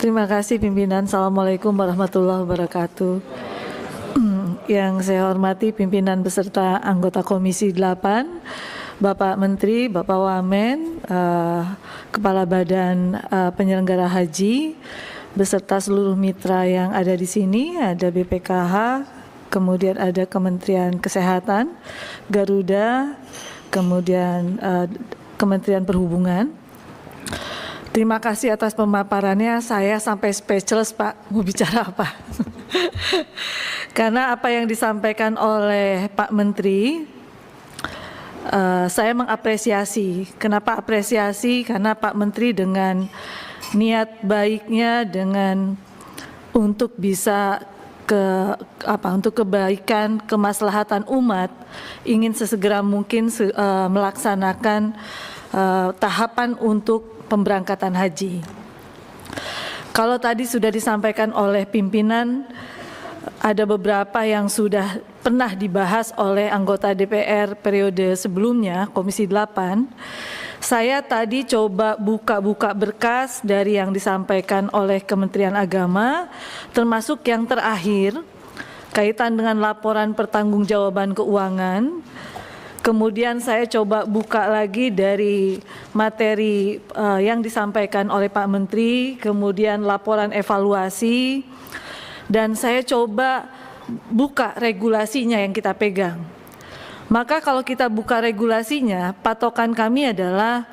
Terima kasih pimpinan. Assalamualaikum warahmatullahi wabarakatuh. Yang saya hormati pimpinan beserta anggota Komisi 8, Bapak Menteri, Bapak Wamen, Kepala Badan Penyelenggara Haji, beserta seluruh mitra yang ada di sini, ada BPKH, kemudian ada Kementerian Kesehatan, Garuda, kemudian Kementerian Perhubungan. Terima kasih atas pemaparannya. Saya sampai speechless, Pak, mau bicara apa? Karena apa yang disampaikan oleh Pak Menteri, saya mengapresiasi. Kenapa apresiasi? Karena Pak Menteri dengan niat baiknya, dengan untuk bisa untuk kebaikan, kemaslahatan umat, ingin sesegera mungkin melaksanakan tahapan untuk pemberangkatan haji. Kalau tadi sudah disampaikan oleh pimpinan, ada beberapa yang sudah pernah dibahas oleh anggota DPR periode sebelumnya, Komisi 8. Saya tadi coba buka-buka berkas dari yang disampaikan oleh Kementerian Agama, termasuk yang terakhir, kaitan dengan laporan pertanggungjawaban keuangan. Kemudian saya coba buka lagi dari materi yang disampaikan oleh Pak Menteri, kemudian laporan evaluasi, dan saya coba buka regulasinya yang kita pegang. Maka kalau kita buka regulasinya, patokan kami adalah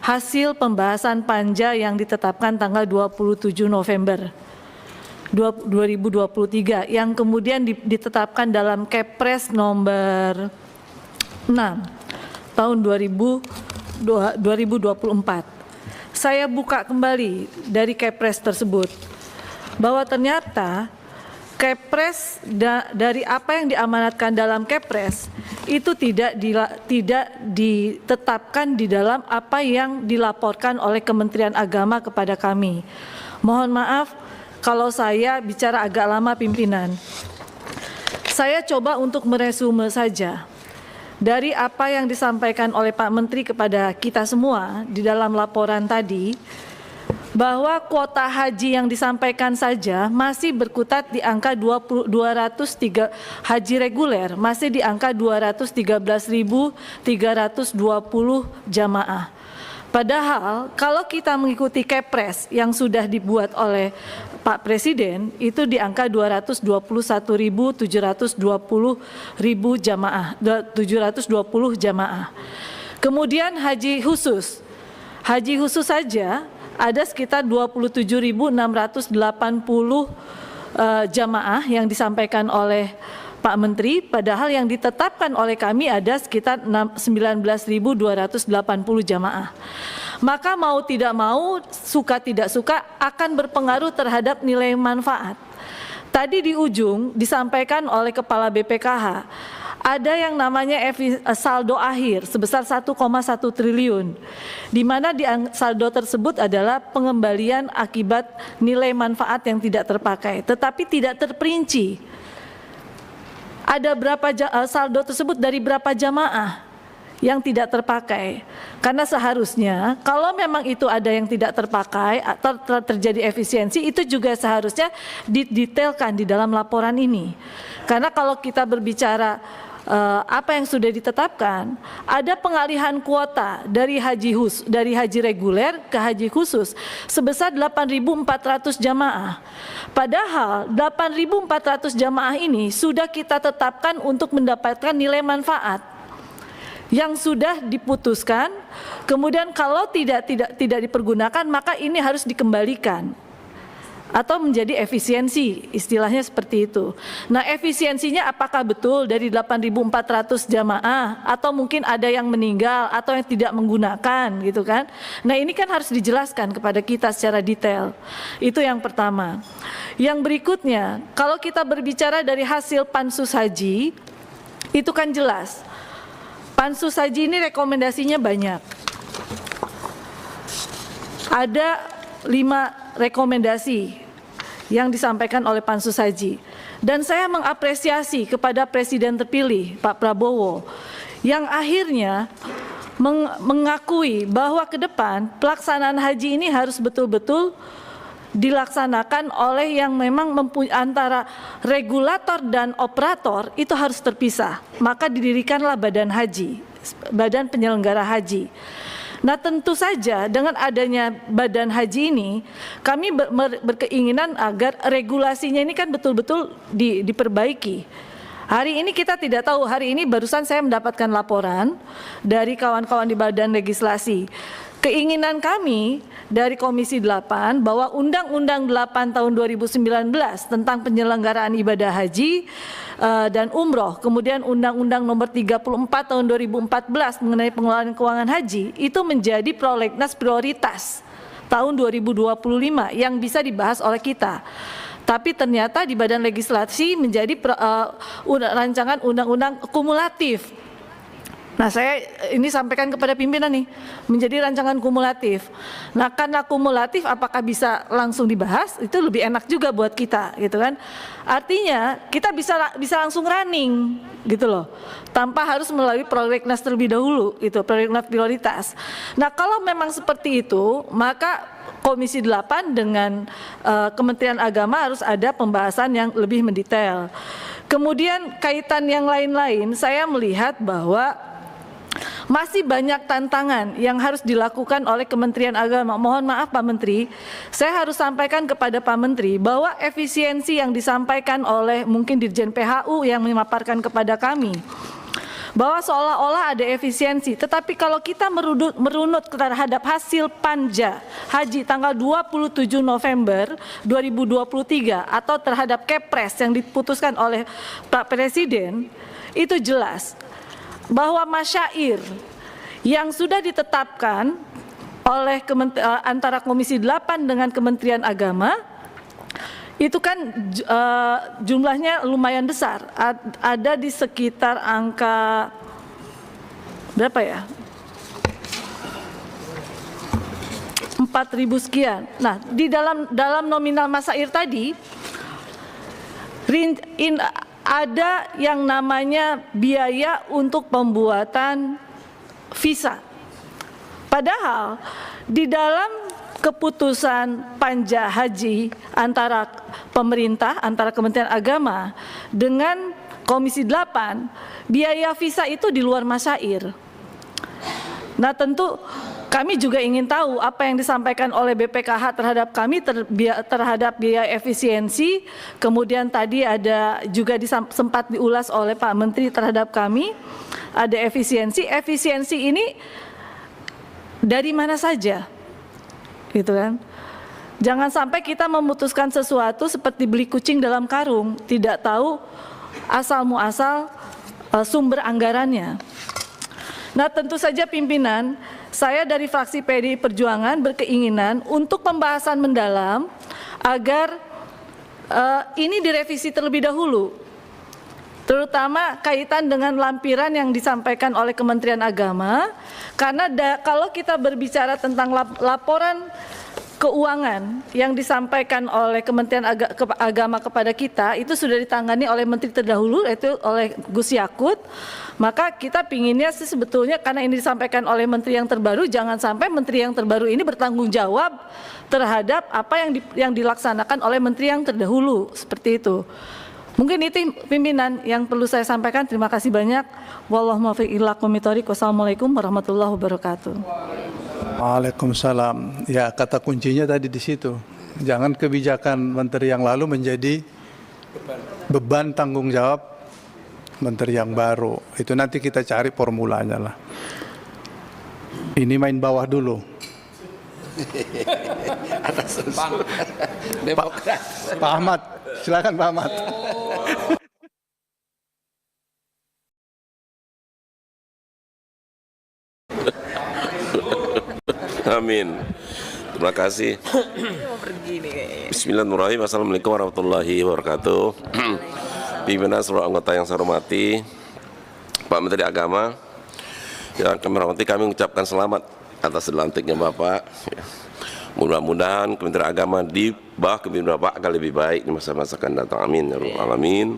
hasil pembahasan panja yang ditetapkan tanggal 27 November 2023, yang kemudian ditetapkan dalam Kepres nomor 6 tahun 2024. Saya buka kembali dari Kepres tersebut bahwa ternyata Kepres dari apa yang diamanatkan dalam Kepres itu tidak ditetapkan di dalam apa yang dilaporkan oleh Kementerian Agama kepada kami. Mohon maaf kalau saya bicara agak lama pimpinan. Saya coba untuk meresume saja dari apa yang disampaikan oleh Pak Menteri kepada kita semua di dalam laporan tadi, bahwa kuota haji yang disampaikan saja masih berkutat di angka 203 haji reguler, masih di angka 213.320 jamaah. Padahal kalau kita mengikuti Kepres yang sudah dibuat oleh Pak Presiden, itu di angka 221.720 jamaah, 720 jamaah. Kemudian haji khusus saja ada sekitar 27.680 jamaah yang disampaikan oleh Pak Menteri, padahal yang ditetapkan oleh kami ada sekitar 19.280 jamaah. Maka mau tidak mau, suka tidak suka akan berpengaruh terhadap nilai manfaat. Tadi di ujung disampaikan oleh Kepala BPKH, ada yang namanya saldo akhir sebesar 1,1 triliun, di mana di saldo tersebut adalah pengembalian akibat nilai manfaat yang tidak terpakai, tetapi tidak terperinci. Ada berapa saldo tersebut dari berapa jamaah yang tidak terpakai. Karena seharusnya kalau memang itu ada yang tidak terpakai atau terjadi efisiensi, itu juga seharusnya didetailkan di dalam laporan ini. Karena kalau kita berbicara apa yang sudah ditetapkan, ada pengalihan kuota dari haji reguler ke haji khusus sebesar 8.400 jamaah. Padahal 8.400 jamaah ini sudah kita tetapkan untuk mendapatkan nilai manfaat yang sudah diputuskan. Kemudian kalau tidak dipergunakan, maka ini harus dikembalikan atau menjadi efisiensi, istilahnya seperti itu. Nah, efisiensinya apakah betul dari 8.400 jamaah atau mungkin ada yang meninggal atau yang tidak menggunakan gitu kan. Nah, ini kan harus dijelaskan kepada kita secara detail. Itu yang pertama. Yang berikutnya, kalau kita berbicara dari hasil pansus haji, itu kan jelas. Pansus haji ini rekomendasinya banyak. Ada 5 rekomendasi yang disampaikan oleh Pansus Haji, dan saya mengapresiasi kepada Presiden terpilih Pak Prabowo yang akhirnya mengakui bahwa ke depan pelaksanaan haji ini harus betul-betul dilaksanakan oleh yang memang antara regulator dan operator itu harus terpisah. Maka didirikanlah badan haji, badan penyelenggara haji. Nah tentu saja dengan adanya badan haji ini kami berkeinginan agar regulasinya ini kan betul-betul diperbaiki. Hari ini kita tidak tahu, hari ini barusan saya mendapatkan laporan dari kawan-kawan di badan legislasi. Keinginan kami dari Komisi 8 bahwa Undang-Undang 8 tahun 2019 tentang penyelenggaraan ibadah haji dan umroh, kemudian Undang-Undang nomor 34 tahun 2014 mengenai pengelolaan keuangan haji itu menjadi prolegnas prioritas tahun 2025 yang bisa dibahas oleh kita. Tapi ternyata di badan legislasi menjadi rancangan undang-undang kumulatif. Nah saya ini sampaikan kepada pimpinan nih, menjadi rancangan kumulatif. Nah karena kumulatif apakah bisa langsung dibahas, itu lebih enak juga buat kita gitu kan. Artinya kita bisa langsung running gitu loh, tanpa harus melalui prolegnas terlebih dahulu gitu, prolegnas prioritas. Nah kalau memang seperti itu, maka Komisi 8 dengan Kementerian Agama harus ada pembahasan yang lebih mendetail. Kemudian kaitan yang lain-lain, saya melihat bahwa masih banyak tantangan yang harus dilakukan oleh Kementerian Agama. Mohon maaf Pak Menteri, saya harus sampaikan kepada Pak Menteri bahwa efisiensi yang disampaikan oleh mungkin Dirjen PHU yang memaparkan kepada kami, bahwa seolah-olah ada efisiensi, tetapi kalau kita merunut terhadap hasil panja haji tanggal 27 November 2023 atau terhadap Kepres yang diputuskan oleh Pak Presiden, itu jelas bahwa masyair yang sudah ditetapkan oleh antara Komisi 8 dengan Kementerian Agama itu kan jumlahnya lumayan besar, ada di sekitar angka berapa ya? 4.000 sekian. Nah, di dalam nominal masyair tadi ada yang namanya biaya untuk pembuatan visa. Padahal di dalam keputusan panja haji antara pemerintah, antara Kementerian Agama dengan Komisi 8, biaya visa itu di luar masyair. Nah tentu kami juga ingin tahu apa yang disampaikan oleh BPKH terhadap kami terhadap biaya efisiensi. Kemudian tadi ada juga sempat diulas oleh Pak Menteri terhadap kami, ada efisiensi. Efisiensi ini dari mana saja, gitu kan? Jangan sampai kita memutuskan sesuatu seperti beli kucing dalam karung, tidak tahu asal muasal sumber anggarannya. Nah tentu saja pimpinan, saya dari fraksi PDI Perjuangan berkeinginan untuk pembahasan mendalam agar ini direvisi terlebih dahulu, terutama kaitan dengan lampiran yang disampaikan oleh Kementerian Agama, karena kalau kita berbicara tentang laporan keuangan yang disampaikan oleh Kementerian Agama kepada kita itu sudah ditangani oleh Menteri terdahulu, yaitu oleh Gus Yakut. Maka kita pinginnya sih sebetulnya karena ini disampaikan oleh Menteri yang terbaru, jangan sampai Menteri yang terbaru ini bertanggung jawab terhadap apa yang dilaksanakan oleh Menteri yang terdahulu, seperti itu. Mungkin itu pimpinan yang perlu saya sampaikan. Terima kasih banyak. Wallahu muwaffiq ila aqwamit thoriq. Wassalamualaikum warahmatullahi wabarakatuh. Waalaikumsalam. Ya, kata kuncinya tadi di situ. Jangan kebijakan menteri yang lalu menjadi beban tanggung jawab menteri yang baru. Itu nanti kita cari formulanya lah. Ini main bawah dulu. Atas Demokrat. Pak Ahmad, silakan Pak Ahmad. Amin. Terima kasih. Bismillahirrahmanirrahim. Assalamualaikum warahmatullahi wabarakatuh. Pimpinan seluruh anggota yang saya hormati, Pak Menteri Agama yang kami hormati, kami mengucapkan selamat atas dilantiknya Bapak. Mudah-mudahan Kementerian Agama di bawah kepemimpinan Bapak akan lebih baik di masa-masa akan datang. Amin ya rabbal alamin.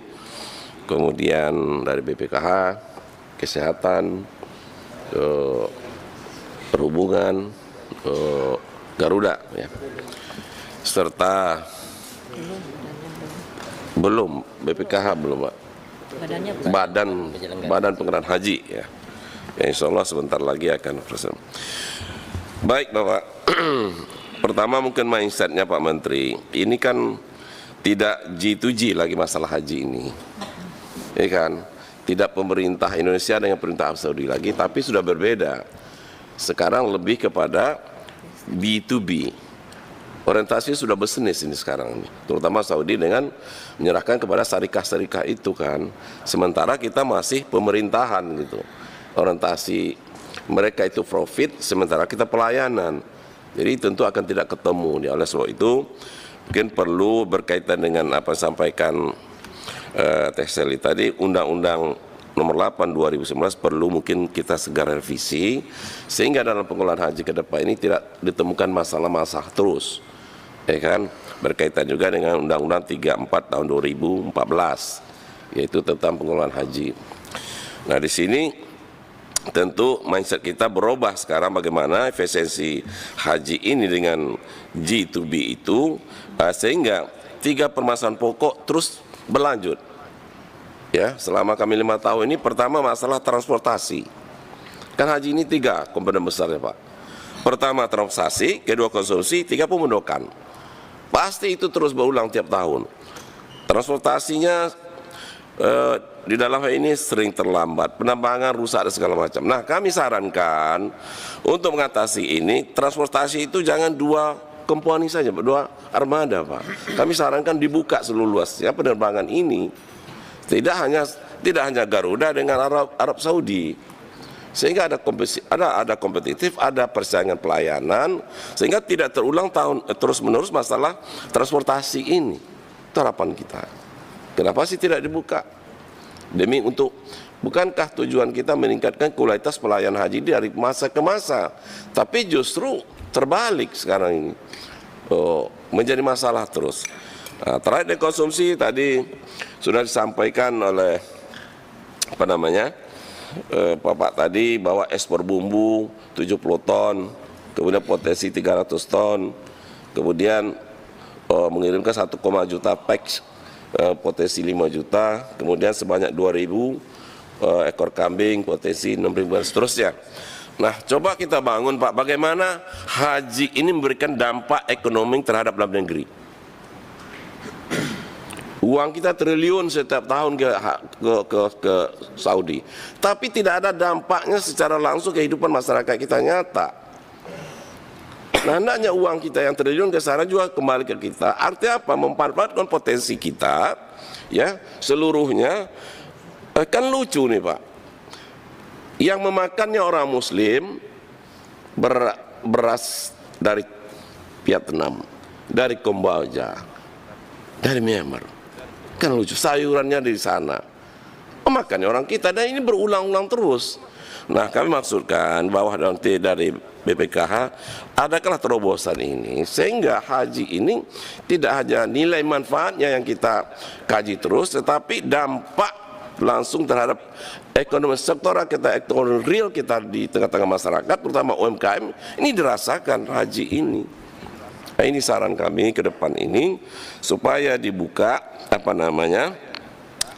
Kemudian dari BPKH, kesehatan, perhubungan, Garuda ya. serta belum BPKH belum Pak. Badan Pengelolaan Haji ya. Insya Allah sebentar lagi akan proses. Baik Bapak, pertama mungkin mindsetnya Pak Menteri, ini kan tidak G2G lagi masalah haji ini, ya kan? Tidak pemerintah Indonesia dengan pemerintah Arab Saudi lagi, tapi sudah berbeda. Sekarang lebih kepada B2B. Orientasinya sudah bisnis ini sekarang, terutama Saudi dengan menyerahkan kepada syarikah-syarikah itu kan. Sementara kita masih pemerintahan gitu. Orientasi mereka itu profit, sementara kita pelayanan. Jadi tentu akan tidak ketemu. Oleh sebab itu mungkin perlu berkaitan dengan apa yang disampaikan Teh Seli tadi, Undang-Undang Nomor 8 2019 perlu mungkin kita segera revisi sehingga dalam pengelolaan haji ke depan ini tidak ditemukan masalah-masalah terus, ya kan? Berkaitan juga dengan Undang-Undang 34 tahun 2014 yaitu tentang pengelolaan haji. Nah di sini tentu mindset kita berubah sekarang, bagaimana efisiensi haji ini dengan G2B itu sehingga 3 permasalahan pokok terus berlanjut. Ya, selama kami 5 tahun ini, pertama masalah transportasi. Kan haji ini 3 komponen besar ya Pak. Pertama transportasi, kedua konsumsi, 3 pemondokan. Pasti itu terus berulang tiap tahun. Transportasinya di dalam hal ini sering terlambat, penambangan rusak dan segala macam. Nah kami sarankan untuk mengatasi ini, transportasi itu jangan 2 komponen saja, 2 armada Pak. Kami sarankan dibuka seluruh luasnya penerbangan ini. Tidak hanya Garuda dengan Arab Saudi, sehingga ada kompetitif, ada persaingan pelayanan, sehingga tidak terulang terus menerus masalah transportasi ini. Itu harapan kita. Kenapa sih tidak dibuka? Demi untuk, bukankah tujuan kita meningkatkan kualitas pelayanan haji dari masa ke masa, tapi justru terbalik sekarang ini, menjadi masalah terus. Nah, terakhir konsumsi tadi sudah disampaikan oleh Bapak tadi bahwa ekspor bumbu 70 ton, kemudian potensi 300 ton, kemudian mengirimkan 1, juta packs, potensi 5 juta, kemudian sebanyak 2.000 ekor kambing, potensi 6.000 dan seterusnya. Nah, coba kita bangun Pak, bagaimana haji ini memberikan dampak ekonomi terhadap dalam negeri. Uang kita triliun setiap tahun ke Saudi, tapi tidak ada dampaknya secara langsung kehidupan masyarakat kita nyata. Nah, hendaknya uang kita yang triliun ke sana juga kembali ke kita. Artinya apa? Memanfaatkan potensi kita, ya seluruhnya. Kan lucu nih Pak, yang memakannya orang Muslim beras dari Vietnam, dari Kamboja, dari Myanmar. Kan lucu, sayurannya di sana, makannya orang kita, dan ini berulang-ulang terus. Nah kami maksudkan bahwa dari BPKH adakanlah terobosan ini, sehingga haji ini tidak hanya nilai manfaatnya yang kita kaji terus, tetapi dampak langsung terhadap ekonomi sektor kita, ekonomi real kita di tengah-tengah masyarakat, terutama UMKM, ini dirasakan haji ini. Nah, ini saran kami ke depan ini supaya dibuka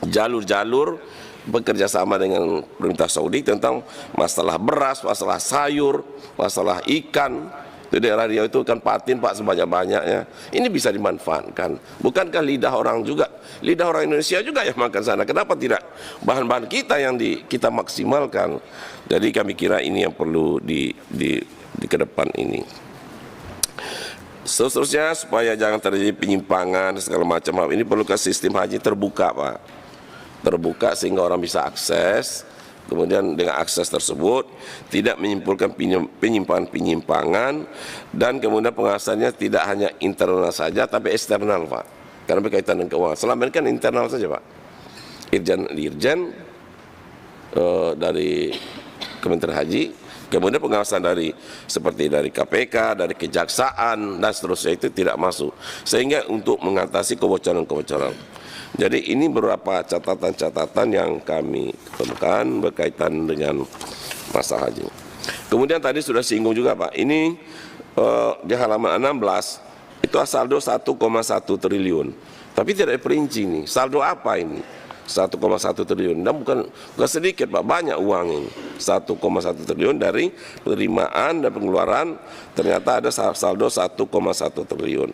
jalur-jalur bekerja sama dengan pemerintah Saudi tentang masalah beras, masalah sayur, masalah ikan. Di daerah Riau itu kan patin Pak sebanyak-banyaknya. Ini bisa dimanfaatkan. Bukankah lidah orang Indonesia juga yang makan sana? Kenapa tidak bahan-bahan kita yang kita maksimalkan? Jadi kami kira ini yang perlu di ke depan ini. Seterusnya supaya jangan terjadi penyimpangan segala macam hal ini, perlukan sistem haji terbuka Pak, terbuka sehingga orang bisa akses, kemudian dengan akses tersebut tidak menyimpulkan penyimpangan, dan kemudian pengawasannya tidak hanya internal saja tapi eksternal Pak, karena berkaitan dengan keuangan. Selama ini kan internal saja Pak, Irjen dari Kementerian Haji, kemudian pengawasan seperti dari KPK, dari Kejaksaan dan seterusnya itu tidak masuk, sehingga untuk mengatasi kebocoran-kebocoran. Jadi ini beberapa catatan-catatan yang kami temukan berkaitan dengan masalah haji. Kemudian tadi sudah singgung juga Pak, ini di halaman 16 itu saldo 1,1 triliun. Tapi tidak diperinci nih, saldo apa ini? 1,1 triliun. Dan bukan sedikit Pak, banyak uang ini. 1,1 triliun dari penerimaan dan pengeluaran, ternyata ada saldo 1,1 triliun.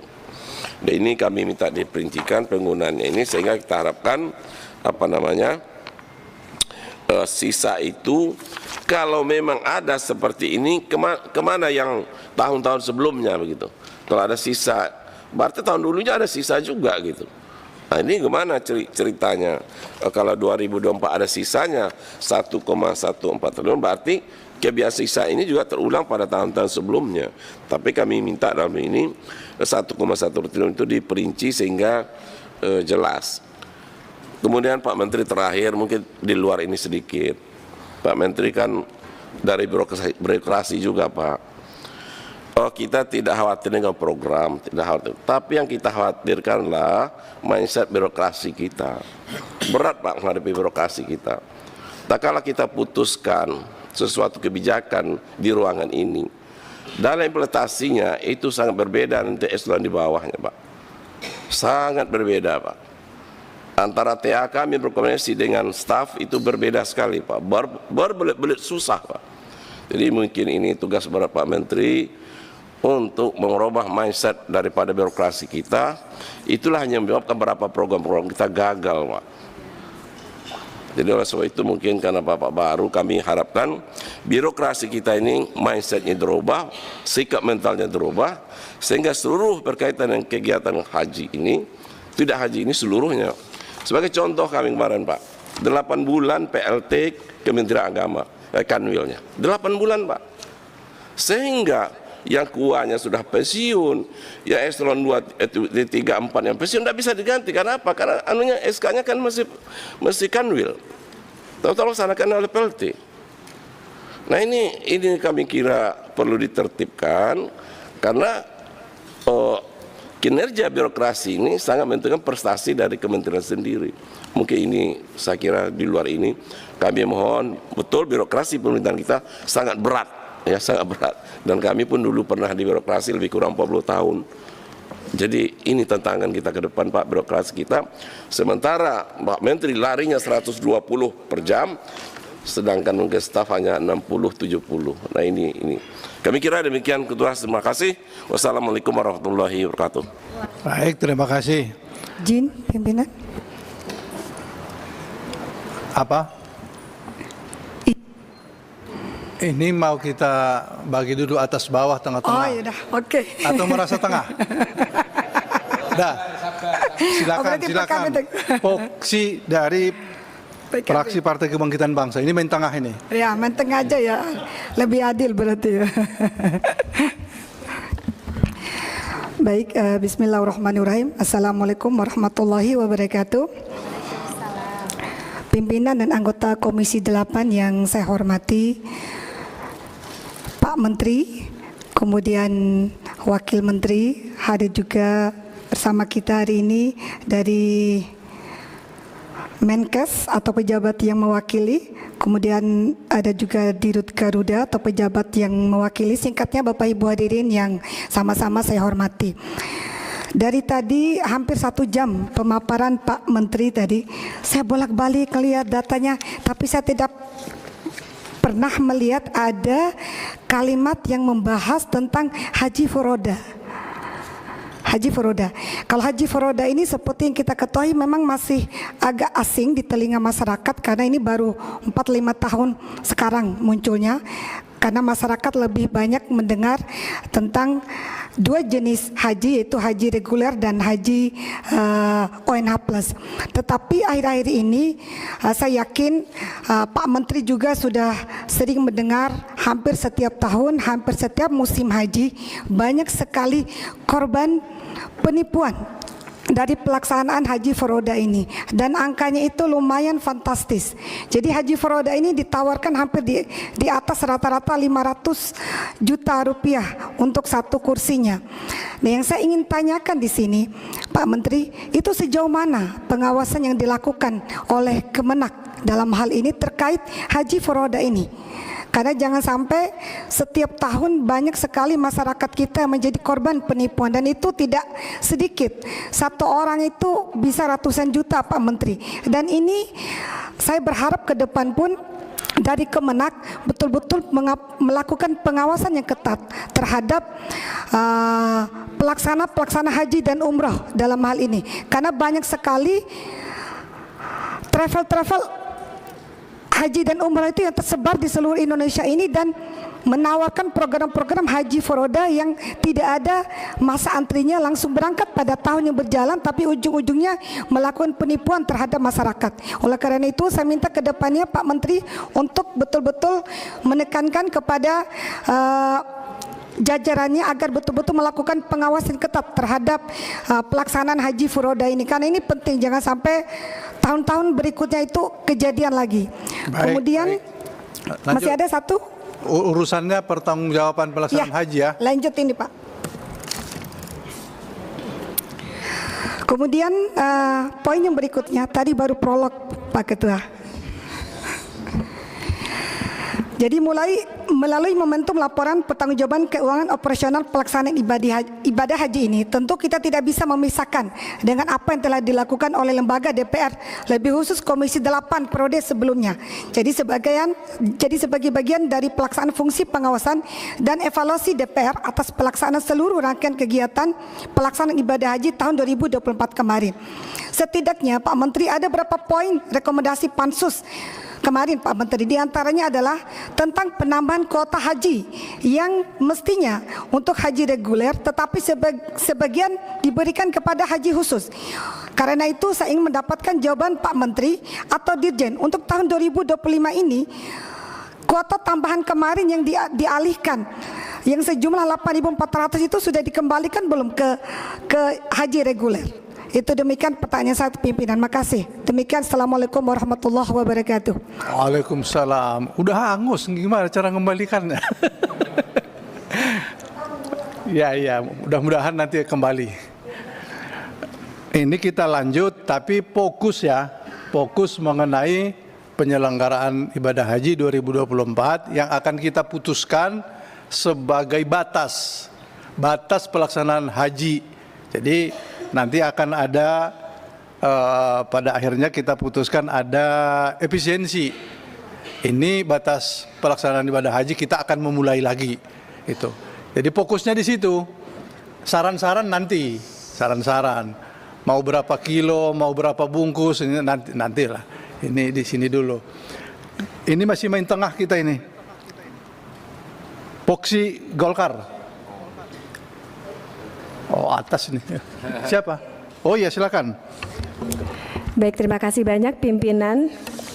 Dan ini kami minta diperincikan penggunaannya ini, sehingga kita harapkan sisa itu kalau memang ada seperti ini, kemana yang tahun-tahun sebelumnya begitu. Kalau ada sisa, berarti tahun dulunya ada sisa juga gitu. Nah ini gimana ceritanya? Kalau 2024 ada sisanya 1,14 triliun, berarti kebiasaan sisa ini juga terulang pada tahun-tahun sebelumnya. Tapi kami minta dalam ini 1,1 triliun itu diperinci sehingga jelas. Kemudian Pak Menteri terakhir, mungkin di luar ini sedikit. Pak Menteri kan dari birokrasi juga Pak. Kita tidak khawatir dengan program, tidak khawatir. Tapi yang kita khawatirkanlah mindset birokrasi kita. Berat Pak menghadapi birokrasi kita. Tak kala kita putuskan sesuatu kebijakan di ruangan ini, dalam implementasinya itu sangat berbeda nanti eselon di bawahnya Pak. Sangat berbeda Pak. Antara TA kami berkomunikasi dengan staf itu berbeda sekali Pak. Berbelit-belit susah Pak. Jadi mungkin ini tugas berat Pak Menteri untuk mengubah mindset daripada birokrasi kita. Itulah yang menyebabkan beberapa program-program kita gagal Pak. Jadi oleh sebab itu mungkin karena Bapak baru, kami harapkan birokrasi kita ini mindsetnya dirubah, sikap mentalnya dirubah, sehingga seluruh berkaitan dengan kegiatan haji ini, tidak haji ini seluruhnya. Sebagai contoh kami kemarin Pak, 8 bulan PLT Kementerian Agama, Kanwilnya, 8 bulan Pak. Sehingga yang kuahnya sudah pensiun, ya eselon 2, 3, 4 yang pensiun tidak bisa diganti. Karena apa? Karena SK-nya kan masih Kanwil. Tahu-tahu laksanakan oleh PLT. Nah ini kami kira perlu ditertibkan, karena kinerja birokrasi ini sangat menentukan prestasi dari kementerian sendiri. Mungkin ini saya kira di luar ini kami mohon betul birokrasi pemerintahan kita sangat berat. Ya sangat berat, dan kami pun dulu pernah di birokrasi lebih kurang 40 tahun. Jadi ini tantangan kita ke depan Pak, birokrasi kita. Sementara Pak Menteri larinya 120 per jam, sedangkan mungkin staf hanya 60-70. Nah ini kami kira demikian Ketua. Terima kasih. Wassalamualaikum warahmatullahi wabarakatuh. Baik, terima kasih. Jin, pimpinan. Apa? Ini mau kita bagi dulu atas bawah, tengah-tengah. Oh iya dah, oke. Atau merasa tengah? Dah, silakan. Voksi dari fraksi Partai Kebangkitan Bangsa. Ini main tengah ini. Ya, main tengah aja ya. Lebih adil berarti ya. Baik, bismillahirrahmanirrahim. Assalamualaikum warahmatullahi wabarakatuh. Pimpinan dan anggota Komisi 8 yang saya hormati, Pak Menteri, kemudian Wakil Menteri, hadir juga bersama kita hari ini dari Menkes atau pejabat yang mewakili, kemudian ada juga Dirut Garuda atau pejabat yang mewakili, singkatnya Bapak Ibu hadirin yang sama-sama saya hormati. Dari tadi hampir 1 jam pemaparan Pak Menteri tadi, saya bolak-balik melihat datanya, tapi saya tidak pernah melihat ada kalimat yang membahas tentang haji furoda. Haji furoda. Kalau haji furoda ini seperti yang kita ketahui memang masih agak asing di telinga masyarakat, karena ini baru 4-5 tahun sekarang munculnya, karena masyarakat lebih banyak mendengar tentang 2 jenis haji, yaitu haji reguler dan haji ONH+. Tetapi akhir-akhir ini saya yakin Pak Menteri juga sudah sering mendengar, hampir setiap tahun, hampir setiap musim haji banyak sekali korban penipuan dari pelaksanaan haji furoda ini, dan angkanya itu lumayan fantastis. Jadi haji furoda ini ditawarkan hampir di atas rata-rata 500 juta rupiah untuk satu kursinya. Nah, yang saya ingin tanyakan di sini, Pak Menteri, itu sejauh mana pengawasan yang dilakukan oleh Kemenak dalam hal ini terkait haji furoda ini? Karena jangan sampai setiap tahun banyak sekali masyarakat kita menjadi korban penipuan, dan itu tidak sedikit. Satu orang itu bisa ratusan juta, Pak Menteri. Dan ini saya berharap ke depan pun dari Kemenak betul-betul melakukan pengawasan yang ketat terhadap pelaksana haji dan umroh dalam hal ini. Karena banyak sekali travel haji dan umrah itu yang tersebar di seluruh Indonesia ini, dan menawarkan program-program haji forodha yang tidak ada masa antrinya, langsung berangkat pada tahun yang berjalan, tapi ujung-ujungnya melakukan penipuan terhadap masyarakat. Oleh karena itu saya minta ke depannya Pak Menteri untuk betul-betul menekankan kepada jajarannya agar betul-betul melakukan pengawasan ketat terhadap pelaksanaan haji furoda ini, karena ini penting, jangan sampai tahun-tahun berikutnya itu kejadian lagi. Kemudian masih ada satu urusannya pertanggungjawaban pelaksanaan haji ya. Lanjut ini Pak. Kemudian poin yang berikutnya tadi baru prolog Pak Ketua. Jadi melalui momentum laporan pertanggungjawaban keuangan operasional pelaksanaan ibadah haji ini, tentu kita tidak bisa memisahkan dengan apa yang telah dilakukan oleh lembaga DPR, lebih khusus Komisi 8 periode sebelumnya. Jadi sebagai bagian dari pelaksanaan fungsi pengawasan dan evaluasi DPR atas pelaksanaan seluruh rangkaian kegiatan pelaksanaan ibadah haji tahun 2024 kemarin. Setidaknya Pak Menteri ada berapa poin rekomendasi Pansus kemarin Pak Menteri, diantaranya adalah tentang penambahan kuota haji yang mestinya untuk haji reguler, tetapi sebagian diberikan kepada haji khusus. Karena itu saya ingin mendapatkan jawaban Pak Menteri atau Dirjen untuk tahun 2025 ini, kuota tambahan kemarin yang dialihkan yang sejumlah 8.400 itu sudah dikembalikan belum ke haji reguler? Itu demikian pertanyaan saya pimpinan. Makasih. Demikian. Assalamualaikum warahmatullahi wabarakatuh. Waalaikumsalam. Udah hangus, gimana cara ngembalikannya? Ya, mudah-mudahan nanti kembali. Ini kita lanjut, tapi fokus ya, fokus mengenai penyelenggaraan ibadah haji 2024 yang akan kita putuskan sebagai batas pelaksanaan haji. Jadi nanti akan ada pada akhirnya kita putuskan ada efisiensi. Ini batas pelaksanaan ibadah haji, kita akan memulai lagi itu. Jadi fokusnya di situ. Saran-saran nanti, saran-saran mau berapa kilo, mau berapa bungkus, ini nantilah. Ini di sini dulu. Ini masih main tengah kita ini. Poksi Golkar. Oh, atas nih. Siapa? Oh iya, silakan. Baik, terima kasih banyak pimpinan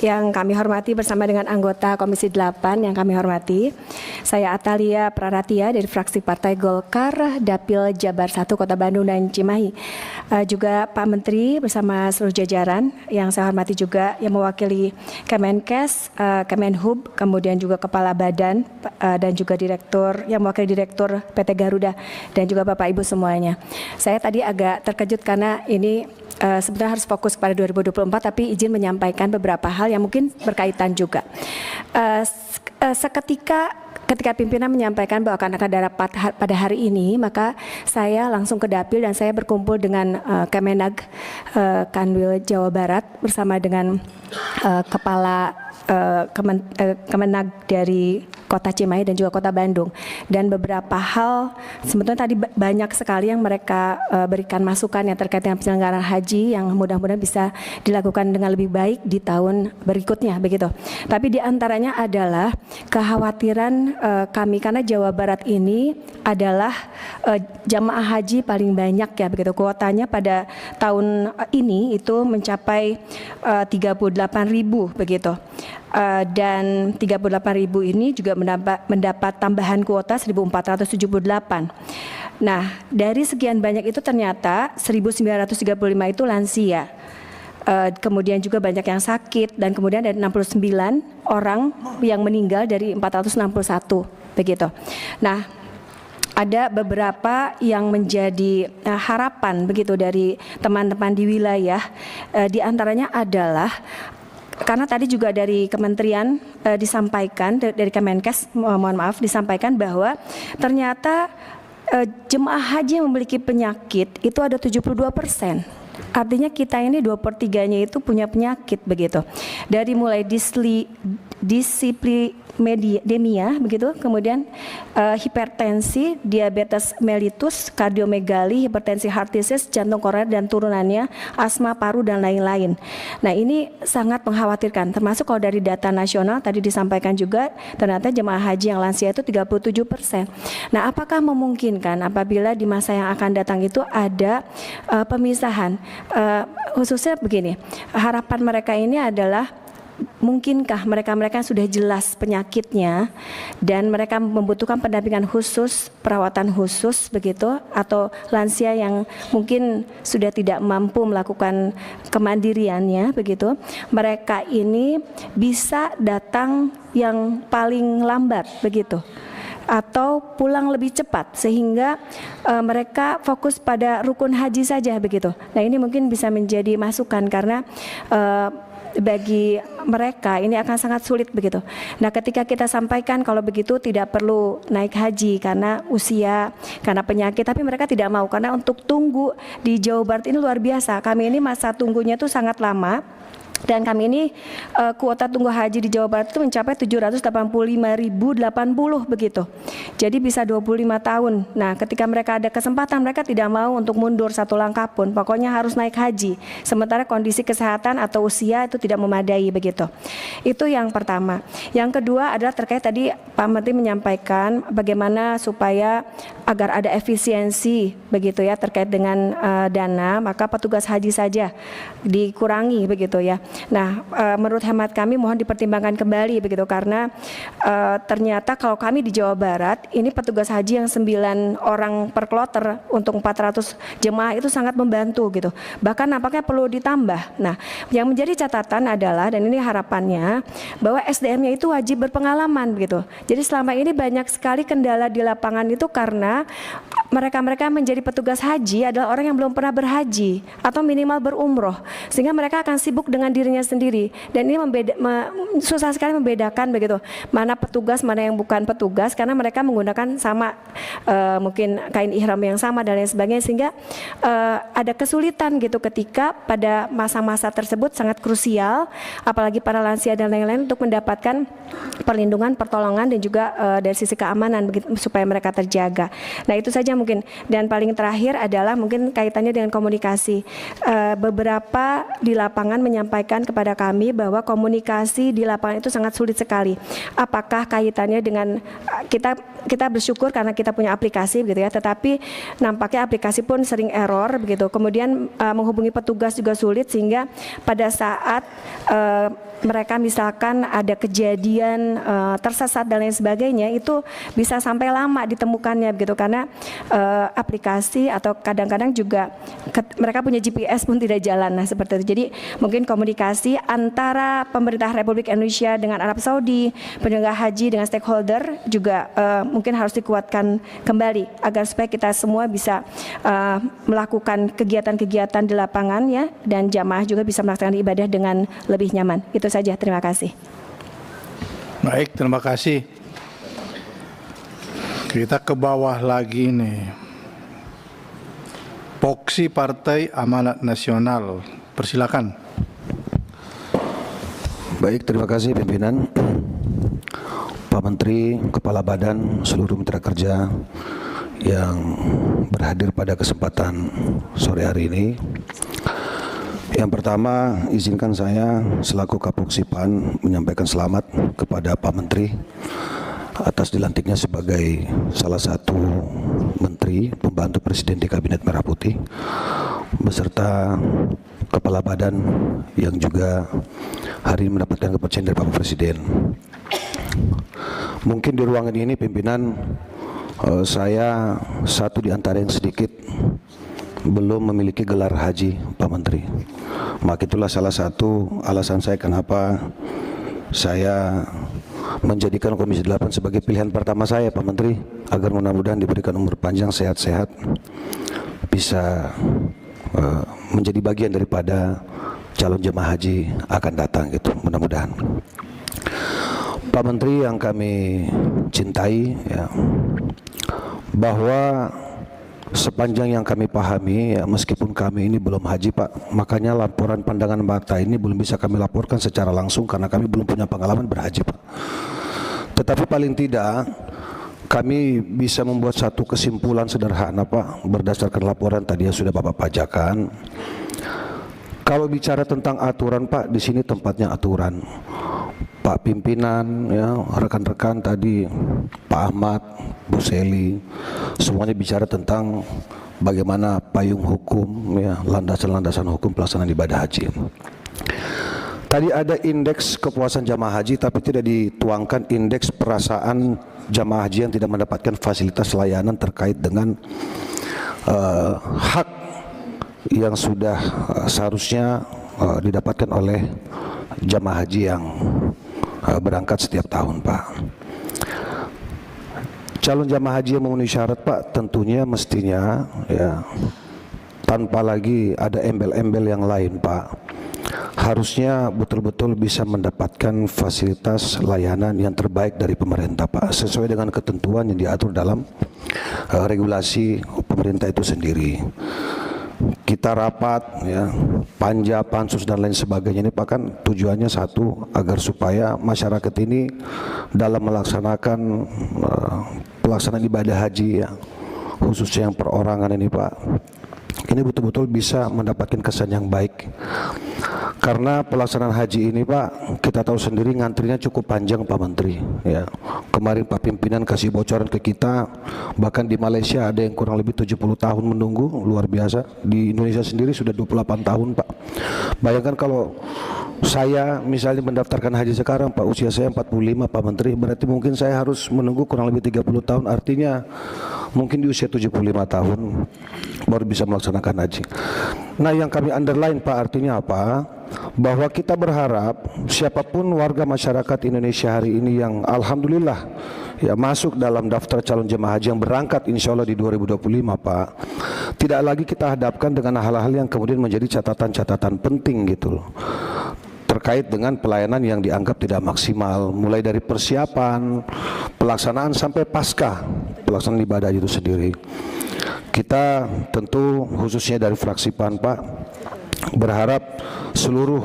yang kami hormati bersama dengan anggota Komisi 8 yang kami hormati. Saya Atalia Praratia dari fraksi Partai Golkar, Dapil Jabar 1 Kota Bandung dan Cimahi. Juga Pak Menteri bersama seluruh jajaran yang saya hormati juga yang mewakili Kemenkes, Kemenhub, kemudian juga Kepala Badan dan juga Direktur yang mewakili Direktur PT Garuda dan juga Bapak Ibu semuanya. Saya tadi agak terkejut karena ini sebenarnya harus fokus pada 2024, tapi izin menyampaikan beberapa hal yang mungkin berkaitan juga. Ketika pimpinan menyampaikan bahwa akan ada rapat pada hari ini, maka saya langsung ke Dapil dan saya berkumpul dengan Kemenag Kanwil Jawa Barat bersama dengan Kepala Kemenag dari Kota Cimahi dan juga Kota Bandung, dan beberapa hal sebetulnya tadi banyak sekali yang mereka berikan masukan yang terkait dengan penyelenggaraan haji yang mudah-mudahan bisa dilakukan dengan lebih baik di tahun berikutnya begitu. Tapi diantaranya adalah kekhawatiran kami karena Jawa Barat ini adalah jamaah haji paling banyak ya begitu, kuotanya pada tahun ini itu mencapai 38.000 begitu. Dan 38.000 ini juga mendapat tambahan kuota 1.478. Nah, dari sekian banyak itu ternyata 1.935 itu lansia. Kemudian juga banyak yang sakit dan kemudian ada 69 orang yang meninggal dari 461 begitu. Nah, ada beberapa yang menjadi harapan begitu dari teman-teman di wilayah, di antaranya adalah karena tadi juga dari kementerian disampaikan, dari Kemenkes, mohon maaf, disampaikan bahwa ternyata jemaah haji yang memiliki penyakit itu ada 72%. Artinya kita ini 2/3-nya itu punya penyakit begitu. Dari mulai dislipidemia begitu, kemudian hipertensi, diabetes mellitus, kardiomegali, hipertensi heart disease, jantung koroner dan turunannya, asma paru dan lain-lain. Nah, ini sangat mengkhawatirkan. Termasuk kalau dari data nasional tadi disampaikan juga ternyata jemaah haji yang lansia itu 37%. Nah, apakah memungkinkan apabila di masa yang akan datang itu ada pemisahan? Khususnya begini, harapan mereka ini adalah mungkinkah mereka-mereka yang sudah jelas penyakitnya dan mereka membutuhkan pendampingan khusus, perawatan khusus begitu, atau lansia yang mungkin sudah tidak mampu melakukan kemandiriannya begitu, mereka ini bisa datang yang paling lambat begitu, atau pulang lebih cepat sehingga mereka fokus pada rukun haji saja begitu. Nah, ini mungkin bisa menjadi masukan karena bagi mereka ini akan sangat sulit begitu. Nah, ketika kita sampaikan kalau begitu tidak perlu naik haji karena usia, karena penyakit, tapi mereka tidak mau karena untuk tunggu di Jawa Barat ini luar biasa. Kami ini masa tunggunya itu sangat lama. Dan kami ini kuota tunggu haji di Jawa Barat itu mencapai 785.080 begitu. Jadi bisa 25 tahun. Nah, ketika mereka ada kesempatan, mereka tidak mau untuk mundur satu langkah pun. Pokoknya harus naik haji. Sementara kondisi kesehatan atau usia itu tidak memadai begitu. Itu yang pertama. Yang kedua adalah terkait tadi Pak Menteri menyampaikan bagaimana supaya agar ada efisiensi begitu ya terkait dengan dana, maka petugas haji saja dikurangi begitu ya. Nah, menurut hemat kami mohon dipertimbangkan kembali begitu karena ternyata kalau kami di Jawa Barat ini petugas haji yang 9 orang per kloter untuk 400 jemaah itu sangat membantu gitu. Bahkan nampaknya perlu ditambah. Nah, yang menjadi catatan adalah dan ini harapannya bahwa SDM-nya itu wajib berpengalaman gitu. Jadi selama ini banyak sekali kendala di lapangan itu karena mereka-mereka menjadi petugas haji adalah orang yang belum pernah berhaji atau minimal berumroh, sehingga mereka akan sibuk dengan dirinya sendiri dan ini susah sekali membedakan begitu mana petugas mana yang bukan petugas karena mereka menggunakan sama mungkin kain ihram yang sama dan lain sebagainya, sehingga ada kesulitan gitu ketika pada masa-masa tersebut sangat krusial apalagi para lansia dan lain-lain untuk mendapatkan perlindungan, pertolongan dan juga dari sisi keamanan begitu supaya mereka terjaga. Nah, itu saja mungkin. Dan paling terakhir adalah mungkin kaitannya dengan komunikasi. Beberapa di lapangan menyampaikan kepada kami bahwa komunikasi di lapangan itu sangat sulit sekali. Apakah kaitannya dengan kita bersyukur karena kita punya aplikasi begitu ya, tetapi nampaknya aplikasi pun sering error begitu. Kemudian menghubungi petugas juga sulit sehingga pada saat mereka misalkan ada kejadian tersesat dan lain sebagainya itu bisa sampai lama ditemukannya begitu karena aplikasi atau kadang-kadang juga mereka punya GPS pun tidak jalan. Nah, seperti itu. Jadi mungkin komunikasi antara pemerintah Republik Indonesia dengan Arab Saudi, penyelenggara haji dengan stakeholder juga mungkin harus dikuatkan kembali agar supaya kita semua bisa melakukan kegiatan-kegiatan di lapangan ya dan jamaah juga bisa melaksanakan ibadah dengan lebih nyaman. Itu saja, terima kasih. Baik, terima kasih. Kita ke bawah lagi nih. Poksi Partai Amanat Nasional, persilakan. Baik, terima kasih pimpinan, Pak Menteri, Kepala Badan, seluruh mitra kerja yang berhadir pada kesempatan sore hari ini. Yang pertama, izinkan saya selaku Kapoksipan menyampaikan selamat kepada Pak Menteri atas dilantiknya sebagai salah satu Menteri Pembantu Presiden di Kabinet Merah Putih beserta Kepala Badan yang juga hari ini mendapatkan kepercayaan dari Bapak Presiden. Mungkin di ruangan ini pimpinan saya satu di antara yang sedikit belum memiliki gelar haji Pak Menteri. Maka itulah salah satu alasan saya kenapa saya menjadikan Komisi 8 sebagai pilihan pertama saya Pak Menteri, agar mudah-mudahan diberikan umur panjang, sehat-sehat, bisa menjadi bagian daripada calon jemaah haji akan datang gitu, mudah-mudahan. Pak Menteri yang kami cintai, ya, bahwa sepanjang yang kami pahami, ya, meskipun kami ini belum haji Pak, makanya laporan pandangan mata ini belum bisa kami laporkan secara langsung karena kami belum punya pengalaman berhaji Pak. Tetapi paling tidak kami bisa membuat satu kesimpulan sederhana Pak, berdasarkan laporan tadi yang sudah Bapak bacakan. Kalau bicara tentang aturan Pak, di sini tempatnya aturan. Pak pimpinan, ya, rekan-rekan tadi, Pak Ahmad, Bu Seli, semuanya bicara tentang bagaimana payung hukum, ya, landasan-landasan hukum pelaksanaan ibadah haji. Tadi ada indeks kepuasan jamaah haji, tapi tidak dituangkan indeks perasaan jamaah haji yang tidak mendapatkan fasilitas layanan terkait dengan hak yang sudah seharusnya didapatkan oleh jamaah haji yang berangkat setiap tahun Pak. Calon jamaah haji yang memenuhi syarat Pak tentunya mestinya, ya, tanpa lagi ada embel-embel yang lain Pak, harusnya betul-betul bisa mendapatkan fasilitas layanan yang terbaik dari pemerintah Pak, sesuai dengan ketentuan yang diatur dalam regulasi pemerintah itu sendiri. Kita rapat, ya, panja, pansus dan lain sebagainya ini Pak, kan tujuannya satu, agar supaya masyarakat ini dalam melaksanakan pelaksanaan ibadah haji, ya, khususnya yang perorangan ini Pak, ini betul-betul bisa mendapatkan kesan yang baik. Karena pelaksanaan haji ini Pak, kita tahu sendiri ngantrinya cukup panjang Pak Menteri, ya. Kemarin Pak pimpinan kasih bocoran ke kita, bahkan di Malaysia ada yang kurang lebih 70 tahun menunggu, luar biasa. Di Indonesia sendiri sudah 28 tahun Pak. Bayangkan kalau saya misalnya mendaftarkan haji sekarang Pak, usia saya 45 Pak Menteri, berarti mungkin saya harus menunggu kurang lebih 30 tahun, artinya mungkin di usia 75 tahun baru bisa melaksanakan haji. Nah, yang kami underline Pak, artinya apa? Bahwa kita berharap siapapun warga masyarakat Indonesia hari ini yang alhamdulillah, ya, masuk dalam daftar calon jemaah haji yang berangkat insya Allah di 2025 Pak, tidak lagi kita hadapkan dengan hal-hal yang kemudian menjadi catatan-catatan penting gitu loh, terkait dengan pelayanan yang dianggap tidak maksimal, mulai dari persiapan, pelaksanaan sampai pasca pelaksanaan ibadah itu sendiri. Kita tentu khususnya dari fraksi PAN Pak berharap seluruh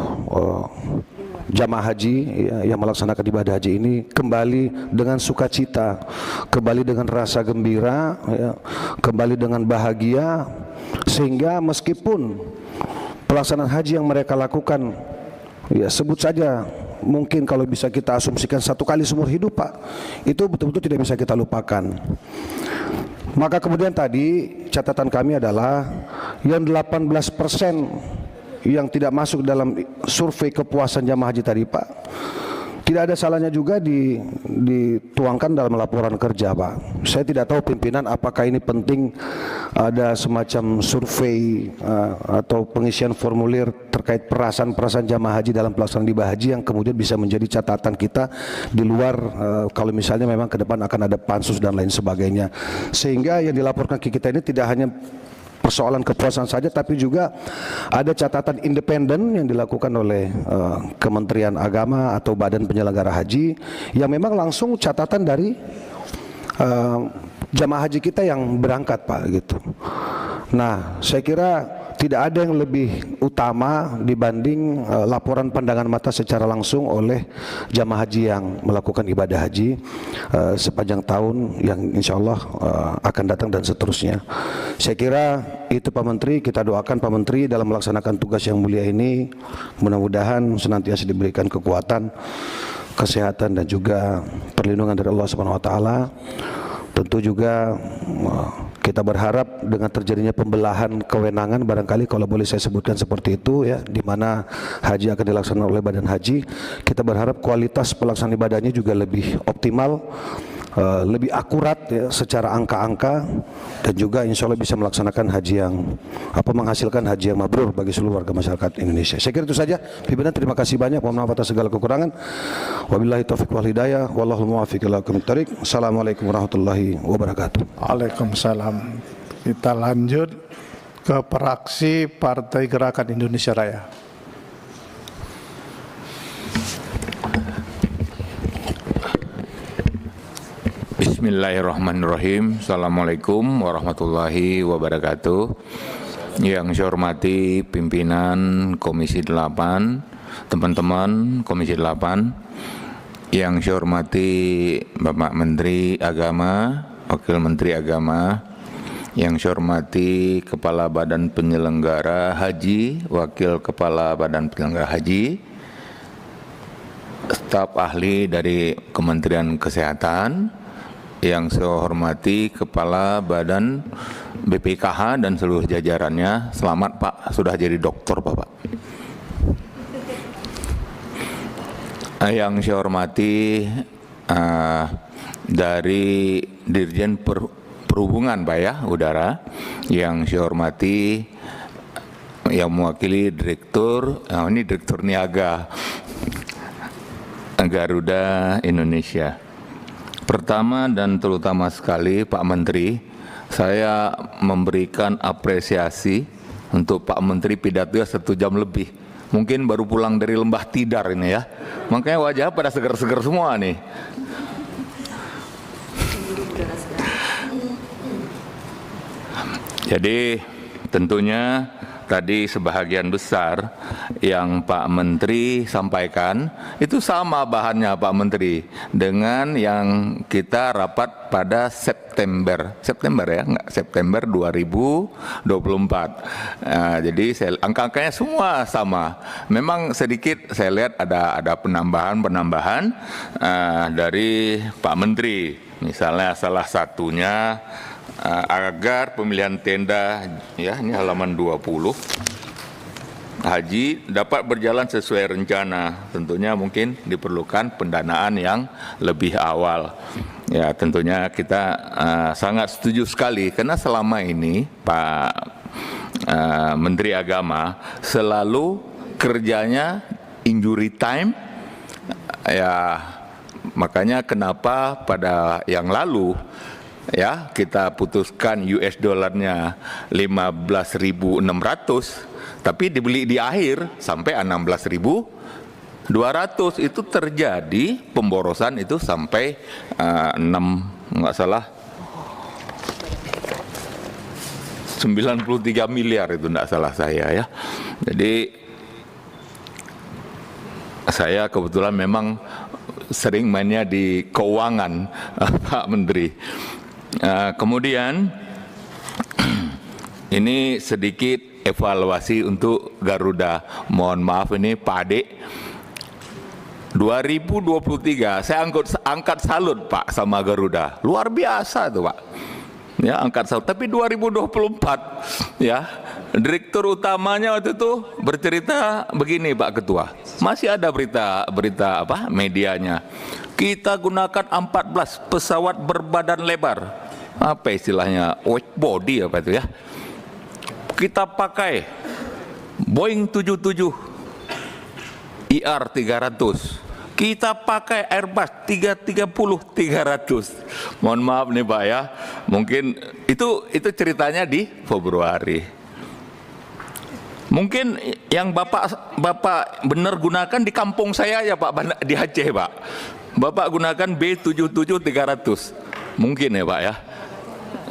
jamaah haji, ya, yang melaksanakan ibadah haji ini kembali dengan sukacita, kembali dengan rasa gembira, ya, kembali dengan bahagia, sehingga meskipun pelaksanaan haji yang mereka lakukan, ya, sebut saja mungkin kalau bisa kita asumsikan satu kali seumur hidup Pak, itu betul-betul tidak bisa kita lupakan. Maka kemudian tadi catatan kami adalah yang 18% yang tidak masuk dalam survei kepuasan jamaah haji tadi Pak, tidak ada salahnya juga dituangkan dalam laporan kerja Pak. Saya tidak tahu pimpinan apakah ini penting ada semacam survei atau pengisian formulir terkait perasaan jamaah haji dalam pelaksanaan ibadah haji yang kemudian bisa menjadi catatan kita di luar kalau misalnya memang ke depan akan ada pansus dan lain sebagainya. Sehingga yang dilaporkan ke kita ini tidak hanya persoalan kepuasan saja, tapi juga ada catatan independen yang dilakukan oleh Kementerian Agama atau Badan Penyelenggara Haji yang memang langsung catatan dari jamaah haji kita yang berangkat Pak gitu. Nah, saya kira tidak ada yang lebih utama dibanding laporan pandangan mata secara langsung oleh jamaah haji yang melakukan ibadah haji sepanjang tahun yang insya Allah akan datang dan seterusnya. Saya kira itu Pak Menteri, kita doakan Pak Menteri dalam melaksanakan tugas yang mulia ini, mudah-mudahan senantiasa diberikan kekuatan, kesehatan dan juga perlindungan dari Allah Subhanahu wa taala. Tentu juga kita berharap dengan terjadinya pembelahan kewenangan, barangkali kalau boleh saya sebutkan seperti itu, ya, di mana haji akan dilaksanakan oleh Badan Haji, kita berharap kualitas pelaksanaan ibadahnya juga lebih optimal, lebih akurat, ya, secara angka-angka, dan juga insya Allah bisa melaksanakan haji yang menghasilkan haji yang mabrur bagi seluruh warga masyarakat Indonesia. Saya kira itu saja. Pimpinan, terima kasih banyak. Mohon maaf atas segala kekurangan. Wabillahi taufiq wal hidayah. Wallahul muwaffiq ila aqwamit thoriq. Assalamualaikum warahmatullahi wabarakatuh. Waalaikumsalam. Kita lanjut ke fraksi Partai Gerakan Indonesia Raya. Bismillahirrahmanirrahim. Assalamualaikum warahmatullahi wabarakatuh. Yang saya hormati pimpinan Komisi 8, teman-teman Komisi 8, yang saya hormati Bapak Menteri Agama, Wakil Menteri Agama, yang saya hormati Kepala Badan Penyelenggara Haji, Wakil Kepala Badan Penyelenggara Haji, staf ahli dari Kementerian Kesehatan, yang saya hormati Kepala Badan BPKH dan seluruh jajarannya. Selamat Pak, sudah jadi dokter Bapak. Yang saya hormati dari Dirjen Perhubungan Pak ya, Udara. Yang saya hormati yang mewakili Direktur, ini Direktur Niaga Garuda Indonesia. Pertama dan terutama sekali Pak Menteri, saya memberikan apresiasi untuk Pak Menteri pidatonya 1 jam lebih. Mungkin baru pulang dari Lembah Tidar ini ya. Makanya wajah pada seger-seger semua nih. Jadi tentunya tadi sebahagian besar yang Pak Menteri sampaikan itu sama bahannya Pak Menteri dengan yang kita rapat pada September ya, enggak, September 2024. Jadi angka-angkanya semua sama. Memang sedikit saya lihat ada penambahan dari Pak Menteri. Misalnya salah satunya agar pemilihan tenda, ya ini halaman 20, haji dapat berjalan sesuai rencana. Tentunya mungkin diperlukan pendanaan yang lebih awal. Ya tentunya kita sangat setuju sekali karena selama ini Pak Menteri Agama selalu kerjanya injury time. Ya makanya kenapa pada yang lalu ya kita putuskan US dollarnya 15.600, tapi dibeli di akhir sampai 16.200. Itu terjadi pemborosan itu sampai 93 miliar itu enggak salah saya ya. Jadi saya kebetulan memang sering mainnya di keuangan Pak Menteri. Kemudian ini sedikit evaluasi untuk Garuda. Mohon maaf ini Pak Ade, 2023 saya angkat salut Pak sama Garuda, luar biasa tuh Pak. Ya angkat salut. Tapi 2024 ya direktur utamanya waktu itu bercerita begini Pak Ketua, masih ada berita apa medianya, kita gunakan 14 pesawat berbadan lebar, apa istilahnya wide body apa itu ya, kita pakai Boeing 77 IR 300, kita pakai Airbus 330-300. Mohon maaf nih Pak ya, mungkin itu ceritanya di Februari. Mungkin yang Bapak benar gunakan di kampung saya ya Pak, di Aceh Pak. Bapak gunakan B77-300. Mungkin ya Pak ya.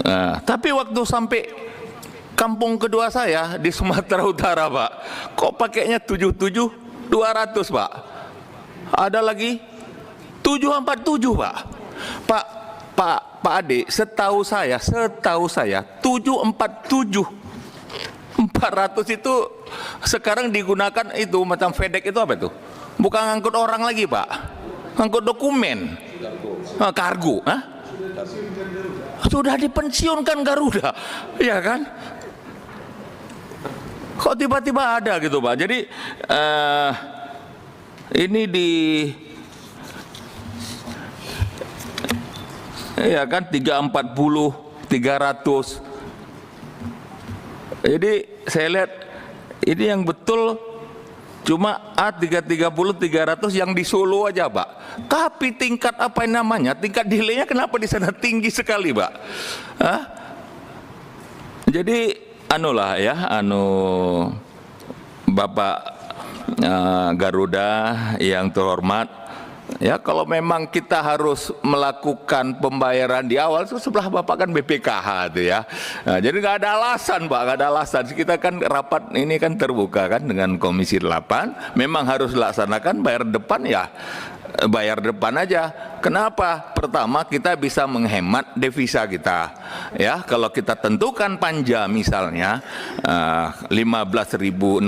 Nah, tapi waktu sampai kampung kedua saya di Sumatera Utara Pak, kok pakainya 77-200 Pak. Ada lagi 747 Pak. Pak Ade, setahu saya 747 400 itu sekarang digunakan itu macam FedEx itu apa itu? Bukan ngangkut orang lagi Pak, ngangkut dokumen, kargo. Sudah dipensiunkan Garuda, ya kan? Kok tiba-tiba ada gitu Pak? Jadi ini ya kan 340, 300. Jadi saya lihat ini yang betul cuma A330-300 yang di Solo aja Pak. Tapi tingkat apa namanya, tingkat delay-nya kenapa di sana tinggi sekali Pak? Jadi anulah ya, Bapak Garuda yang terhormat, Ya, kalau memang kita harus melakukan pembayaran di awal, itu sebelah Bapak kan BPKH itu ya. Nah, jadi nggak ada alasan Pak, nggak ada alasan. Kita kan rapat ini kan terbuka kan dengan Komisi 8, memang harus dilaksanakan bayar depan ya. Bayar depan aja. Kenapa? Pertama, kita bisa menghemat devisa kita. Ya, kalau kita tentukan panja misalnya 15.600,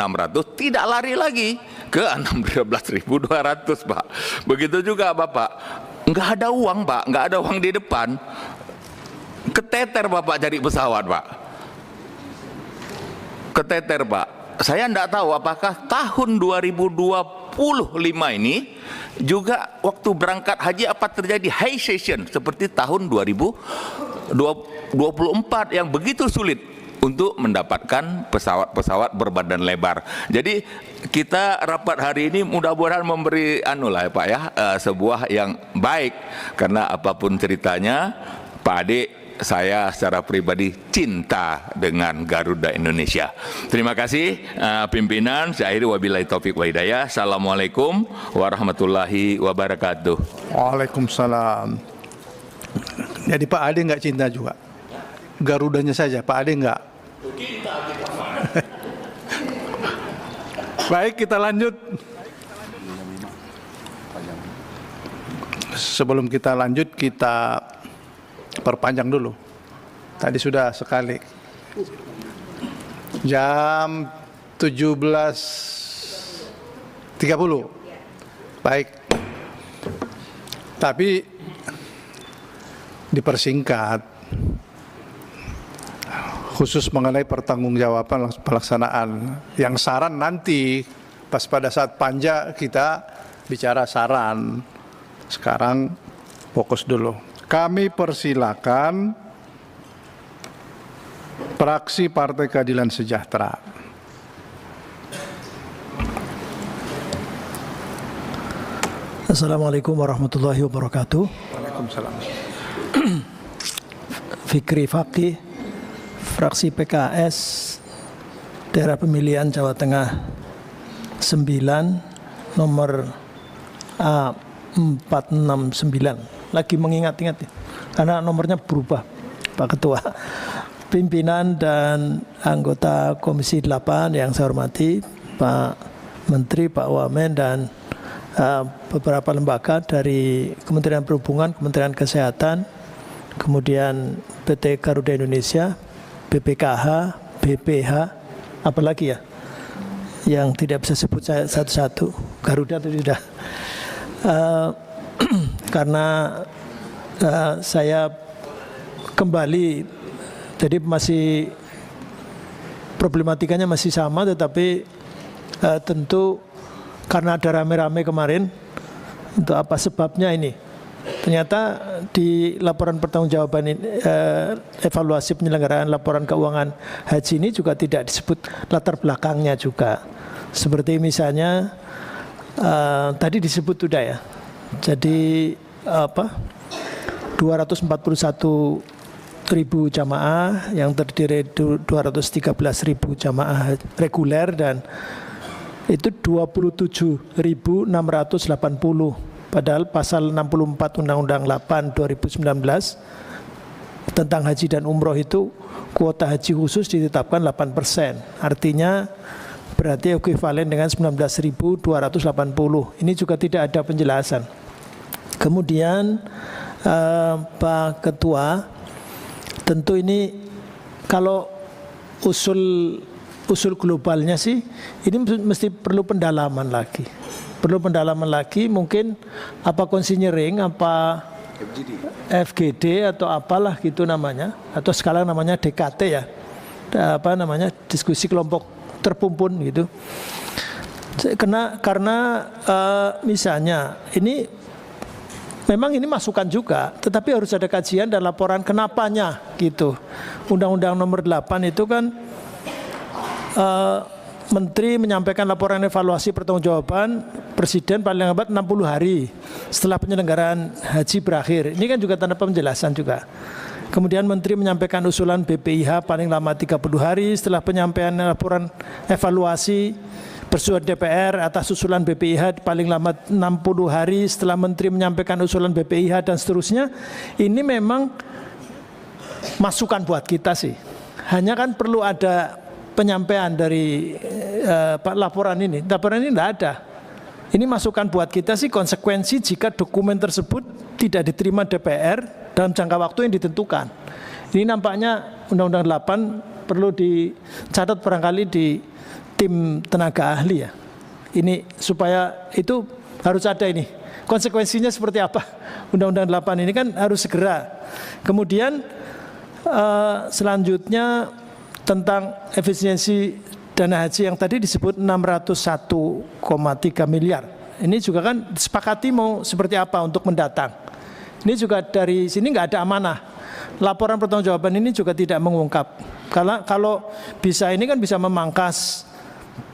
tidak lari lagi ke 16.200, Pak. Begitu juga Bapak, nggak ada uang Pak, nggak ada uang di depan, keteter Bapak cari pesawat Pak, keteter Pak. Saya nggak tahu apakah tahun 2025 ini juga waktu berangkat haji apa terjadi high season seperti tahun 2024 yang begitu sulit untuk mendapatkan pesawat-pesawat berbadan lebar. Jadi kita rapat hari ini mudah-mudahan memberi ya Pak ya, sebuah yang baik, karena apapun ceritanya Pak Ade, saya secara pribadi cinta dengan Garuda Indonesia. Terima kasih pimpinan. Saya akhiri, wabillahi taufik wa hidayah. Assalamualaikum warahmatullahi wabarakatuh. Waalaikumsalam. Jadi Pak Ade nggak cinta juga? Garudanya saja, Pak Ade enggak. Baik, kita lanjut. Sebelum kita lanjut, kita perpanjang dulu. Tadi sudah sekali. Jam 17.30. Baik. Tapi dipersingkat. Khusus mengenai pertanggungjawaban pelaksanaan. Yang saran nanti, pas pada saat panja kita bicara saran. Sekarang fokus dulu. Kami persilakan fraksi Partai Keadilan Sejahtera. Assalamualaikum warahmatullahi wabarakatuh. Waalaikumsalam. Fikri Fakih, fraksi PKS, daerah pemilihan Jawa Tengah 9, nomor A469. Lagi mengingat-ingat ya, karena nomornya berubah, Pak Ketua. Pimpinan dan anggota Komisi 8 yang saya hormati, Pak Menteri, Pak Wamen, dan beberapa lembaga dari Kementerian Perhubungan, Kementerian Kesehatan, kemudian PT Garuda Indonesia, BPKH, BPH, apalagi ya yang tidak bisa sebut saya satu-satu. Garuda itu sudah karena saya kembali, jadi masih problematikanya masih sama, tetapi tentu karena ada rame-rame kemarin, untuk apa sebabnya ini? Ternyata di laporan pertanggungjawaban evaluasi penyelenggaraan laporan keuangan haji ini juga tidak disebut latar belakangnya juga. Seperti misalnya tadi disebut sudah ya. Jadi 241.000 jamaah yang terdiri 213.000 jamaah reguler, dan itu 27.680. Padahal pasal 64 Undang-Undang 8 2019 tentang haji dan umroh itu kuota haji khusus ditetapkan 8%. Artinya berarti ekuivalen dengan 19.280. Ini juga tidak ada penjelasan. Kemudian Pak Ketua, tentu ini kalau usul globalnya sih ini mesti perlu pendalaman lagi. Perlu pendalaman lagi, mungkin apa consignering, apa FGD atau apalah gitu namanya, atau sekarang namanya DKT ya, apa namanya, diskusi kelompok terpumpun gitu. Karena misalnya ini memang ini masukan juga, tetapi harus ada kajian dan laporan kenapanya gitu. Undang-Undang nomor 8 itu kan Menteri menyampaikan laporan evaluasi pertanggungjawaban Presiden paling lambat 60 hari setelah penyelenggaraan haji berakhir. Ini kan juga tanpa penjelasan juga. Kemudian Menteri menyampaikan usulan BPIH paling lama 30 hari setelah penyampaian laporan evaluasi persetujuan DPR atas usulan BPIH paling lama 60 hari setelah Menteri menyampaikan usulan BPIH dan seterusnya. Ini memang masukan buat kita sih. Hanya kan perlu ada penyampaian dari laporan ini. Laporan ini tidak ada. Ini masukan buat kita sih, konsekuensi jika dokumen tersebut tidak diterima DPR dalam jangka waktu yang ditentukan. Ini nampaknya Undang-Undang 8 perlu dicatat barangkali di tim tenaga ahli ya. Ini supaya itu harus ada ini. Konsekuensinya seperti apa? Undang-Undang 8 ini kan harus segera. Kemudian selanjutnya tentang efisiensi dana haji yang tadi disebut 601,3 miliar. Ini juga kan disepakati mau seperti apa untuk mendatang. Ini juga dari sini nggak ada amanah. Laporan pertanggungjawaban ini juga tidak mengungkap. Kalau bisa ini kan bisa memangkas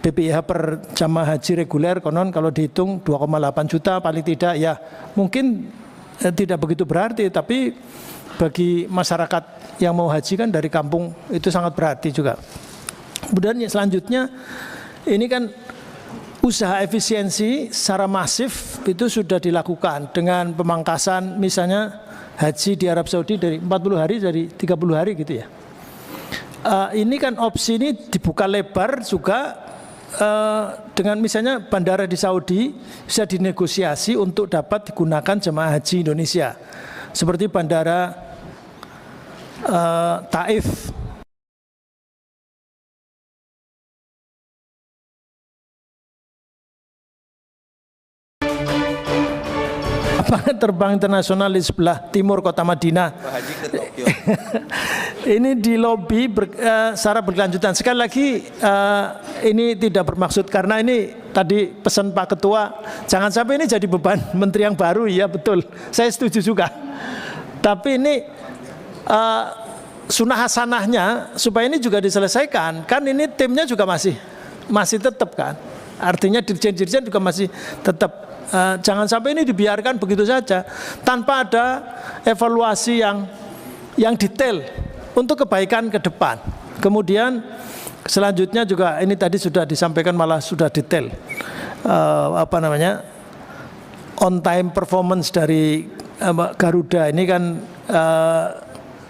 BPIH per jamaah haji reguler, konon kalau dihitung 2,8 juta paling tidak ya mungkin tidak begitu berarti, tapi bagi masyarakat yang mau haji kan dari kampung itu sangat berarti juga. Kemudian selanjutnya ini kan usaha efisiensi secara masif itu sudah dilakukan dengan pemangkasan misalnya haji di Arab Saudi dari 40 hari dari 30 hari gitu ya. Ini kan opsi ini dibuka lebar juga dengan misalnya bandara di Saudi bisa dinegosiasi untuk dapat digunakan jemaah haji Indonesia seperti bandara Taif. Terbang internasional di sebelah timur kota Madinah. Ini di lobi secara berkelanjutan. Sekali lagi ini tidak bermaksud, karena ini tadi pesan Pak Ketua, jangan sampai ini jadi beban menteri yang baru. Ya betul, saya setuju juga. Tapi ini sunnah hasanahnya supaya ini juga diselesaikan. Kan ini timnya juga masih tetap kan. Artinya dirjen-dirjen juga masih tetap. Jangan sampai ini dibiarkan begitu saja tanpa ada evaluasi yang detail untuk kebaikan ke depan. Kemudian selanjutnya juga ini tadi sudah disampaikan, malah sudah detail on time performance dari Garuda ini kan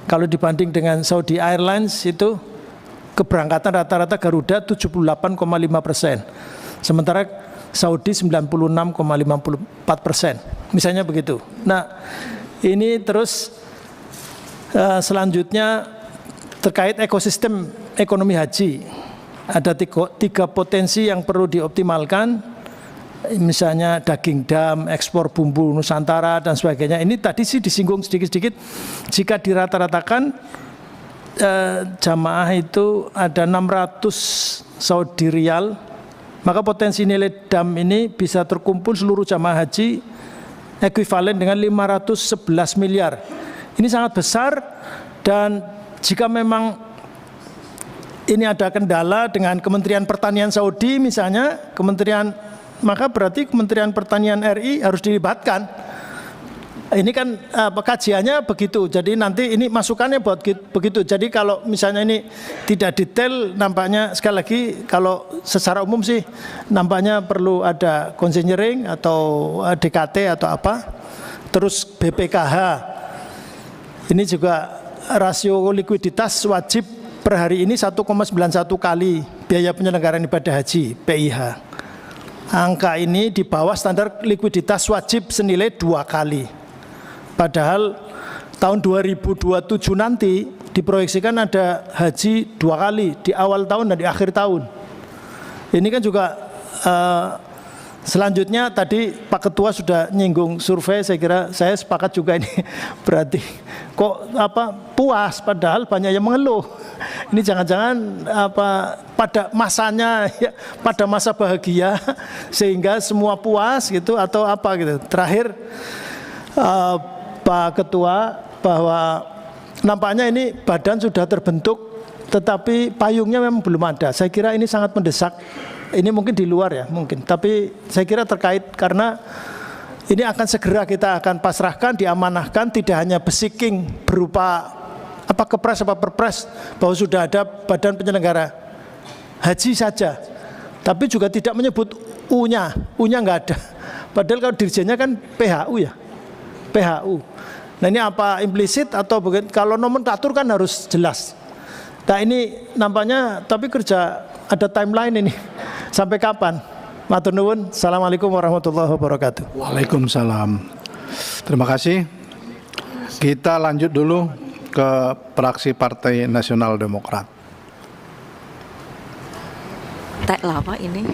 kalau dibanding dengan Saudi Airlines itu keberangkatan rata-rata Garuda 78,5%, sementara Saudi 96,54%, misalnya begitu. Nah, ini terus selanjutnya terkait ekosistem ekonomi haji. Ada tiga potensi yang perlu dioptimalkan, misalnya daging dam, ekspor bumbu Nusantara dan sebagainya. Ini tadi sih disinggung sedikit-sedikit. Jika dirata-ratakan jamaah itu ada 600 Saudi Riyal, maka potensi nilai dam ini bisa terkumpul seluruh jamaah haji ekuivalen dengan 511 miliar. Ini sangat besar, dan jika memang ini ada kendala dengan Kementerian Pertanian Saudi misalnya, maka berarti Kementerian Pertanian RI harus dilibatkan. Ini kan kajiannya begitu, jadi nanti ini masukannya buat begitu. Jadi kalau misalnya ini tidak detail, nampaknya sekali lagi kalau secara umum sih nampaknya perlu ada konseling atau DKT atau apa. Terus BPKH ini juga rasio likuiditas wajib per hari ini 1,91 kali biaya penyelenggaraan ibadah haji PIH. Angka ini di bawah standar likuiditas wajib senilai 2 kali. Padahal tahun 2027 nanti diproyeksikan ada haji 2 kali, di awal tahun dan di akhir tahun. Ini kan juga selanjutnya tadi Pak Ketua sudah nyinggung survei, saya kira saya sepakat juga ini berarti kok puas padahal banyak yang mengeluh. Ini jangan-jangan pada masanya ya, pada masa bahagia sehingga semua puas gitu atau apa gitu. Terakhir Pak Ketua, bahwa nampaknya ini badan sudah terbentuk tetapi payungnya memang belum ada. Saya kira ini sangat mendesak. Ini mungkin di luar ya mungkin, tapi saya kira terkait karena ini akan segera kita akan pasrahkan, diamanahkan, tidak hanya besiking berupa kepres apa perpres bahwa sudah ada badan penyelenggara haji saja, Tapi juga tidak menyebut U-nya nggak ada. Padahal kalau dirjennya kan PHU ya, PHU. Nah ini apa implisit atau bagaimana? Kalau nomenklatur kan harus jelas. Nah ini nampaknya tapi kerja ada timeline ini. Sampai kapan? Matur nuwun. Assalamualaikum warahmatullahi wabarakatuh. Waalaikumsalam. Terima kasih. Kita lanjut dulu ke fraksi Partai Nasional Demokrat. Tak lama ini.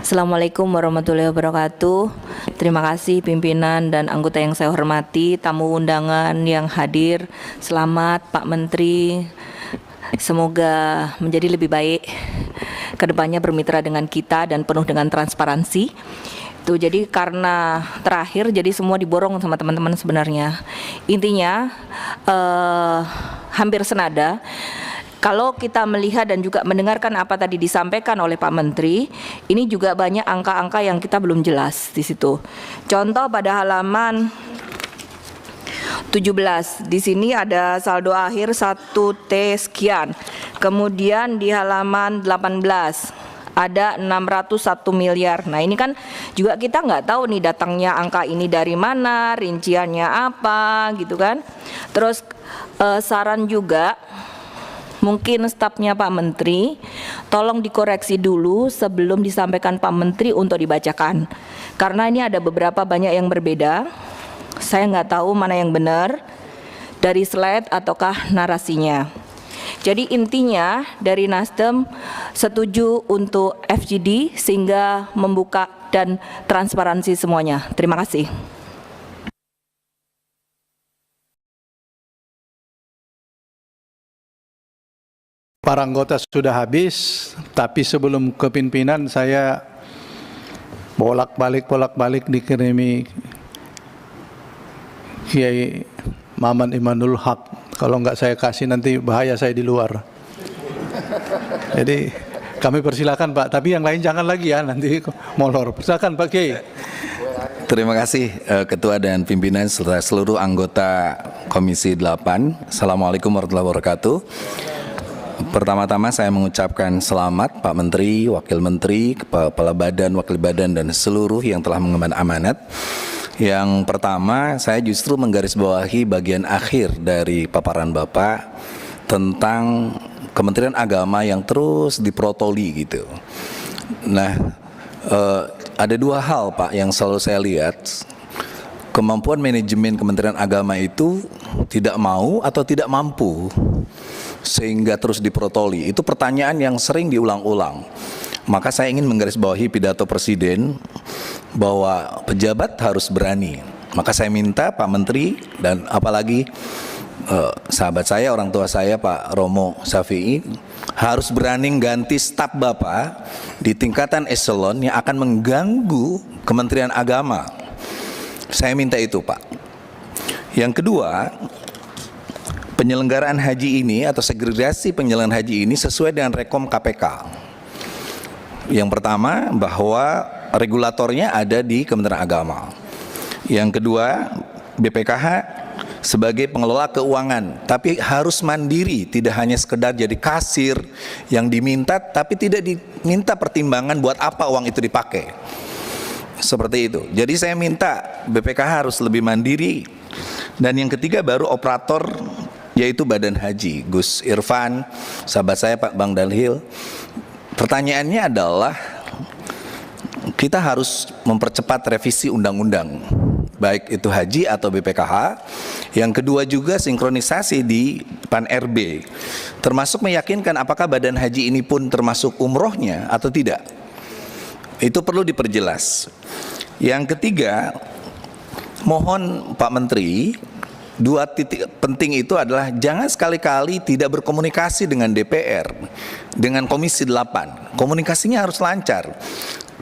Assalamualaikum warahmatullahi wabarakatuh. Terima kasih pimpinan dan anggota yang saya hormati, tamu undangan yang hadir. Selamat Pak Menteri. Semoga menjadi lebih baik kedepannya bermitra dengan kita dan penuh dengan transparansi. Itu jadi karena terakhir jadi semua diborong sama teman-teman sebenarnya. Intinya hampir senada. Kalau kita melihat dan juga mendengarkan apa tadi disampaikan oleh Pak Menteri, ini juga banyak angka-angka yang kita belum jelas di situ. Contoh pada halaman 17, di sini ada saldo akhir 1T sekian. Kemudian di halaman 18 ada 601 miliar. Nah ini kan juga kita nggak tahu nih datangnya angka ini dari mana, rinciannya apa gitu kan. Terus saran juga mungkin stafnya Pak Menteri tolong dikoreksi dulu sebelum disampaikan Pak Menteri untuk dibacakan. Karena ini ada beberapa banyak yang berbeda. Saya nggak tahu mana yang benar dari slide ataukah narasinya. Jadi intinya dari Nasdem setuju untuk FGD sehingga membuka dan transparansi semuanya. Terima kasih. Para anggota sudah habis, tapi sebelum kepimpinan saya bolak-balik dikirimi Kiai Maman Imanul Haq. Kalau enggak saya kasih nanti bahaya saya di luar. Jadi kami persilakan Pak, tapi yang lain jangan lagi ya, nanti molor. Persilakan Pak Kiai. Terima kasih Ketua dan pimpinan serta seluruh anggota Komisi 8. Assalamualaikum warahmatullahi wabarakatuh. Pertama-tama saya mengucapkan selamat Pak Menteri, Wakil Menteri, Kepala Badan, Wakil Badan dan seluruh yang telah mengemban amanat. Yang pertama, saya justru menggarisbawahi bagian akhir dari paparan Bapak tentang Kementerian Agama yang terus diprotoli gitu. Nah, ada dua hal Pak yang selalu saya lihat. Kemampuan manajemen Kementerian Agama itu tidak mau atau tidak mampu sehingga terus diprotoli. Itu pertanyaan yang sering diulang-ulang. Maka saya ingin menggarisbawahi pidato Presiden bahwa pejabat harus berani. Maka saya minta Pak Menteri dan apalagi sahabat saya, orang tua saya Pak Romo Safi'i harus berani ganti staf Bapak di tingkatan eselon yang akan mengganggu Kementerian Agama. Saya minta itu Pak. Yang kedua, penyelenggaraan haji ini atau segregasi penyelenggaraan haji ini sesuai dengan rekom KPK. Yang pertama bahwa regulatornya ada di Kementerian Agama. Yang kedua, BPKH sebagai pengelola keuangan, tapi harus mandiri, tidak hanya sekedar jadi kasir yang diminta, tapi tidak diminta pertimbangan buat apa uang itu dipakai. Seperti itu. Jadi saya minta BPKH harus lebih mandiri. Dan yang ketiga baru operator, yaitu Badan Haji, Gus Irfan, sahabat saya Pak Bang Dalhil. Pertanyaannya adalah kita harus mempercepat revisi undang-undang, baik itu haji atau BPKH. Yang kedua juga sinkronisasi di Pan-RB, termasuk meyakinkan apakah Badan Haji ini pun termasuk umrohnya atau tidak. Itu perlu diperjelas. Yang ketiga, mohon Pak Menteri, dua titik penting itu adalah jangan sekali-kali tidak berkomunikasi dengan DPR, dengan Komisi 8. Komunikasinya harus lancar.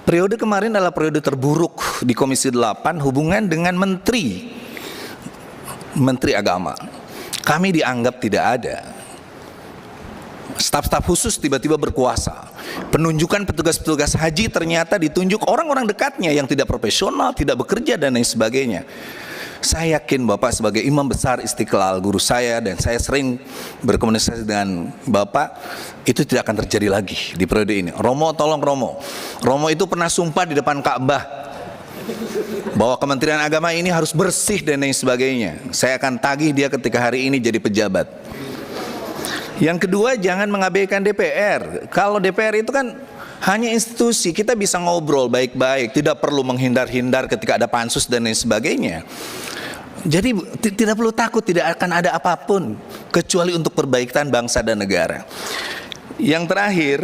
Periode kemarin adalah periode terburuk di Komisi 8 hubungan dengan Menteri Agama. Kami dianggap tidak ada. Staf-staf khusus tiba-tiba berkuasa. Penunjukan petugas-petugas haji ternyata ditunjuk orang-orang dekatnya yang tidak profesional, tidak bekerja dan lain sebagainya. Saya yakin Bapak sebagai imam besar Istiqlal, guru saya, dan saya sering berkomunikasi dengan Bapak, itu tidak akan terjadi lagi di periode ini. Romo, tolong Romo. Romo itu pernah sumpah di depan Ka'bah bahwa Kementerian Agama ini harus bersih dan lain sebagainya. Saya akan tagih dia ketika hari ini jadi pejabat. Yang kedua, jangan mengabaikan DPR. Kalau DPR itu kan hanya institusi, kita bisa ngobrol baik-baik, tidak perlu menghindar-hindar ketika ada pansus dan lain sebagainya. Jadi tidak perlu takut, tidak akan ada apapun kecuali untuk perbaikan bangsa dan negara. Yang terakhir,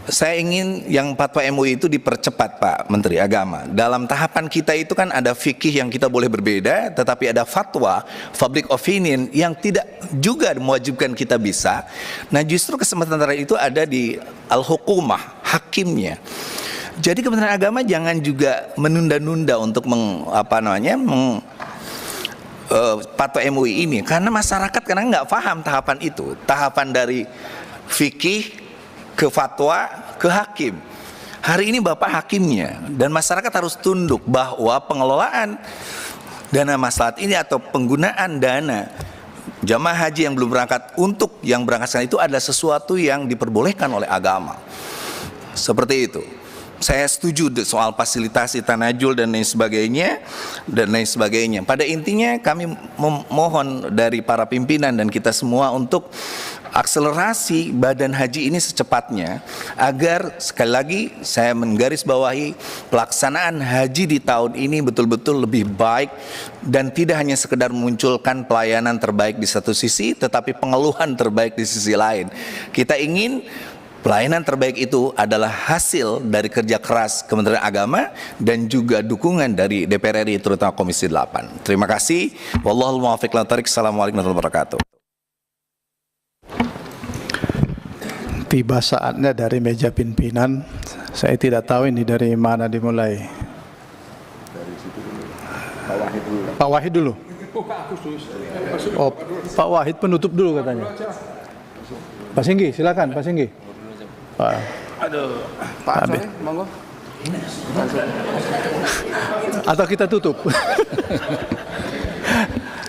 saya ingin yang fatwa MUI itu dipercepat, Pak Menteri Agama. Dalam tahapan kita itu kan ada fikih yang kita boleh berbeda, tetapi ada fatwa, public opinion yang tidak juga mewajibkan kita bisa. Nah, justru kesempatan terakhir itu ada di al-hukumah, hakimnya. Jadi Kementerian Agama jangan juga menunda-nunda untuk fatwa MUI ini, karena masyarakat kadang nggak paham tahapan itu, tahapan dari fikih ke fatwa, ke hakim. Hari ini Bapak hakimnya, dan masyarakat harus tunduk bahwa pengelolaan dana maslahat ini atau penggunaan dana jamaah haji yang belum berangkat untuk yang berangkat sekarang itu adalah sesuatu yang diperbolehkan oleh agama. Seperti itu. Saya setuju soal fasilitasi tanajul dan lain sebagainya. Pada intinya kami memohon dari para pimpinan dan kita semua untuk akselerasi badan haji ini secepatnya, agar sekali lagi saya menggarisbawahi pelaksanaan haji di tahun ini betul-betul lebih baik dan tidak hanya sekedar memunculkan pelayanan terbaik di satu sisi, tetapi pengeluhan terbaik di sisi lain. Kita ingin pelayanan terbaik itu adalah hasil dari kerja keras Kementerian Agama dan juga dukungan dari DPR RI, terutama Komisi 8. Terima kasih. Wallahul muwaffiq ila thoriq. Assalamualaikum warahmatullahi wabarakatuh. Tiba saatnya dari meja pimpinan. Saya tidak tahu ini dari mana dimulai. Pak Wahid dulu. Oh, Pak Wahid penutup dulu katanya. Pak Singgi, silakan Pak Singgi. Aduh, Pak Sori, monggo. Atau kita tutup.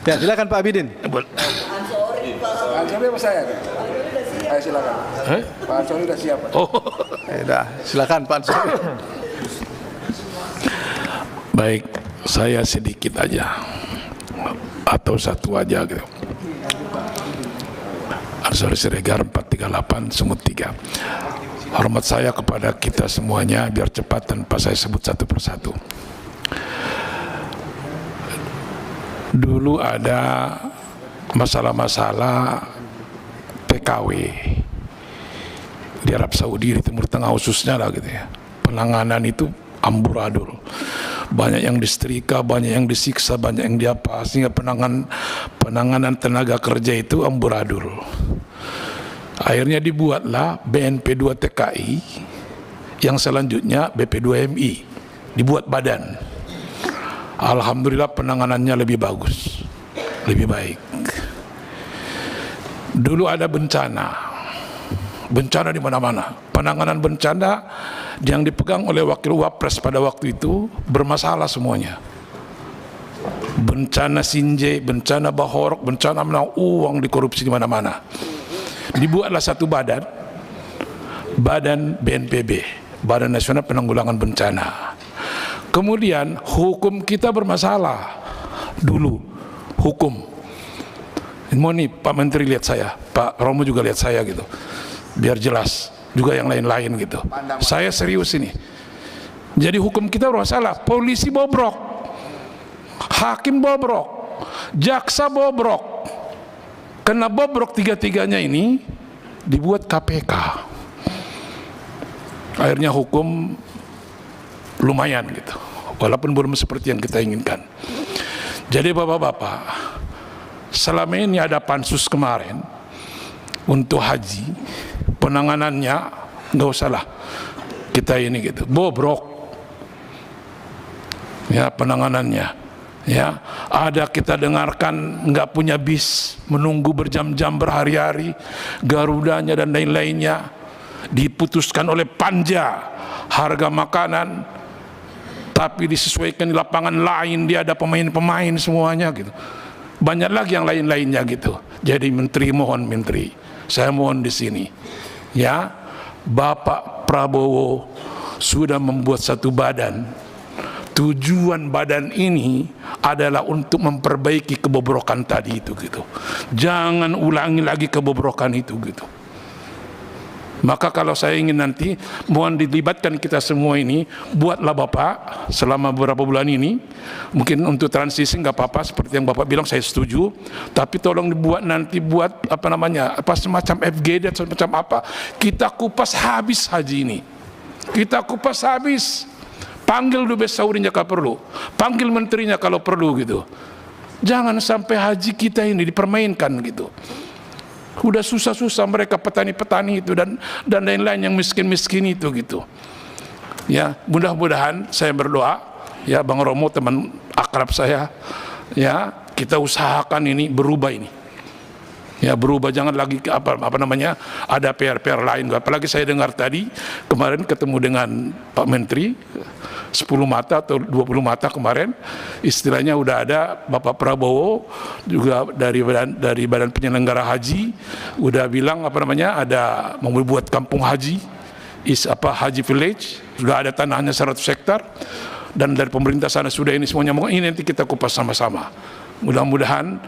Ya, silakan Pak Abidin. Pak Ansori apa saya? Ayo silakan. Pak Ansori sudah siap. Ya, silakan Pak Ansori. Baik, saya sedikit aja atau satu aja gitu. Ansori Siregar 438 Sumut 3. Hormat saya kepada kita semuanya, biar cepat tanpa saya sebut satu persatu. Dulu ada masalah-masalah TKW di Arab Saudi, di Timur Tengah khususnya lah gitu ya. Penanganan itu amburadul. Banyak yang disetrika, banyak yang disiksa, banyak yang diapa, sehingga penanganan tenaga kerja itu amburadul. Akhirnya dibuatlah BNP 2 TKI, yang selanjutnya BP 2 MI, dibuat badan. Alhamdulillah penanganannya lebih bagus, lebih baik. Dulu ada bencana di mana-mana. Penanganan bencana yang dipegang oleh Wakil Wapres pada waktu itu bermasalah semuanya. Bencana Sinjai, bencana Bahorok, bencana menang uang dikorupsi di mana-mana. Dibuatlah satu badan BNPB, Badan Nasional Penanggulangan Bencana. Kemudian hukum kita bermasalah dulu, hukum. Mau nih Pak Menteri lihat saya, Pak Romo juga lihat saya gitu, biar jelas juga yang lain-lain gitu. Saya serius ini. Jadi hukum kita bermasalah, polisi bobrok, hakim bobrok, jaksa bobrok. Karena bobrok tiga-tiganya ini dibuat KPK. Akhirnya hukum lumayan gitu, walaupun belum seperti yang kita inginkan. Jadi bapak-bapak, selama ini ada pansus kemarin untuk haji, penanganannya nggak usahlah kita ini gitu, bobrok ya penanganannya. Ya, ada kita dengarkan nggak punya bis, menunggu berjam-jam berhari-hari, Garudanya dan lain-lainnya, diputuskan oleh Panja harga makanan tapi disesuaikan di lapangan lain, dia ada pemain-pemain semuanya gitu. Banyak lagi yang lain-lainnya gitu. Jadi menteri, saya mohon di sini, ya, Bapak Prabowo sudah membuat satu badan. Tujuan badan ini adalah untuk memperbaiki kebobrokan tadi itu gitu. Jangan ulangi lagi kebobrokan itu gitu. Maka kalau saya ingin nanti, mohon dilibatkan kita semua ini, buatlah Bapak selama beberapa bulan ini, mungkin untuk transisi nggak apa-apa, seperti yang Bapak bilang saya setuju, tapi tolong dibuat nanti, buat apa namanya, apa semacam FGD atau semacam apa, kita kupas habis haji ini, kita kupas habis. Panggil Dubes Saurinya kalau perlu, panggil menterinya kalau perlu gitu. Jangan sampai haji kita ini dipermainkan gitu. Udah susah-susah mereka petani-petani itu dan lain-lain yang miskin-miskin itu gitu. Ya, mudah-mudahan saya berdoa, ya Bang Romo teman akrab saya, ya kita usahakan ini berubah ini. Ya berubah, jangan lagi apa namanya ada PR-PR lain. Apalagi saya dengar tadi kemarin ketemu dengan Pak Menteri 10 mata atau 20 mata kemarin, istilahnya udah ada Bapak Prabowo juga dari badan penyelenggara haji udah bilang apa namanya ada mau buat kampung haji, Haji Village, juga ada tanahnya 100 hektar, dan dari pemerintah sana sudah ini semuanya. Ini nanti kita kupas sama-sama. Mudah-mudahan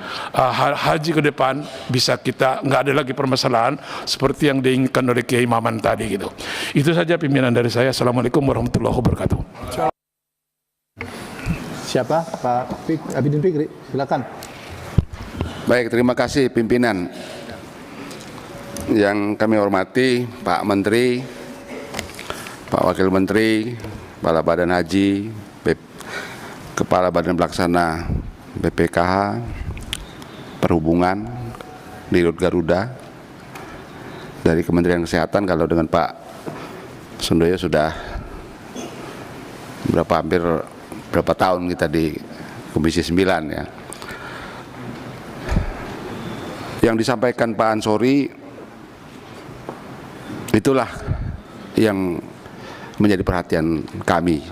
haji ke depan bisa kita nggak ada lagi permasalahan seperti yang diinginkan oleh Kiai Maman tadi gitu. Itu saja pimpinan dari saya. Assalamualaikum warahmatullahi wabarakatuh. Siapa? Pak Abidin Fikri, silakan. Baik, terima kasih pimpinan. Yang kami hormati Pak Menteri, Pak Wakil Menteri, Kepala Badan Haji, Kepala Badan Pelaksana BPKH, Perhubungan, Dirut Garuda, dari Kementerian Kesehatan. Kalau dengan Pak Sundoyo sudah hampir berapa tahun kita di Komisi 9 ya. Yang disampaikan Pak Ansori itulah yang menjadi perhatian kami,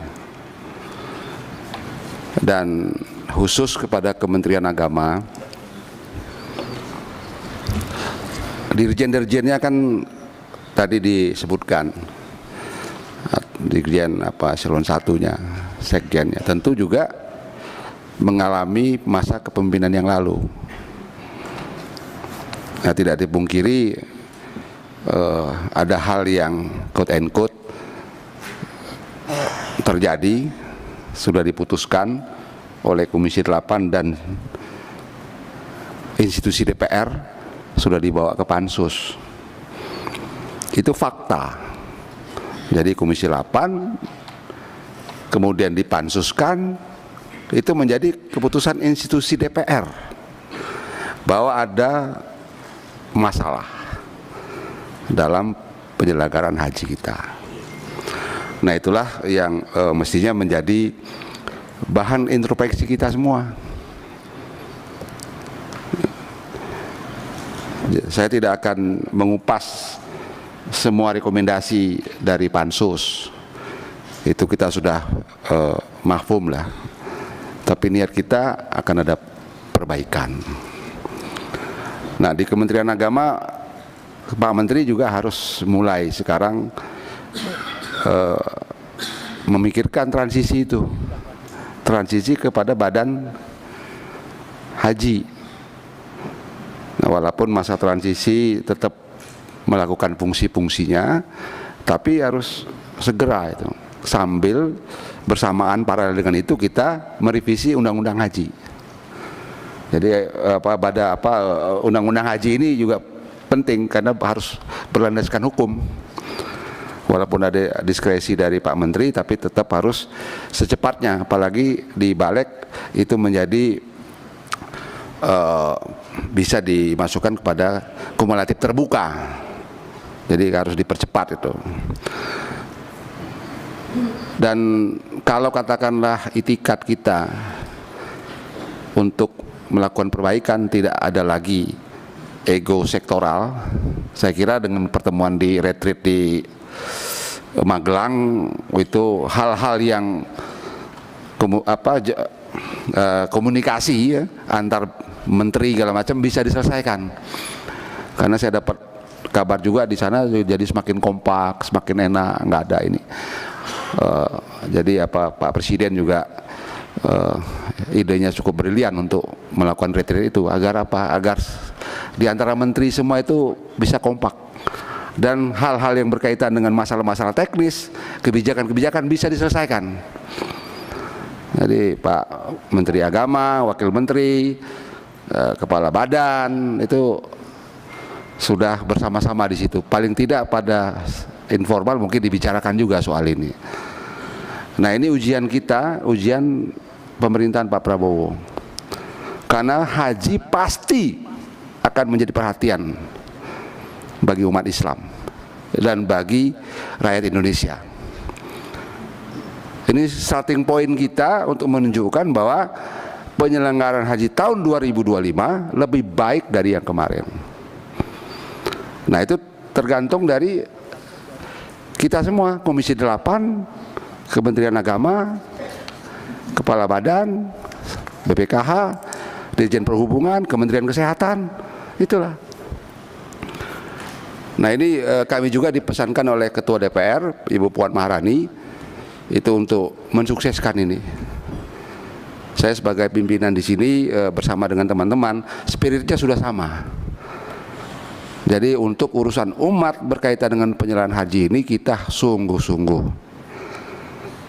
dan khusus kepada Kementerian Agama. Dirjen-dirjennya kan tadi disebutkan, dirjen eselon 1-nya, sekjennya, tentu juga mengalami masa kepemimpinan yang lalu. Nah, tidak dipungkiri ada hal yang quote and quote terjadi, sudah diputuskan oleh Komisi 8 dan institusi DPR, sudah dibawa ke Pansus. Itu fakta. Jadi Komisi 8 kemudian dipansuskan, itu menjadi keputusan institusi DPR bahwa ada masalah dalam penyelenggaraan haji kita. Nah, itulah yang mestinya menjadi bahan introspeksi kita semua. Saya tidak akan mengupas semua rekomendasi dari Pansus, itu kita sudah mahfum lah, tapi niat kita akan ada perbaikan. Nah, di Kementerian Agama, Pak Menteri juga harus mulai sekarang memikirkan transisi itu, transisi kepada badan haji. Nah, walaupun masa transisi tetap melakukan fungsi-fungsinya, tapi harus segera itu, sambil bersamaan paralel dengan itu kita merevisi undang-undang haji. Jadi undang-undang haji ini juga penting karena harus berlandaskan hukum. Walaupun ada diskresi dari Pak Menteri, tapi tetap harus secepatnya, apalagi di Balik itu menjadi bisa dimasukkan kepada kumulatif terbuka. Jadi harus dipercepat itu. Dan kalau katakanlah itikat kita untuk melakukan perbaikan tidak ada lagi ego sektoral, saya kira dengan pertemuan di retreat di Magelang itu hal-hal yang komunikasi ya, antar menteri segala macam bisa diselesaikan. Karena saya dapat kabar juga di sana jadi semakin kompak, semakin enak, nggak ada ini. Jadi Pak Presiden juga idenya cukup brilian untuk melakukan retreat itu agar agar di antara menteri semua itu bisa kompak dan hal-hal yang berkaitan dengan masalah-masalah teknis, kebijakan-kebijakan bisa diselesaikan. Jadi Pak Menteri Agama, Wakil Menteri, Kepala Badan itu sudah bersama-sama di situ. Paling tidak pada informal mungkin dibicarakan juga soal ini. Nah, ini ujian kita, ujian pemerintahan Pak Prabowo. Karena haji pasti akan menjadi perhatian bagi umat Islam dan bagi rakyat Indonesia. Ini starting point kita untuk menunjukkan bahwa penyelenggaraan haji tahun 2025 lebih baik dari yang kemarin. Nah, itu tergantung dari kita semua, Komisi 8, Kementerian Agama, Kepala Badan, BPKH, Dirjen Perhubungan, Kementerian Kesehatan, itulah. Nah, ini kami juga dipesankan oleh Ketua DPR, Ibu Puan Maharani, itu untuk mensukseskan ini. Saya sebagai pimpinan di sini bersama dengan teman-teman, spiritnya sudah sama. Jadi untuk urusan umat berkaitan dengan penyelenggaraan haji ini kita sungguh-sungguh.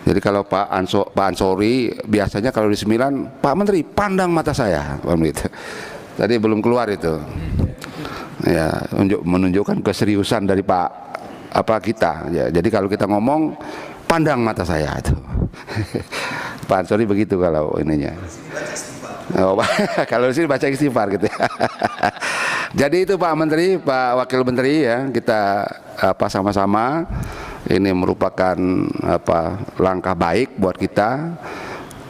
Jadi kalau Pak Ansori biasanya kalau di 9, Pak Menteri pandang mata saya, tadi belum keluar itu. Ya, menunjukkan keseriusan dari kita. Ya, jadi kalau kita ngomong pandang mata saya itu. Pak Ansori begitu kalau ininya. Oh, kalau di sini baca istighfar gitu. Jadi itu Pak Menteri, Pak Wakil Menteri ya, kita sama-sama. Ini merupakan langkah baik buat kita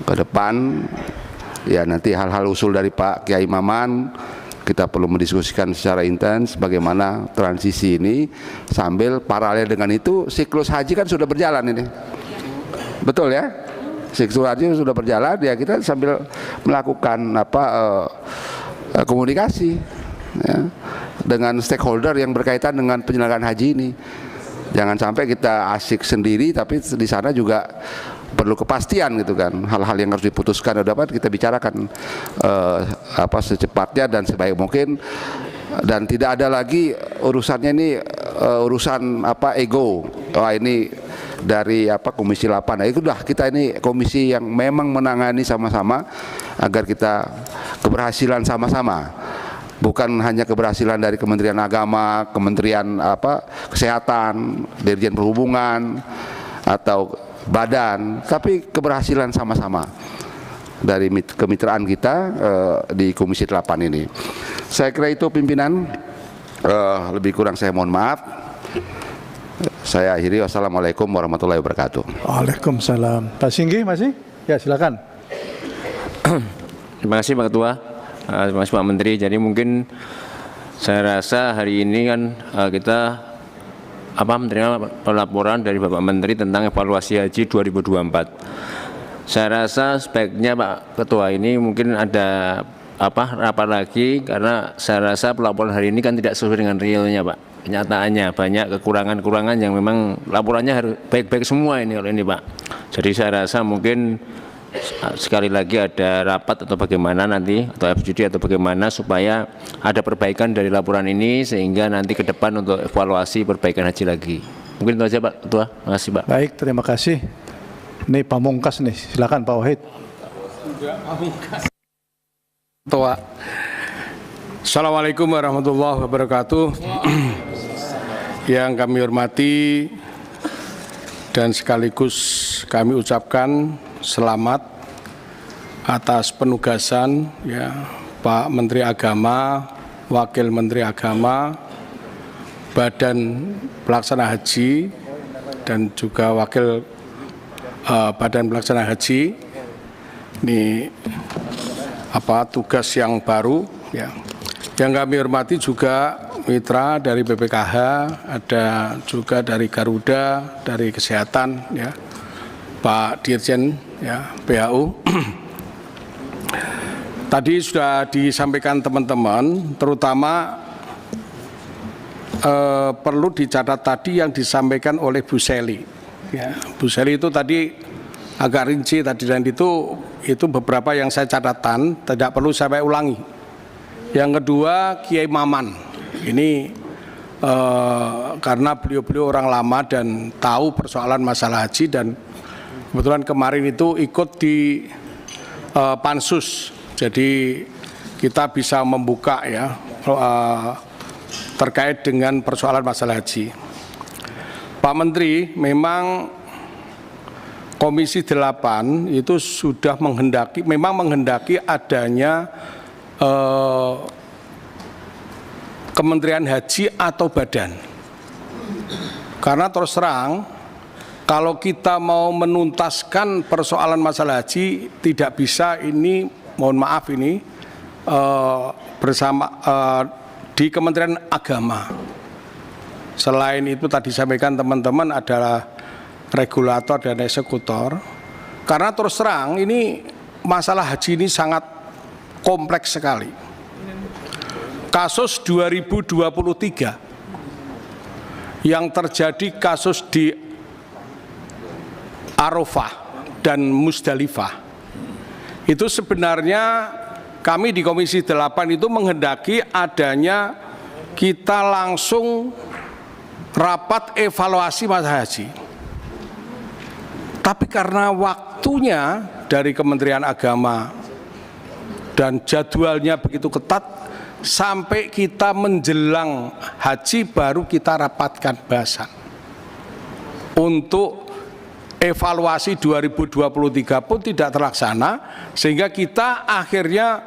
ke depan. Ya, nanti hal-hal usul dari Pak Kiai Maman kita perlu mendiskusikan secara intens bagaimana transisi ini, sambil paralel dengan itu siklus haji kan sudah berjalan ini. Betul ya? Siklus haji sudah berjalan, ya kita sambil melakukan komunikasi ya, dengan stakeholder yang berkaitan dengan penyelenggaraan haji ini. Jangan sampai kita asik sendiri, tapi di sana juga perlu kepastian gitu kan. Hal-hal yang harus diputuskan dapat kita bicarakan secepatnya dan sebaik mungkin, dan tidak ada lagi urusannya ini urusan ego. Wah, ini dari Komisi 8. Nah, itu dah, kita ini komisi yang memang menangani sama-sama agar kita keberhasilan sama-sama. Bukan hanya keberhasilan dari Kementerian Agama, Kementerian Kesehatan, Dirjen Perhubungan atau badan, tapi keberhasilan sama-sama dari kemitraan kita di Komisi 8 ini. Saya kira itu pimpinan, lebih kurang saya mohon maaf. Saya akhiri, wassalamualaikum warahmatullahi wabarakatuh. Waalaikumsalam. Pak Singgi masih? Ya, silakan. Terima kasih Pak Ketua. Terima kasih Pak Menteri. Jadi mungkin saya rasa hari ini kan kita menerima laporan dari Bapak Menteri tentang evaluasi haji 2024. Saya rasa sebaiknya Pak Ketua ini mungkin ada rapat lagi, karena saya rasa pelaporan hari ini kan tidak sesuai dengan realnya Pak. Kenyataannya banyak kekurangan-kekurangan yang memang laporannya harus baik-baik semua ini Pak. Jadi saya rasa mungkin sekali lagi ada rapat atau bagaimana nanti, atau FGD atau bagaimana, supaya ada perbaikan dari laporan ini sehingga nanti ke depan untuk evaluasi perbaikan haji lagi. Mungkin itu saja Pak Ketua. Terima kasih Pak. Baik, terima kasih. Ini Pamungkas nih, silakan Pak Wahid. Ketua. Assalamualaikum warahmatullahi wabarakatuh. Yang kami hormati dan sekaligus kami ucapkan selamat atas penugasan ya Pak Menteri Agama, Wakil Menteri Agama, Badan Pelaksana Haji, dan juga Wakil Badan Pelaksana Haji. Ini tugas yang baru ya. Yang kami hormati juga mitra dari BPKH, ada juga dari Garuda, dari Kesehatan ya. Pak Dirjen ya, PHU. Tadi sudah disampaikan teman-teman, terutama perlu dicatat tadi yang disampaikan oleh Bu Seli. Ya, Bu Seli itu tadi agak rinci tadi, dan itu beberapa yang saya catatan, tidak perlu saya ulangi. Yang kedua, Kiai Maman, ini karena beliau orang lama dan tahu persoalan masalah haji, dan kebetulan kemarin itu ikut di pansus, jadi kita bisa membuka ya terkait dengan persoalan masalah haji. Pak Menteri, memang Komisi 8 itu sudah menghendaki adanya Kementerian Haji atau badan. Karena terus terang, kalau kita mau menuntaskan persoalan masalah haji, tidak bisa ini, mohon maaf ini, bersama di Kementerian Agama. Selain itu tadi sampaikan teman-teman adalah regulator dan eksekutor. Karena terus terang ini masalah haji ini sangat kompleks sekali. Kasus 2023 yang terjadi kasus di Arafah dan Musdalifah, itu sebenarnya kami di Komisi 8 itu menghendaki adanya kita langsung rapat evaluasi masalah haji. Tapi karena waktunya dari Kementerian Agama dan jadwalnya begitu ketat, sampai kita menjelang haji baru kita rapatkan bahasan untuk evaluasi 2023 pun tidak terlaksana, sehingga kita akhirnya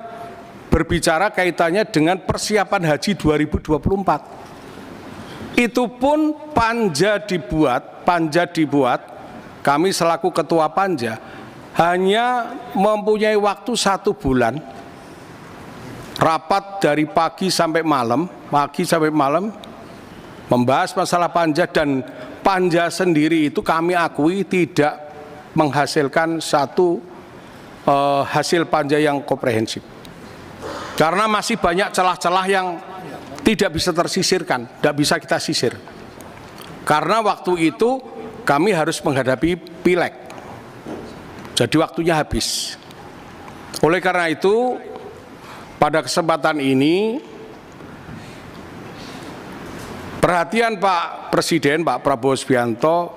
berbicara kaitannya dengan persiapan haji 2024. Itu pun panja dibuat, kami selaku ketua panja hanya mempunyai waktu 1 bulan, rapat dari pagi sampai malam, membahas masalah panja, dan panja sendiri itu kami akui tidak menghasilkan satu hasil panja yang komprehensif. Karena masih banyak celah-celah yang tidak bisa tersisirkan, tidak bisa kita sisir. Karena waktu itu kami harus menghadapi pileg, jadi waktunya habis. Oleh karena itu, pada kesempatan ini, perhatian Pak Presiden, Pak Prabowo Subianto,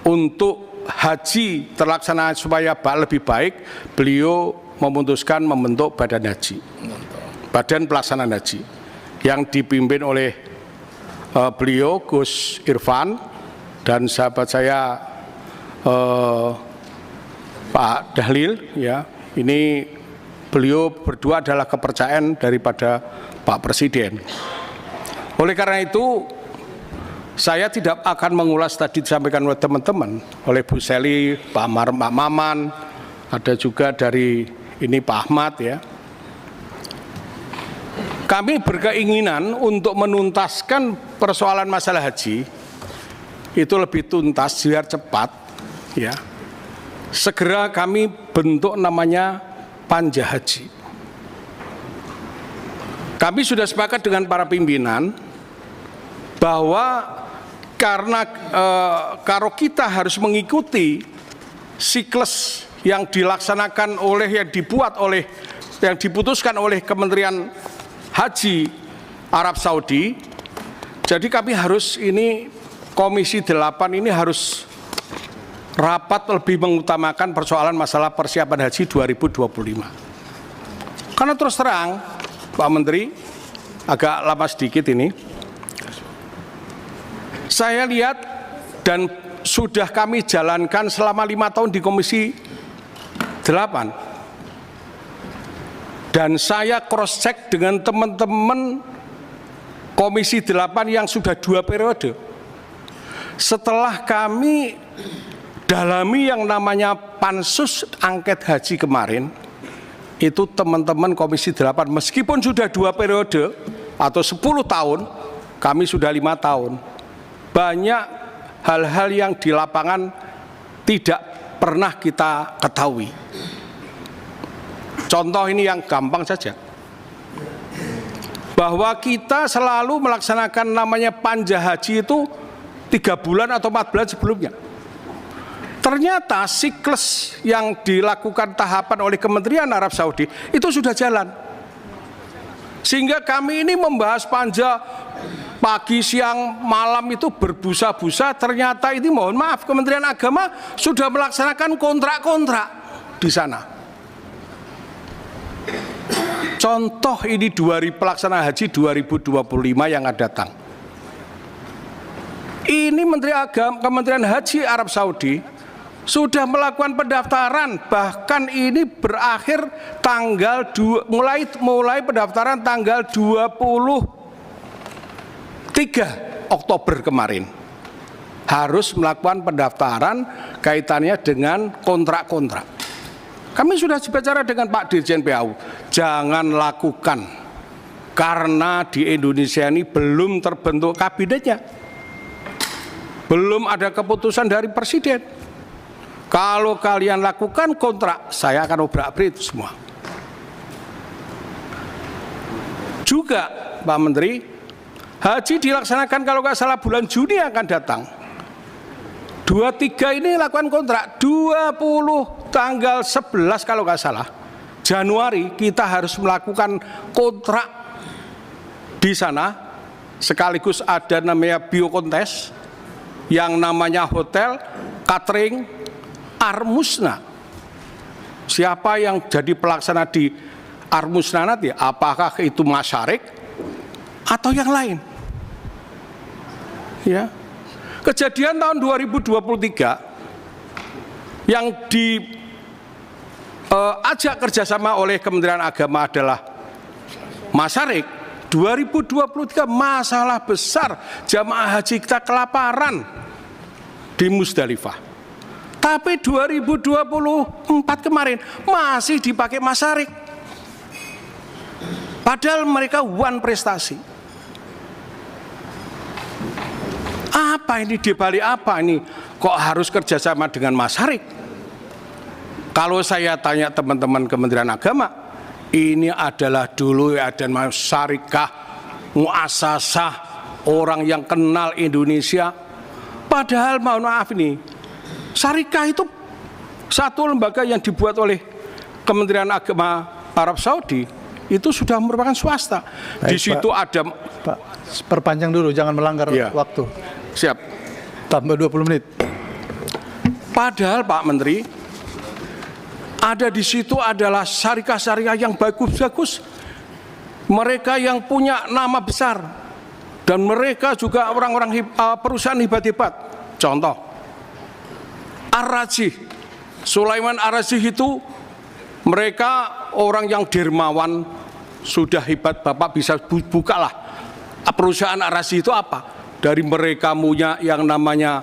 untuk haji terlaksana supaya lebih baik, beliau memutuskan membentuk Badan Haji, Badan Pelaksanaan Haji, yang dipimpin oleh beliau Gus Irfan dan sahabat saya Pak Dahlil. Ya, ini beliau berdua adalah kepercayaan daripada Pak Presiden. Oleh karena itu, saya tidak akan mengulas tadi disampaikan oleh teman-teman, oleh Bu Seli, Pak Maman, ada juga dari ini Pak Ahmad ya. Kami berkeinginan untuk menuntaskan persoalan masalah haji itu lebih tuntas, biar cepat ya. Segera kami bentuk namanya Panja Haji. Kami sudah sepakat dengan para pimpinan bahwa karena kalau kita harus mengikuti siklus yang dilaksanakan oleh, yang diputuskan oleh Kementerian Haji Arab Saudi, jadi kami harus ini Komisi 8 ini harus rapat lebih mengutamakan persoalan masalah persiapan haji 2025. Karena terus terang Pak Menteri, agak lama sedikit ini, saya lihat dan sudah kami jalankan selama 5 tahun di Komisi 8, dan saya cross check dengan teman-teman Komisi 8 yang sudah 2 periode. Setelah kami dalami yang namanya pansus angket haji kemarin, itu teman-teman Komisi 8 meskipun sudah 2 periode atau 10 tahun, kami sudah 5 tahun. Banyak hal-hal yang di lapangan tidak pernah kita ketahui. Contoh ini yang gampang saja, bahwa kita selalu melaksanakan namanya panja haji itu 3 bulan atau 4 bulan sebelumnya. Ternyata siklus yang dilakukan tahapan oleh Kementerian Arab Saudi itu sudah jalan. Sehingga kami ini membahas panja pagi, siang, malam itu berbusa-busa. Ternyata ini mohon maaf, Kementerian Agama sudah melaksanakan kontrak-kontrak di sana. Contoh ini pelaksanaan haji 2025 yang akan datang. Ini Kementerian Haji Arab Saudi sudah melakukan pendaftaran, bahkan ini berakhir mulai pendaftaran tanggal 23 Oktober kemarin. Harus melakukan pendaftaran kaitannya dengan kontrak-kontrak. Kami sudah bicara dengan Pak Dirjen PAU, jangan lakukan, karena di Indonesia ini belum terbentuk kabinetnya, belum ada keputusan dari Presiden. Kalau kalian lakukan kontrak, saya akan obrak-abrik itu semua. Juga Pak Menteri, haji dilaksanakan kalau nggak salah bulan Juni akan datang. 23 ini lakukan kontrak, 20 tanggal 11 kalau nggak salah Januari kita harus melakukan kontrak di sana, sekaligus ada namanya biokontes, yang namanya hotel, catering, Armusna. Siapa yang jadi pelaksana di Armusna nanti? Apakah itu Masyarik atau yang lain? Ya. Kejadian tahun 2023 yang diajak kerjasama oleh Kementerian Agama adalah Masyarik. 2023 masalah besar, jamaah haji kita kelaparan di Musdalifah. Tapi 2024 kemarin masih dipakai Masyarik. Padahal mereka prestasi. Apa ini, dibalik apa ini? Kok harus kerjasama dengan Masyarik? Kalau saya tanya teman-teman Kementerian Agama, ini adalah dulu ada syarikah, muasasah, orang yang kenal Indonesia. Padahal mohon maaf ini, syarikah itu satu lembaga yang dibuat oleh Kementerian Agama Arab Saudi, itu sudah merupakan swasta. Di situ ada Pak, perpanjang dulu, jangan melanggar waktu. Siap. Tambah 20 menit. Padahal Pak Menteri, ada di situ adalah syarikat-syarikat yang bagus-bagus. Mereka yang punya nama besar. Dan mereka juga orang-orang perusahaan hebat-hebat. Contoh, Ar-Rajih, Sulaiman Ar-Rajih itu mereka orang yang dermawan, sudah hebat. Bapak bisa bukalah perusahaan Ar-Rajih itu apa. Dari mereka punya yang namanya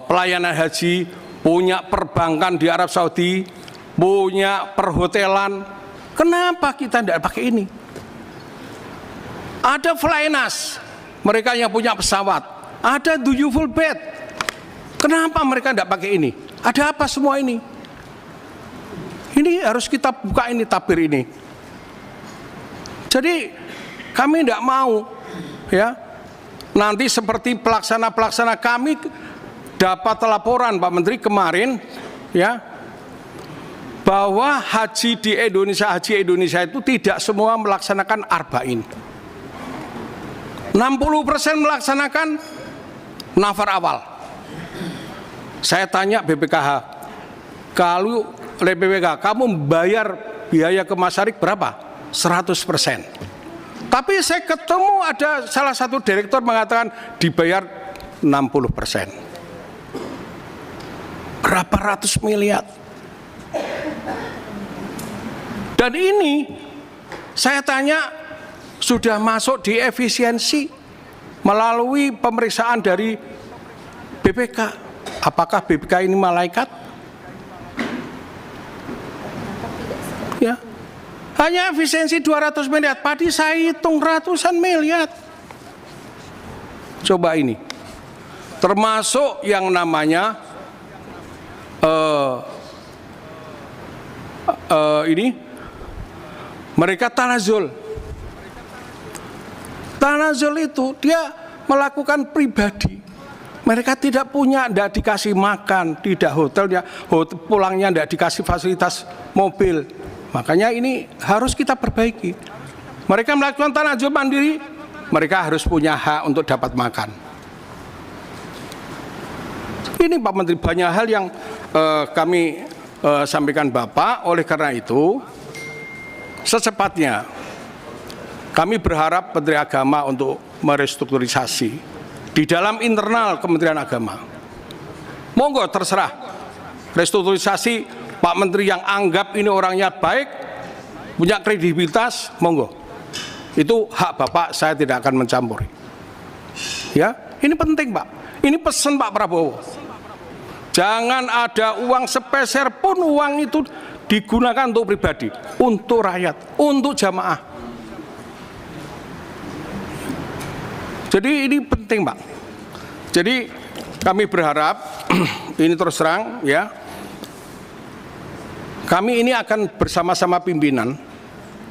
pelayanan haji, punya perbankan di Arab Saudi, punya perhotelan. Kenapa kita tidak pakai ini? Ada Flynas, mereka yang punya pesawat. Ada Duyuful Bed. Kenapa mereka tidak pakai ini? Ada apa semua ini? Ini harus kita buka ini, tabir ini. Jadi kami tidak mau, ya. Nanti seperti pelaksana kami dapat laporan Pak Menteri kemarin, ya, bahwa haji di Indonesia, haji Indonesia itu tidak semua melaksanakan arba'in. 60% melaksanakan nafar awal. Saya tanya BPKH, kalau oleh BPKH kamu bayar biaya ke Masyarik berapa? 100%. Tapi saya ketemu ada salah satu direktur mengatakan dibayar 60%. Berapa ratus miliar. Dan ini saya tanya sudah masuk di efisiensi melalui pemeriksaan dari BPK. Apakah BPK ini malaikat? Ya. Hanya efisiensi 200 miliar, tadi saya hitung ratusan miliar. Coba ini, termasuk yang namanya ini mereka tanazul. Tanazul itu dia melakukan pribadi. Mereka tidak punya, tidak dikasih makan, tidak hotelnya, pulangnya tidak dikasih fasilitas mobil. Makanya ini harus kita perbaiki. Mereka melakukan tanazul mandiri, mereka harus punya hak untuk dapat makan. Ini Pak Menteri, banyak hal yang kami sampaikan Bapak. Oleh karena itu, secepatnya kami berharap Menteri Agama untuk merestrukturisasi di dalam internal Kementerian Agama. Monggo terserah restrukturisasi Pak Menteri yang anggap ini orangnya baik, punya kredibilitas, monggo. Itu hak Bapak, saya tidak akan mencampuri. Ya, ini penting Pak. Ini pesan Pak Prabowo. Jangan ada uang sepeser pun uang itu digunakan untuk pribadi, untuk rakyat, untuk jamaah. Jadi ini penting Pak. Jadi kami berharap ini terus terang ya, kami ini akan bersama-sama pimpinan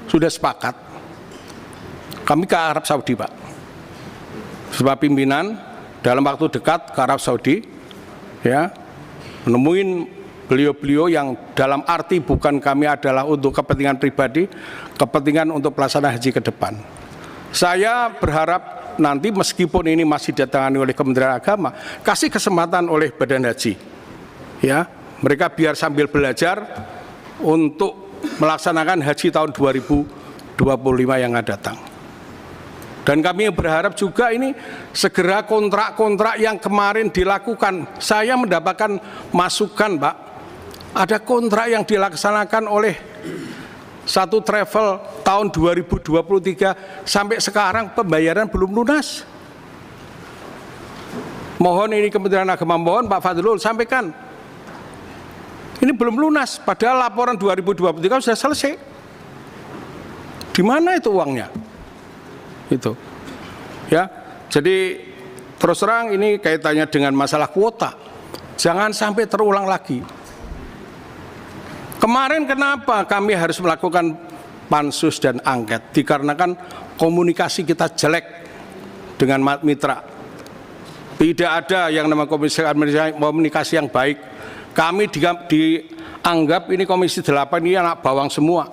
sudah sepakat. Kami ke Arab Saudi Pak. Sebab pimpinan dalam waktu dekat ke Arab Saudi ya, menemuin beliau-beliau yang dalam arti bukan kami adalah untuk kepentingan pribadi, kepentingan untuk pelaksanaan haji ke depan. Saya berharap nanti meskipun ini masih ditangani oleh Kementerian Agama, kasih kesempatan oleh Badan Haji, ya, mereka biar sambil belajar untuk melaksanakan haji tahun 2025 yang akan datang. Dan kami berharap juga ini segera kontrak-kontrak yang kemarin dilakukan. Saya mendapatkan masukan Pak, ada kontrak yang dilaksanakan oleh satu travel tahun 2023 sampai sekarang pembayaran belum lunas. Mohon ini Kementerian Agama, mohon Pak Fadlul sampaikan. Ini belum lunas, padahal laporan 2023 sudah selesai. Di mana itu uangnya? Itu. Ya. Jadi terus terang ini kaitannya dengan masalah kuota. Jangan sampai terulang lagi. Kemarin kenapa kami harus melakukan pansus dan angket? Dikarenakan komunikasi kita jelek dengan mitra. Tidak ada yang namanya komunikasi yang baik. Kami dianggap ini Komisi 8 ini anak bawang semua.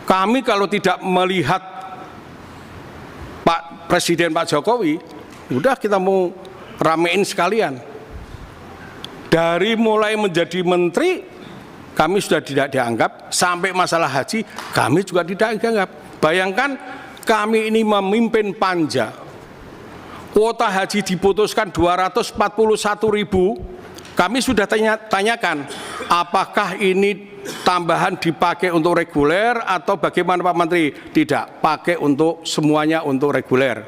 Kami kalau tidak melihat Pak Presiden Pak Jokowi, udah kita mau ramein sekalian. Dari mulai menjadi menteri, kami sudah tidak dianggap, sampai masalah haji kami juga tidak dianggap. Bayangkan kami ini memimpin panja, kuota haji diputuskan 241.000, kami sudah tanyakan apakah ini tambahan dipakai untuk reguler atau bagaimana Pak Menteri? Tidak, pakai untuk semuanya untuk reguler,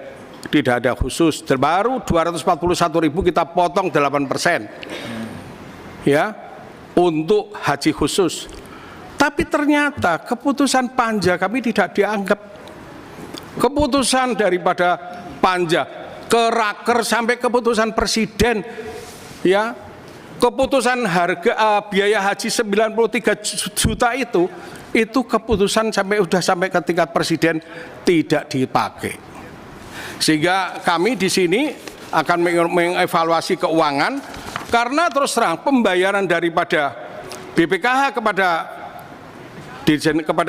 tidak ada khusus. Terbaru 241.000 kita potong 8%, ya, untuk haji khusus. Tapi ternyata keputusan panja kami tidak dianggap. Keputusan daripada panja ke raker sampai keputusan presiden, ya, keputusan harga biaya haji 93 juta itu keputusan sampai ke tingkat presiden tidak dipakai. Sehingga kami di sini akan mengevaluasi keuangan. Karena terus terang pembayaran daripada BPKH kepada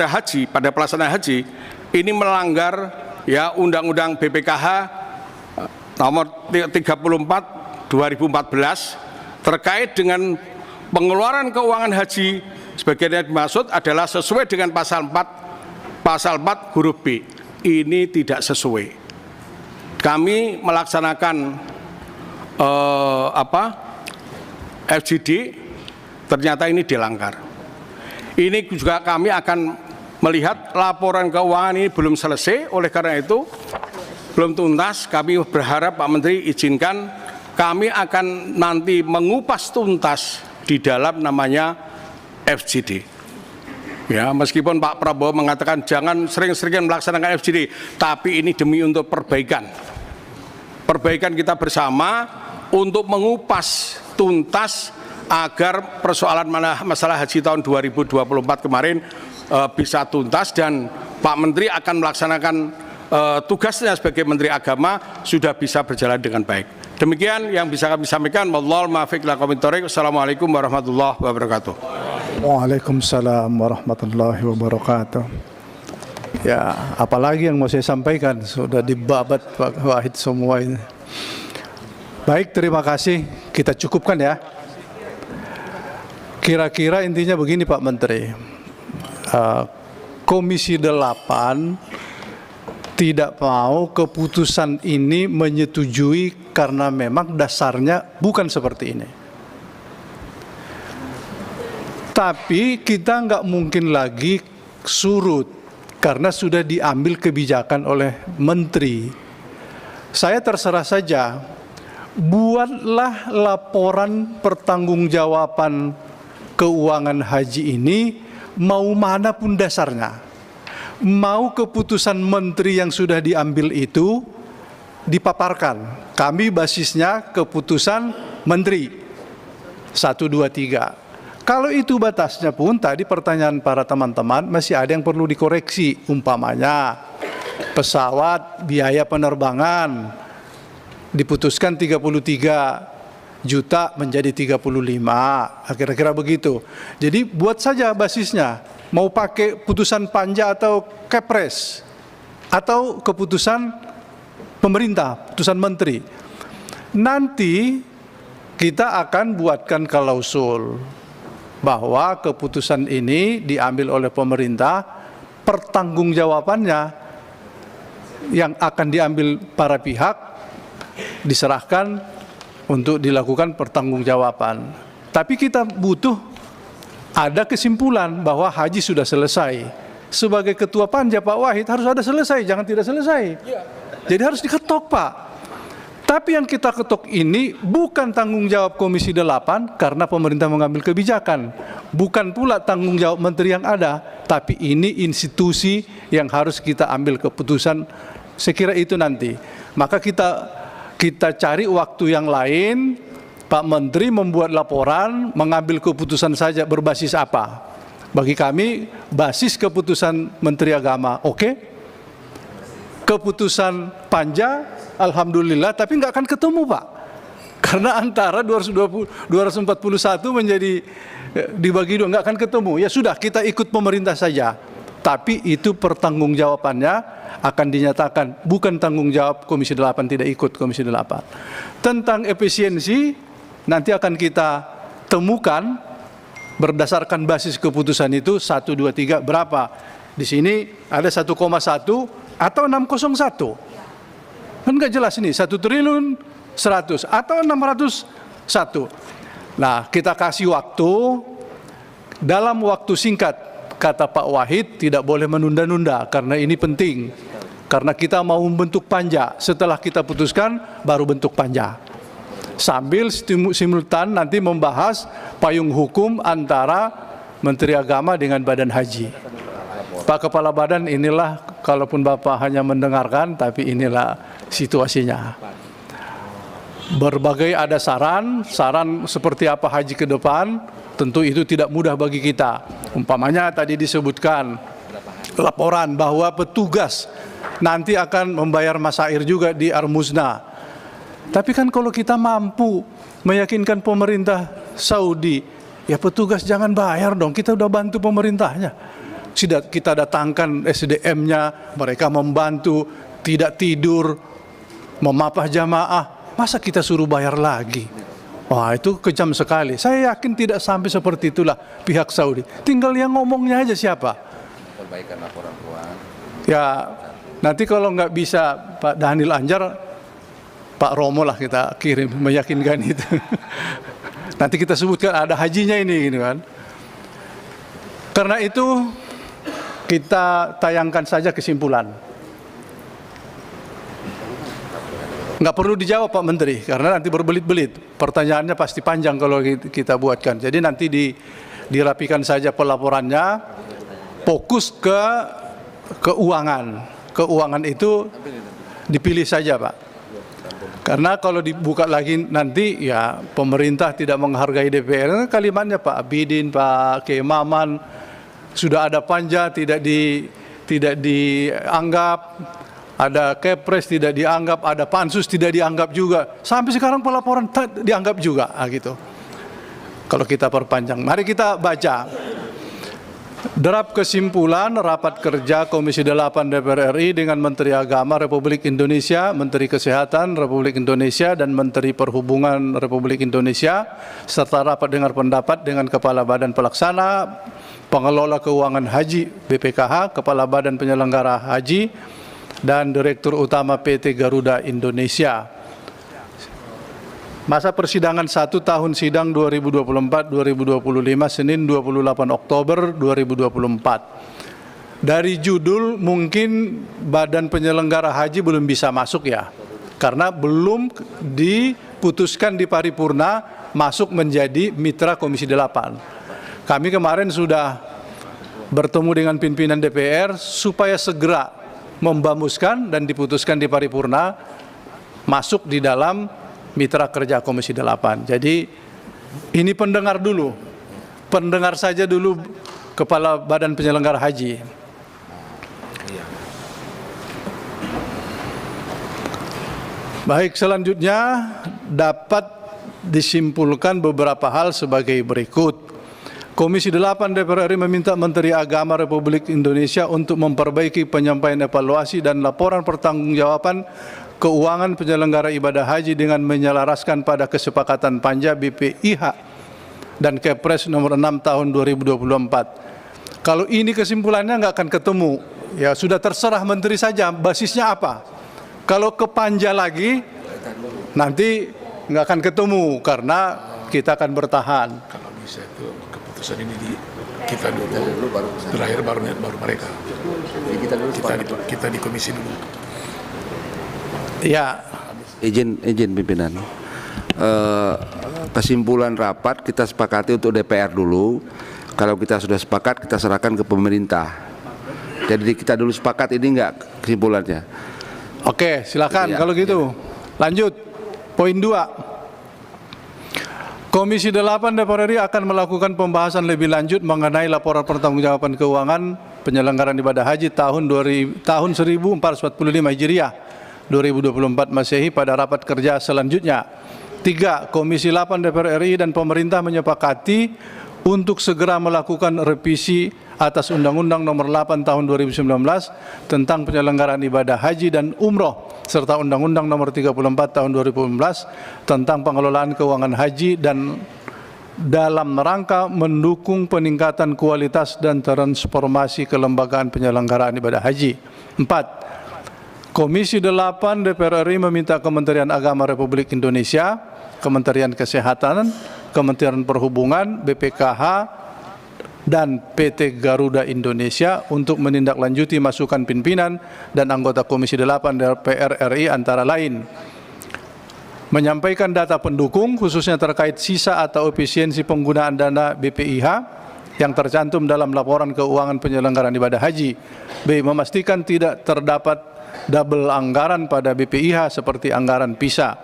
haji, pada pelaksana haji ini melanggar ya Undang-Undang BPKH nomor 34 2014 terkait dengan pengeluaran keuangan haji sebagaimana dimaksud adalah sesuai dengan pasal 4 huruf B. Ini tidak sesuai. Kami melaksanakan FGD, ternyata ini dilanggar. Ini juga kami akan melihat laporan keuangan ini belum selesai, oleh karena itu belum tuntas. Kami berharap Pak Menteri izinkan kami akan nanti mengupas tuntas di dalam namanya FGD. Ya, meskipun Pak Prabowo mengatakan jangan sering-sering melaksanakan FGD, tapi ini demi untuk perbaikan kita bersama untuk mengupas tuntas agar persoalan masalah haji tahun 2024 kemarin bisa tuntas, dan Pak Menteri akan melaksanakan tugasnya sebagai Menteri Agama sudah bisa berjalan dengan baik. Demikian yang bisa kami sampaikan. Wallahul muwaffiq ila aqwamit thoriq. Wassalamualaikum warahmatullahi wabarakatuh. Waalaikumsalam warahmatullahi wabarakatuh. Ya, apalagi yang mau saya sampaikan, sudah dibabat Pak Wahid semua ini. Baik, terima kasih. Kita cukupkan ya. Kira-kira intinya begini Pak Menteri. Komisi 8 tidak mau keputusan ini menyetujui karena memang dasarnya bukan seperti ini. Tapi kita nggak mungkin lagi surut karena sudah diambil kebijakan oleh Menteri. Saya terserah saja, buatlah laporan pertanggungjawaban keuangan haji ini mau manapun dasarnya. Mau keputusan Menteri yang sudah diambil itu dipaparkan. Kami basisnya keputusan Menteri 1, 2, 3. Kalau itu batasnya pun tadi pertanyaan para teman-teman masih ada yang perlu dikoreksi. Umpamanya pesawat biaya penerbangan diputuskan 33 juta menjadi 35, kira-kira begitu. Jadi buat saja basisnya. Mau pakai putusan panja atau kepres atau keputusan pemerintah, putusan menteri. Nanti kita akan buatkan klausul bahwa keputusan ini diambil oleh pemerintah, pertanggungjawabannya yang akan diambil para pihak diserahkan untuk dilakukan pertanggungjawaban. Tapi kita butuh ada kesimpulan bahwa haji sudah selesai. Sebagai ketua panja Pak Wahid harus ada selesai, jangan tidak selesai. Jadi harus diketok Pak. Tapi yang kita ketok ini bukan tanggung jawab Komisi 8 karena pemerintah mengambil kebijakan. Bukan pula tanggung jawab menteri yang ada, tapi ini institusi yang harus kita ambil keputusan. Saya kira itu nanti. Maka kita cari waktu yang lain. Pak Menteri membuat laporan, mengambil keputusan saja berbasis apa? Bagi kami, basis keputusan Menteri Agama, oke? Keputusan panja, alhamdulillah, tapi nggak akan ketemu Pak. Karena antara 241 menjadi dibagi dua, nggak akan ketemu. Ya sudah, kita ikut pemerintah saja. Tapi itu pertanggungjawabannya akan dinyatakan, bukan tanggung jawab Komisi 8, tidak ikut Komisi 8. Tentang efisiensi, nanti akan kita temukan berdasarkan basis keputusan itu 1, 2, 3 berapa. Di sini ada 1,1 atau 601. Kan nggak jelas ini 1 triliun 100 atau 601. Nah, kita kasih waktu, dalam waktu singkat, kata Pak Wahid, tidak boleh menunda-nunda karena ini penting. Karena kita mau membentuk panja, setelah kita putuskan baru bentuk panja. Sambil simultan nanti membahas payung hukum antara Menteri Agama dengan Badan Haji. Pak Kepala Badan, inilah, kalaupun Bapak hanya mendengarkan, tapi inilah situasinya. Berbagai ada saran seperti apa haji ke depan, tentu itu tidak mudah bagi kita. Umpamanya tadi disebutkan laporan bahwa petugas nanti akan membayar masair juga di Armuzna. Tapi kan kalau kita mampu meyakinkan pemerintah Saudi, ya petugas jangan bayar dong, kita udah bantu pemerintahnya. Kita datangkan SDM-nya, mereka membantu, tidak tidur, memapah jamaah, masa kita suruh bayar lagi? Wah, itu kejam sekali. Saya yakin tidak sampai seperti itulah pihak Saudi. Tinggal yang ngomongnya aja siapa? Perbaikan laporan keuangan. Ya, nanti kalau nggak bisa Pak Dhanil Anjar, Pak Romo lah kita kirim meyakinkan itu. Nanti kita sebutkan ada hajinya ini gitu kan. Karena itu kita tayangkan saja kesimpulan. Nggak perlu dijawab Pak Menteri karena nanti berbelit-belit. Pertanyaannya pasti panjang kalau kita buatkan. Jadi nanti dirapikan saja pelaporannya, fokus ke keuangan. Keuangan itu dipilih saja Pak. Karena kalau dibuka lagi nanti ya pemerintah tidak menghargai DPR. Kalimatnya Pak Abidin, Pak Kemaman, sudah ada panja tidak dianggap, ada Kepres tidak dianggap, ada pansus tidak dianggap juga. Sampai sekarang pelaporan dianggap juga, gitu. Kalau kita perpanjang, mari kita baca. Draft kesimpulan rapat kerja Komisi 8 DPR RI dengan Menteri Agama Republik Indonesia, Menteri Kesehatan Republik Indonesia, dan Menteri Perhubungan Republik Indonesia, serta rapat dengar pendapat dengan Kepala Badan Pelaksana, Pengelola Keuangan Haji BPKH, Kepala Badan Penyelenggara Haji, dan Direktur Utama PT Garuda Indonesia. Masa persidangan 1 tahun sidang 2024-2025 Senin 28 Oktober 2024. Dari judul mungkin Badan Penyelenggara Haji belum bisa masuk ya, karena belum diputuskan di paripurna masuk menjadi mitra Komisi 8. Kami kemarin sudah bertemu dengan pimpinan DPR supaya segera membamuskan dan diputuskan di paripurna masuk di dalam mitra kerja Komisi 8. Jadi ini pendengar dulu, pendengar saja dulu Kepala Badan Penyelenggara Haji. Baik, selanjutnya dapat disimpulkan beberapa hal sebagai berikut. Komisi 8 DPR RI meminta Menteri Agama Republik Indonesia untuk memperbaiki penyampaian evaluasi dan laporan pertanggungjawaban keuangan penyelenggara ibadah haji dengan menyelaraskan pada kesepakatan panja BPIH dan Kepres nomor 6 tahun 2024. Kalau ini kesimpulannya nggak akan ketemu, ya sudah terserah menteri saja basisnya apa. Kalau ke panja lagi nanti nggak akan ketemu karena kita akan bertahan. Kalau bisa itu keputusan ini kita dulu baru terakhir baru mereka. Kita di komisi dulu. Ya, izin pimpinan. Kesimpulan rapat kita sepakati untuk DPR dulu. Kalau kita sudah sepakat, kita serahkan ke pemerintah. Jadi kita dulu sepakat, ini enggak kesimpulannya. Oke, silakan Ya, kalau gitu. Lanjut, poin 2. Komisi 8 DPR RI akan melakukan pembahasan lebih lanjut mengenai laporan pertanggungjawaban keuangan penyelenggaraan ibadah haji tahun 1445 Hijriah 2024 Masehi pada rapat kerja selanjutnya. 3. Komisi 8 DPR RI dan pemerintah menyepakati untuk segera melakukan revisi atas Undang-Undang Nomor 8 Tahun 2019 tentang penyelenggaraan ibadah haji dan umroh serta Undang-Undang Nomor 34 Tahun 2014 tentang pengelolaan keuangan haji dan dalam rangka mendukung peningkatan kualitas dan transformasi kelembagaan penyelenggaraan ibadah haji. 4. Komisi 8 DPR RI meminta Kementerian Agama Republik Indonesia, Kementerian Kesehatan, Kementerian Perhubungan, BPKH, dan PT Garuda Indonesia untuk menindaklanjuti masukan pimpinan dan anggota Komisi 8 DPR RI antara lain menyampaikan data pendukung khususnya terkait sisa atau efisiensi penggunaan dana BPIH yang tercantum dalam laporan keuangan penyelenggaraan ibadah haji. B. Memastikan tidak terdapat double anggaran pada BPIH seperti anggaran PISA.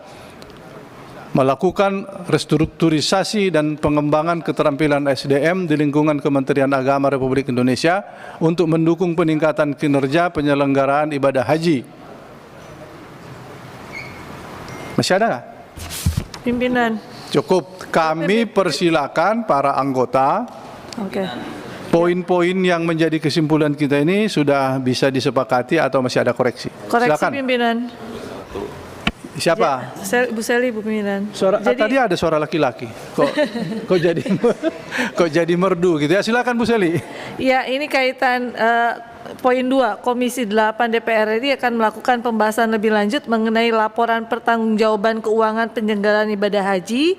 Melakukan restrukturisasi dan pengembangan keterampilan SDM di lingkungan Kementerian Agama Republik Indonesia untuk mendukung peningkatan kinerja penyelenggaraan ibadah haji. Masih ada nggak? Pimpinan. Cukup. Kami persilakan para anggota. Oke. Poin-poin yang menjadi kesimpulan kita ini sudah bisa disepakati atau masih ada koreksi? Koreksi Silakan. pimpinan. Siapa? Bu Seli, Bu Pimpinan. Tadi ada suara laki-laki. Kok jadi merdu gitu ya? Silakan Bu Seli. Ya, ini kaitan poin 2. Komisi 8 DPR RI akan melakukan pembahasan lebih lanjut mengenai laporan pertanggungjawaban keuangan penyelenggaraan ibadah haji.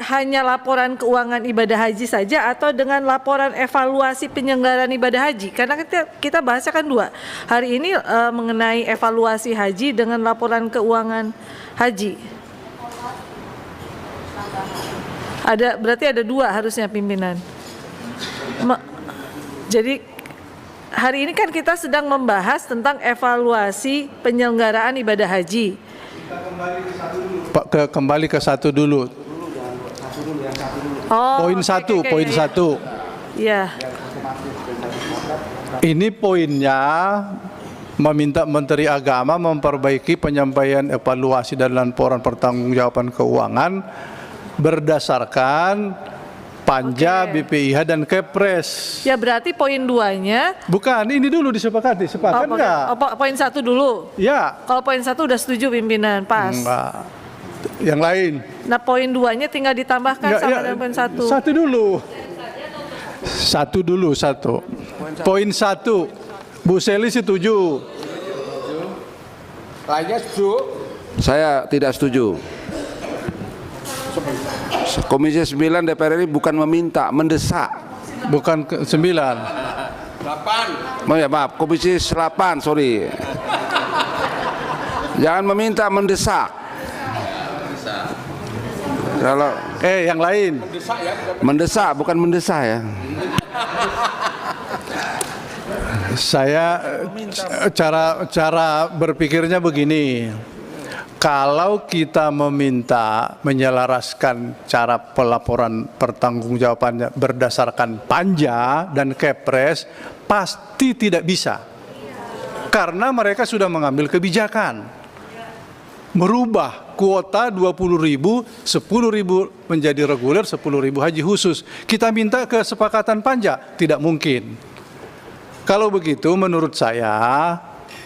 Hanya laporan keuangan ibadah haji saja atau dengan laporan evaluasi penyelenggaraan ibadah haji? Karena kita bahasnya kan 2. Hari ini mengenai evaluasi haji dengan laporan keuangan haji. Berarti ada 2 harusnya pimpinan. Jadi hari ini kan kita sedang membahas tentang evaluasi penyelenggaraan ibadah haji. Kembali ke satu dulu. Poin satu, poin satu. Iya. Ini poinnya meminta Menteri Agama memperbaiki penyampaian evaluasi dan laporan pertanggungjawaban keuangan berdasarkan Panja, BPIH dan Kepres. Ya berarti poin 2-nya. Bukan, ini dulu disepakati, sepakat enggak? Poin 1 dulu. Ya. Kalau poin 1 udah setuju pimpinan, pas. Enggak. Yang lain. Nah poin 2-nya tinggal ditambahkan sama dengan poin 1. Satu dulu. Satu dulu, satu. Poin 1, Bu Seli setuju. Lainnya setuju? Saya tidak setuju. Komisi 9 DPR ini bukan meminta, mendesak. Bukan 9. 8. Oh ya maaf, Komisi 8, sorry. Jangan meminta, mendesak. Kalau yang lain. Mendesak bukan mendesak ya. Saya cara berpikirnya begini. Kalau kita meminta menyelaraskan cara pelaporan pertanggungjawabannya berdasarkan Panja dan Kepres, pasti tidak bisa. Karena mereka sudah mengambil kebijakan. Merubah kuota 20.000, 10.000 menjadi reguler, 10.000 haji khusus. Kita minta kesepakatan Panja, tidak mungkin. Kalau begitu menurut saya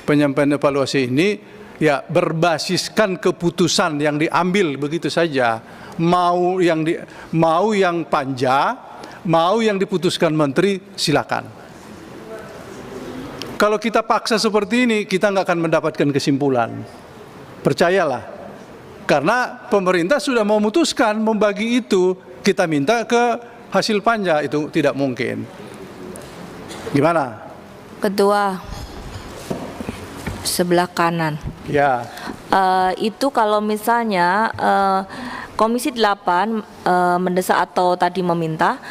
penyampaian evaluasi ini ya berbasiskan keputusan yang diambil begitu saja. Mau yang Panja, mau yang diputuskan menteri, silakan. Kalau kita paksa seperti ini, kita nggak akan mendapatkan kesimpulan. Percayalah, karena pemerintah sudah memutuskan membagi itu, kita minta ke hasil Panja, itu tidak mungkin. Gimana? Ketua sebelah kanan. Ya. Itu kalau misalnya Komisi 8 mendesak atau tadi meminta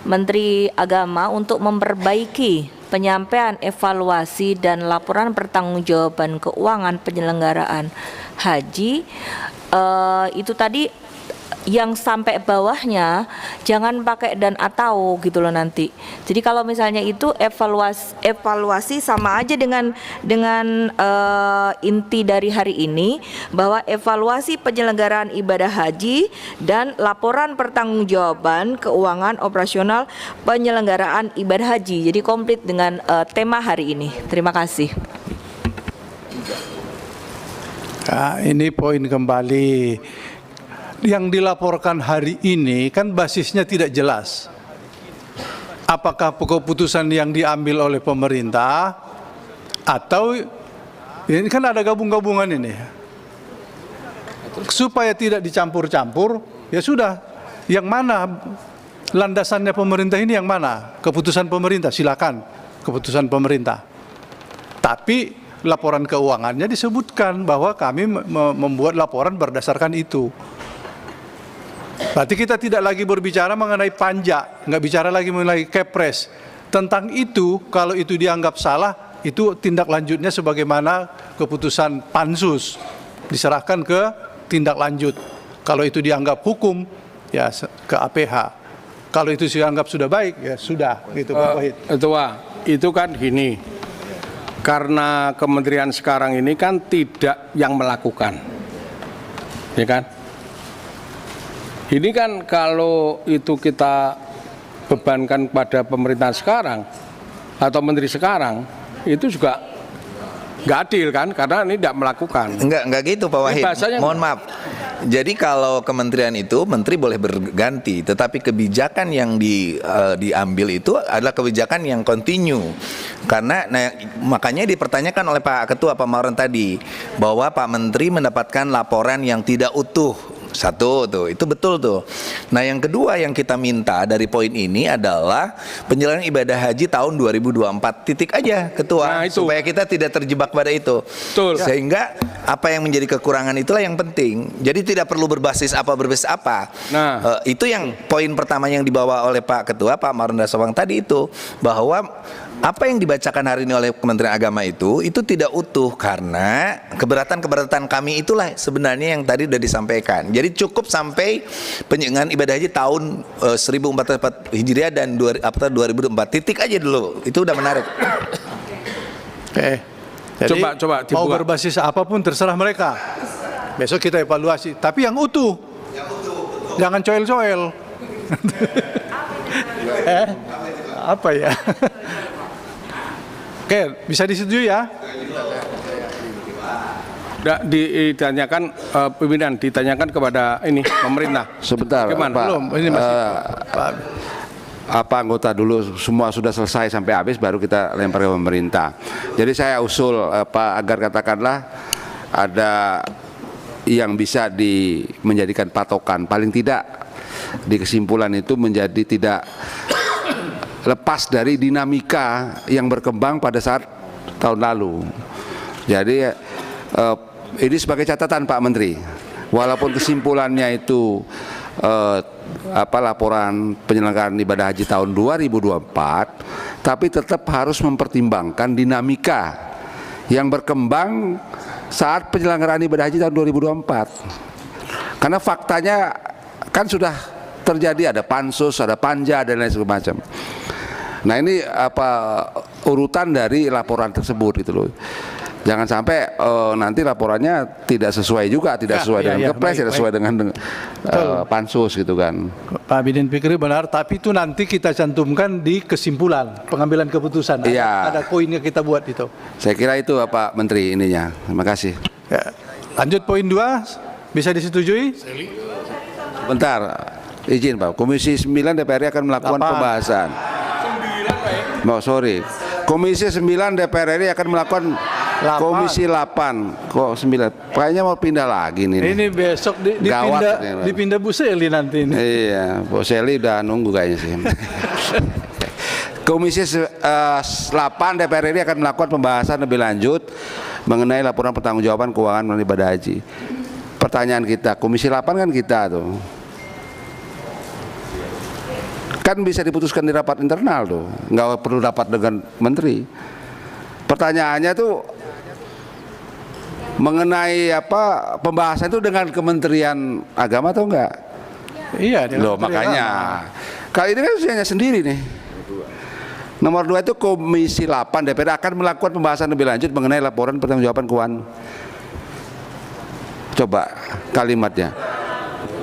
Menteri Agama untuk memperbaiki penyampaian evaluasi dan laporan pertanggungjawaban keuangan penyelenggaraan haji, itu tadi yang sampai bawahnya jangan pakai dan atau gitu loh nanti. Jadi kalau misalnya itu evaluasi sama aja dengan inti dari hari ini, bahwa evaluasi penyelenggaraan ibadah haji dan laporan pertanggungjawaban keuangan operasional penyelenggaraan ibadah haji. Jadi komplit dengan tema hari ini. Terima kasih. Nah, ini poin kembali. Yang dilaporkan hari ini kan basisnya tidak jelas. Apakah keputusan yang diambil oleh pemerintah atau ini kan ada gabung-gabungan ini. Supaya tidak dicampur-campur, ya sudah. Yang mana landasannya pemerintah ini, yang mana? Keputusan pemerintah, silakan. Keputusan pemerintah. Tapi laporan keuangannya disebutkan bahwa kami membuat laporan berdasarkan itu. Berarti kita tidak lagi berbicara mengenai Panja, nggak bicara lagi mengenai Kepres. Tentang itu, kalau itu dianggap salah, itu tindak lanjutnya sebagaimana keputusan Pansus. Diserahkan ke tindak lanjut. Kalau itu dianggap hukum, ya ke APH. Kalau itu dianggap sudah baik, ya sudah. Gitu, Pak Wahid. Itu kan gini, karena kementerian sekarang ini kan tidak yang melakukan, ya kan? Ini kan kalau itu kita bebankan pada pemerintahan sekarang atau menteri sekarang, itu juga nggak adil kan, karena ini tidak melakukan. Enggak gitu Pak Wahid. Mohon maaf. Jadi kalau kementerian itu menteri boleh berganti, tetapi kebijakan yang diambil itu adalah kebijakan yang kontinu. Karena makanya dipertanyakan oleh Pak Ketua Pak Mauran tadi bahwa Pak Menteri mendapatkan laporan yang tidak utuh. Satu tuh, itu betul tuh. Nah yang kedua yang kita minta dari poin ini adalah penyelenggaraan ibadah haji tahun 2024, titik aja Ketua, supaya kita tidak terjebak pada itu. Betul. Sehingga apa yang menjadi kekurangan itulah yang penting. Jadi tidak perlu berbasis apa. Nah itu yang poin pertama yang dibawa oleh Pak Ketua Pak Mauran Dasawang tadi itu, bahwa apa yang dibacakan hari ini oleh Kementerian Agama itu tidak utuh karena keberatan-keberatan kami itulah sebenarnya yang tadi sudah disampaikan. Jadi cukup sampai penyelenggaraan ibadah haji tahun 1444 Hijriah dan 2004 titik aja dulu. Itu udah menarik. Oke. Jadi, Coba mau berbasis apapun terserah mereka. Besok kita evaluasi, tapi yang utuh. Jangan coel-coel. Apa ya? Oke, bisa disetujui ya? Ditanyakan pimpinan, ditanyakan kepada ini pemerintah. Sebentar, Gimana? Pak. Belum, ini masih Apa anggota dulu semua sudah selesai sampai habis baru kita lempar ke pemerintah. Jadi saya usul agar katakanlah ada yang bisa menjadikan patokan, paling tidak di kesimpulan itu menjadi tidak lepas dari dinamika yang berkembang pada saat tahun lalu. Jadi ini sebagai catatan Pak Menteri, walaupun kesimpulannya itu laporan penyelenggaraan ibadah haji tahun 2024, tapi tetap harus mempertimbangkan dinamika yang berkembang saat penyelenggaraan ibadah haji tahun 2024. Karena faktanya kan sudah terjadi, ada pansus, ada panja dan lain sebagainya. Nah ini urutan dari laporan tersebut gitu loh. Jangan sampai nanti laporannya tidak sesuai juga, tidak sesuai dengan Kepres, tidak sesuai dengan pansus gitu kan. Pak Bidin Fikri benar, tapi itu nanti kita cantumkan di kesimpulan pengambilan keputusan. Iya. Ada poinnya kita buat itu. Saya kira itu Pak Menteri ininya. Terima kasih. Ya. Lanjut poin 2, bisa disetujui? Bentar, izin Pak. Komisi 9 DPR akan melakukan pembahasan. Sorry. Komisi 9 DPR RI akan melakukan Komisi 8 kok 9. Kayaknya mau pindah lagi nih. Ini besok dipindah Bu Seli nanti ini. Iya, Bu Seli udah nunggu kayaknya sih. Komisi 8 DPR RI akan melakukan pembahasan lebih lanjut mengenai laporan pertanggungjawaban keuangan melalui ibadah haji. Pertanyaan kita, Komisi 8 kan kita tuh. Kan bisa diputuskan di rapat internal tuh, nggak perlu rapat dengan menteri. Pertanyaannya tuh mengenai pembahasan itu dengan Kementerian Agama atau enggak? Iya. Loh makanya kali ini kan usianya sendiri nih. Nomor 2 itu Komisi 8 DPR akan melakukan pembahasan lebih lanjut mengenai laporan pertanggungjawaban keuangan. Coba kalimatnya.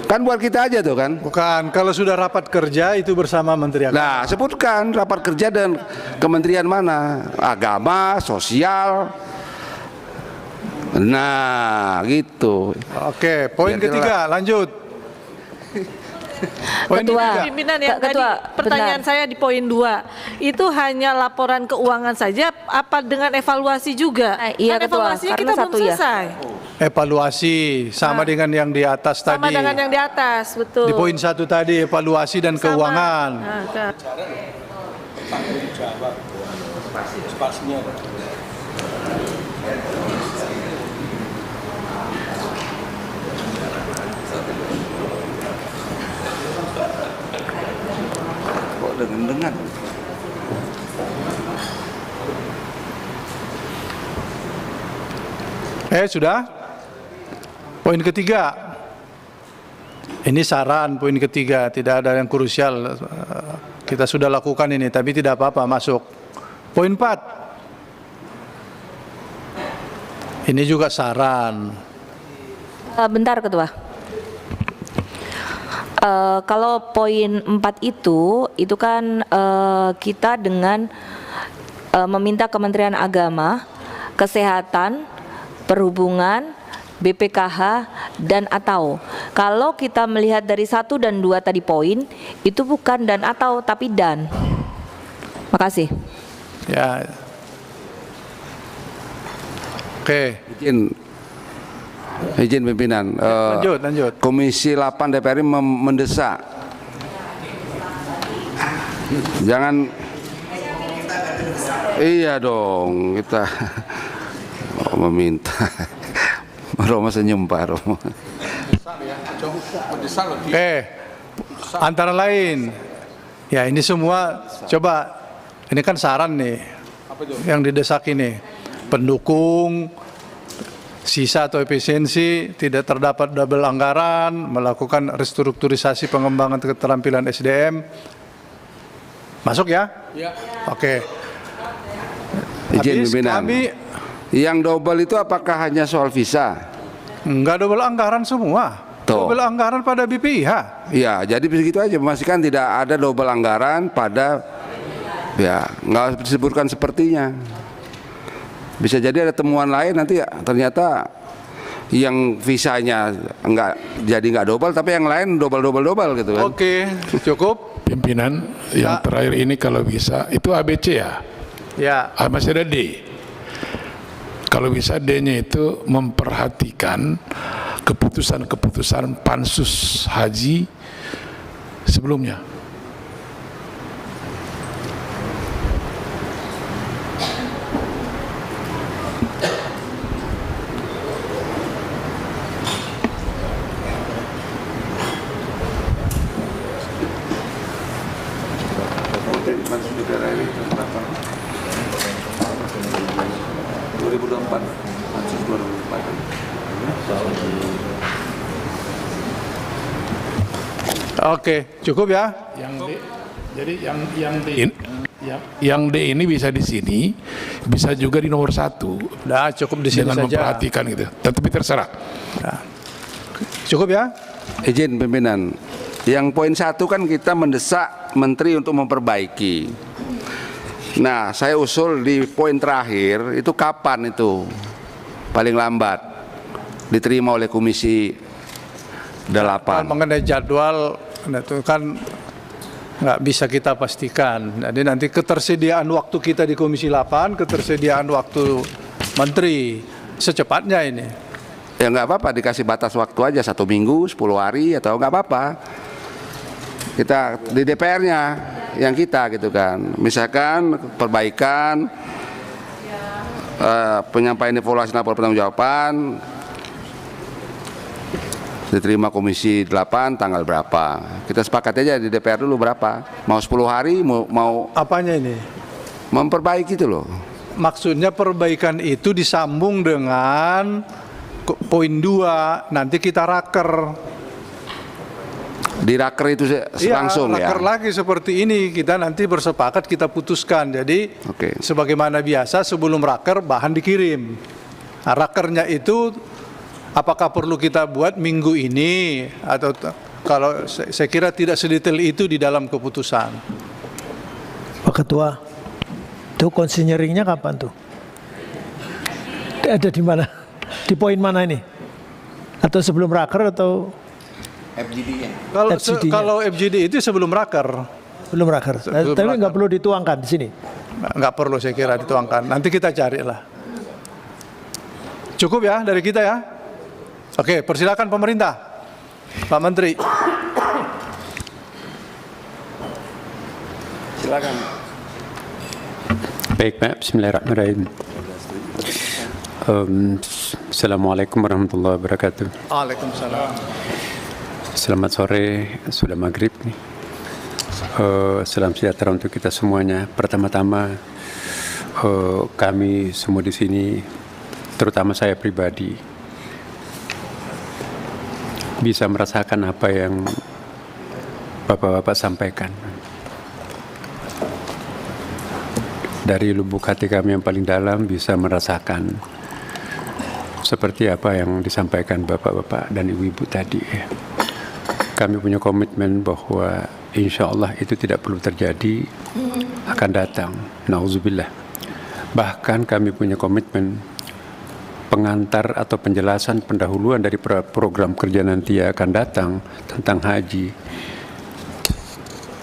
Kan buat kita aja tuh kan? Bukan, kalau sudah rapat kerja itu bersama Menteri Agama. Nah, sebutkan rapat kerja dan kementerian mana? Agama, sosial. Nah, gitu. Oke, poin ketiga, lanjut. Poin Ketua, pimpinan yang tadi pertanyaan saya di poin 2 itu hanya laporan keuangan saja apa dengan evaluasi juga? Iya, kan Ketua, evaluasinya karena kita belum satu ya. selesai. Evaluasi sama dengan yang di atas tadi. Sama dengan yang di atas, betul. Di poin 1 tadi evaluasi dan keuangan. Kok dengar-dengar? Sudah? Poin ketiga. Ini saran poin ketiga, tidak ada yang krusial. Kita sudah lakukan ini, tapi tidak apa-apa masuk. Poin 4. Ini juga saran. Bentar Ketua. Kalau poin 4 itu kan kita dengan meminta Kementerian Agama, Kesehatan, Perhubungan, BPKH, dan atau. Kalau kita melihat dari 1 dan 2 tadi poin, itu bukan dan atau, tapi dan. Makasih. Ya. Oke. Izin pimpinan. Lanjut. Komisi 8 DPR RI mendesak. Jangan. Iya dong, kita meminta. Romo senyum Pak Romo. Antara lain, ya ini semua coba Ini kan saran nih, yang didesak ini, pendukung, sisa atau efisiensi, tidak terdapat double anggaran, melakukan restrukturisasi pengembangan keterampilan SDM. Masuk ya? Ya. Oke. Izin Habis pimpinan. kami, Yang double itu apakah hanya soal visa? enggak double anggaran semua. Tuh. Double anggaran pada BPIH. Ya, jadi begitu aja, memastikan tidak ada double anggaran pada, ya nggak disebutkan sepertinya. Bisa jadi ada temuan lain nanti ternyata yang visanya nggak double, tapi yang lain double gitu kan. Oke, cukup. Pimpinan yang terakhir ini kalau bisa itu ABC ya. Ya. Masih ada D. Kalau bisa D-nya itu memperhatikan keputusan-keputusan pansus haji sebelumnya. Oke, cukup ya. Yang D, jadi yang D ini bisa di sini, bisa juga di nomor 1. Nah, cukup di sini dengan saja. memperhatikan gitu. Tetapi terserah. Nah, cukup ya. Izin pimpinan. Yang poin 1 kan kita mendesak Menteri untuk memperbaiki. Nah, saya usul di poin terakhir itu kapan itu paling lambat diterima oleh Komisi 8. Mengenai jadwal itu kan nggak bisa kita pastikan. Jadi nanti ketersediaan waktu kita di Komisi 8, ketersediaan waktu Menteri secepatnya ini. Ya nggak apa-apa, dikasih batas waktu aja 1 minggu, 10 hari atau nggak apa-apa. Kita di DPR-nya yang kita gitu kan. Misalkan perbaikan, penyampaian evaluasi lapor pertanggungjawaban diterima Komisi 8 tanggal berapa. Kita sepakat aja di DPR dulu berapa. Mau 10 hari, mau apanya ini? Memperbaiki itu loh. Maksudnya perbaikan itu disambung dengan poin 2, nanti kita raker. Di raker itu langsung ya. Raker lagi seperti ini, kita nanti bersepakat kita putuskan. Jadi sebagaimana biasa sebelum raker bahan dikirim. Nah, rakernya itu apakah perlu kita buat minggu ini atau kalau saya kira tidak sedetail itu di dalam keputusan. Pak Ketua, itu konsinyeringnya kapan tuh? Ada di mana? Di poin mana ini? Atau sebelum raker atau FGD-nya? Kalau FGD itu sebelum raker. Belum raker. Tapi nggak perlu dituangkan di sini. Nggak perlu saya kira dituangkan. Nanti kita carilah. Cukup ya dari kita ya. Oke, persilakan pemerintah, Pak Menteri. Silakan. Baik Pak, bismillahirrahmanirrahim. Assalamualaikum warahmatullahi wabarakatuh. Waalaikumsalam. Selamat sore, sudah maghrib nih. Salam sejahtera untuk kita semuanya. Pertama-tama kami semua di sini, terutama saya pribadi, bisa merasakan apa yang Bapak-Bapak sampaikan. Dari lubuk hati kami yang paling dalam bisa merasakan seperti apa yang disampaikan Bapak-Bapak dan Ibu-Ibu tadi. Kami punya komitmen bahwa insya Allah itu tidak perlu terjadi, akan datang. Nauzubillah. Bahkan kami punya komitmen pengantar atau penjelasan pendahuluan dari program kerja nanti akan datang tentang haji.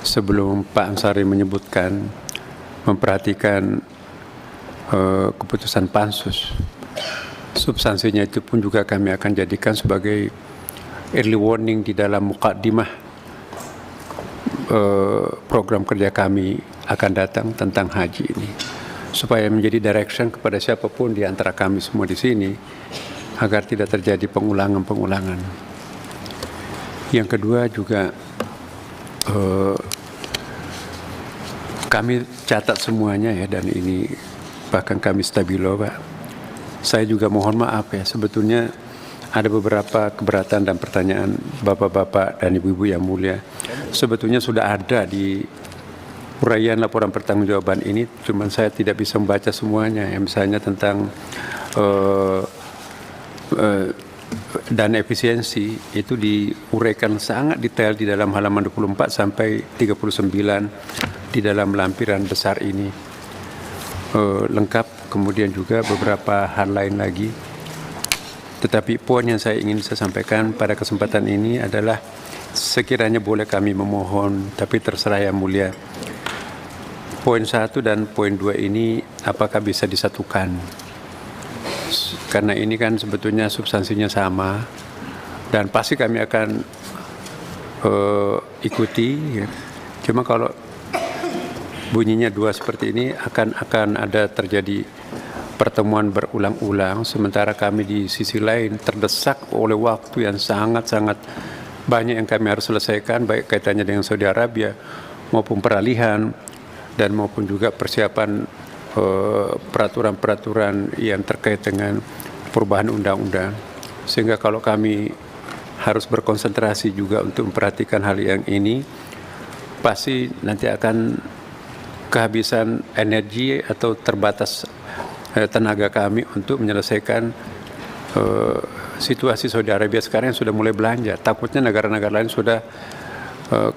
Sebelum Pak Ansari menyebutkan memperhatikan keputusan pansus, substansinya itu pun juga kami akan jadikan sebagai early warning di dalam mukaddimah program kerja kami akan datang tentang haji ini, supaya menjadi direction kepada siapapun di antara kami semua di sini agar tidak terjadi pengulangan-pengulangan. Yang kedua juga kami catat semuanya ya, dan ini bahkan kami stabilo, Pak. Saya juga mohon maaf ya, sebetulnya ada beberapa keberatan dan pertanyaan bapak-bapak dan ibu-ibu yang mulia. Sebetulnya sudah ada di uraian laporan pertanggungjawaban ini, cuman saya tidak bisa membaca semuanya. Ya, misalnya tentang dana efisiensi itu diuraikan sangat detail di dalam halaman 24 sampai 39 di dalam lampiran besar ini, lengkap. Kemudian juga beberapa hal lain lagi. Tetapi poin yang saya ingin saya sampaikan pada kesempatan ini adalah sekiranya boleh kami memohon, tapi terserah Yang Mulia, poin 1 dan poin 2 ini apakah bisa disatukan? Karena ini kan sebetulnya substansinya sama dan pasti kami akan ikuti. Ya. Cuma kalau bunyinya dua seperti ini akan ada terjadi pertemuan berulang-ulang, sementara kami di sisi lain terdesak oleh waktu yang sangat-sangat banyak yang kami harus selesaikan, baik kaitannya dengan Saudi Arabia maupun peralihan dan maupun juga persiapan peraturan-peraturan yang terkait dengan perubahan undang-undang. Sehingga kalau kami harus berkonsentrasi juga untuk memperhatikan hal yang ini, pasti nanti akan kehabisan energi atau terbatas tenaga kami untuk menyelesaikan situasi Saudi Arabia sekarang yang sudah mulai belanja. Takutnya negara-negara lain sudah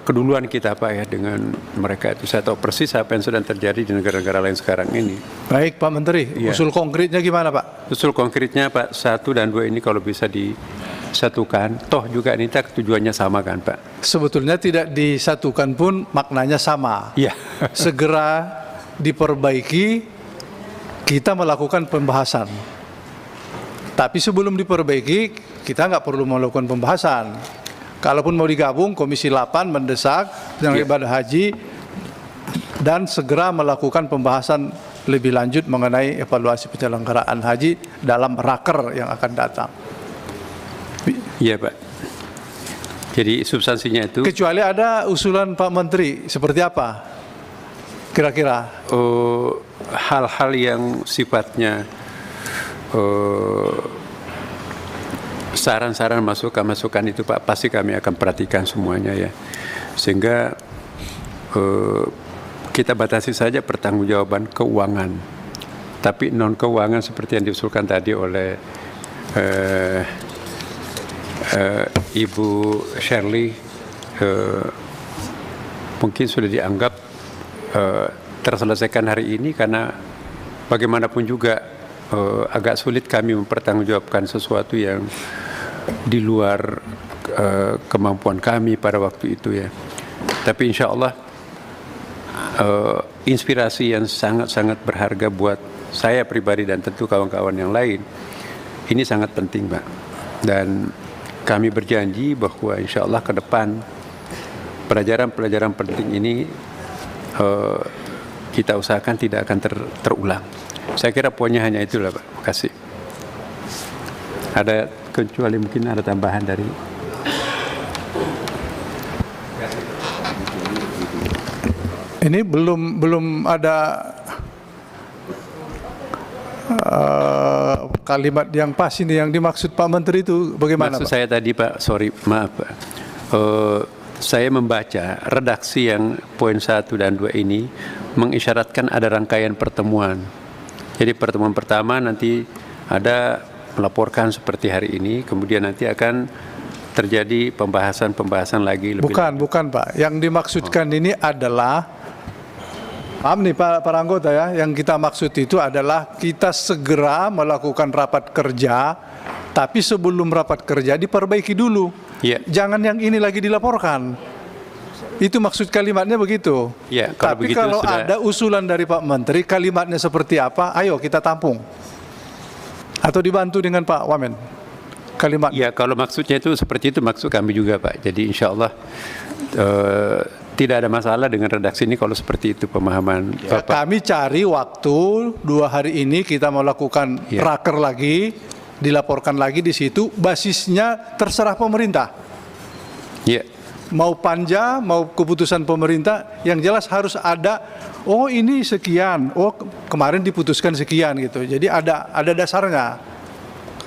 keduluan kita Pak ya dengan mereka itu. Saya tahu persis apa yang sedang terjadi di negara-negara lain sekarang ini. Baik Pak Menteri, Ya. usul konkretnya gimana Pak? Usul konkretnya Pak 1 dan 2 ini kalau bisa disatukan, toh juga ini tujuannya sama kan Pak? Sebetulnya tidak disatukan pun maknanya sama. Iya. Segera diperbaiki, kita melakukan pembahasan. Tapi sebelum diperbaiki, kita nggak perlu melakukan pembahasan. Kalaupun mau digabung, Komisi 8 mendesak penyelenggara ibadah haji dan segera melakukan pembahasan lebih lanjut mengenai evaluasi penyelenggaraan haji dalam raker yang akan datang. Iya Pak. Jadi substansinya itu. Kecuali ada usulan Pak Menteri, seperti apa? Kira-kira? Hal-hal yang sifatnya saran-saran masukan-masukan itu Pak pasti kami akan perhatikan semuanya ya, sehingga kita batasi saja pertanggungjawaban keuangan, tapi non keuangan seperti yang diusulkan tadi oleh Ibu Shirley mungkin sudah dianggap terselesaikan hari ini, karena bagaimanapun juga agak sulit kami mempertanggungjawabkan sesuatu yang di luar kemampuan kami pada waktu itu ya. Tapi insya Allah inspirasi yang sangat-sangat berharga buat saya pribadi dan tentu kawan-kawan yang lain ini sangat penting Pak. Dan kami berjanji bahwa insya Allah ke depan pelajaran-pelajaran penting ini kita usahakan tidak akan terulang. Saya kira poinnya hanya itulah Pak. Terima kasih. Ada kecuali mungkin ada tambahan dari. Ini belum ada kalimat yang pas ini yang dimaksud Pak Menteri itu bagaimana Maksud Pak? saya tadi Pak, sorry maaf Pak. Saya membaca redaksi yang poin 1 dan 2 ini mengisyaratkan ada rangkaian pertemuan. Jadi pertemuan pertama nanti ada melaporkan seperti hari ini, kemudian nanti akan terjadi pembahasan lagi. Bukan Pak. Yang dimaksudkan ini adalah, paham nih para anggota ya, yang kita maksud itu adalah kita segera melakukan rapat kerja, tapi sebelum rapat kerja diperbaiki dulu. Ya. Jangan yang ini lagi dilaporkan. Itu maksud kalimatnya begitu. Ya, kalau tapi begitu kalau sudah. ada usulan dari Pak Menteri, kalimatnya seperti apa, ayo kita tampung. Atau dibantu dengan Pak Wamen. Kalimat. Ya, kalau maksudnya itu seperti itu maksud kami juga Pak. Jadi insya Allah tidak ada masalah dengan redaksi ini kalau seperti itu pemahaman Ya, Bapak. kami cari waktu 2 hari ini kita melakukan raker lagi, dilaporkan lagi di situ, basisnya terserah pemerintah. Ya. mau panja, mau keputusan pemerintah, yang jelas harus ada, oh ini sekian, oh kemarin diputuskan sekian gitu. Jadi ada dasarnya.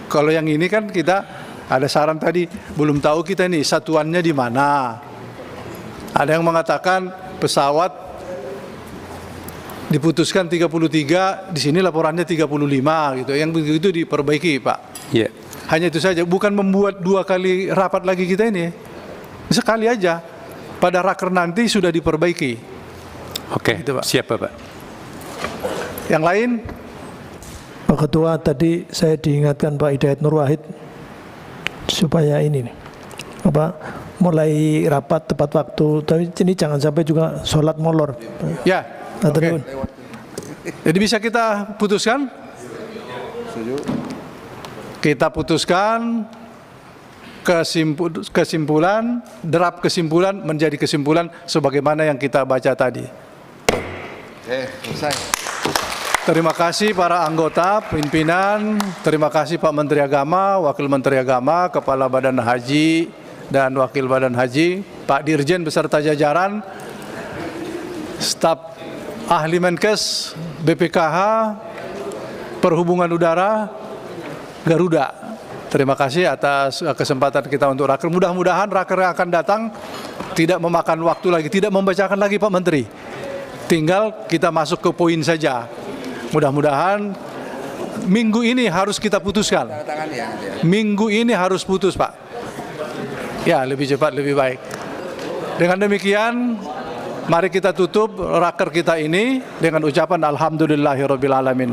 Kalau yang ini kan kita ada saran tadi, belum tahu kita nih satuannya di mana. Ada yang mengatakan pesawat diputuskan 33, di sini laporannya 35 gitu. Yang begitu diperbaiki, Pak. Iya. Hanya itu saja, bukan membuat 2 kali rapat lagi kita ini. Sekali aja. Pada raker nanti sudah diperbaiki. Oke, gitu, Pak. siap Bapak. Yang lain? Pak Ketua, tadi saya diingatkan Pak Hidayat Nur Wahid supaya ini nih, mulai rapat tepat waktu, tapi ini jangan sampai juga sholat molor. Ya, oke. Jadi bisa kita putuskan? Kita putuskan kesimpulan, draft kesimpulan menjadi kesimpulan sebagaimana yang kita baca tadi. Selesai. Terima kasih para anggota, pimpinan, terima kasih Pak Menteri Agama, Wakil Menteri Agama, Kepala Badan Haji, dan Wakil Badan Haji, Pak Dirjen beserta jajaran, staf ahli Menkes, BPKH, Perhubungan Udara, Garuda. Terima kasih atas kesempatan kita untuk raker. Mudah-mudahan raker yang akan datang tidak memakan waktu lagi, tidak membacakan lagi Pak Menteri. Tinggal kita masuk ke poin saja. Mudah-mudahan minggu ini harus kita putuskan. Minggu ini harus putus, Pak. Ya, lebih cepat lebih baik. Dengan demikian, mari kita tutup raker kita ini dengan ucapan alhamdulillahirabbil alamin.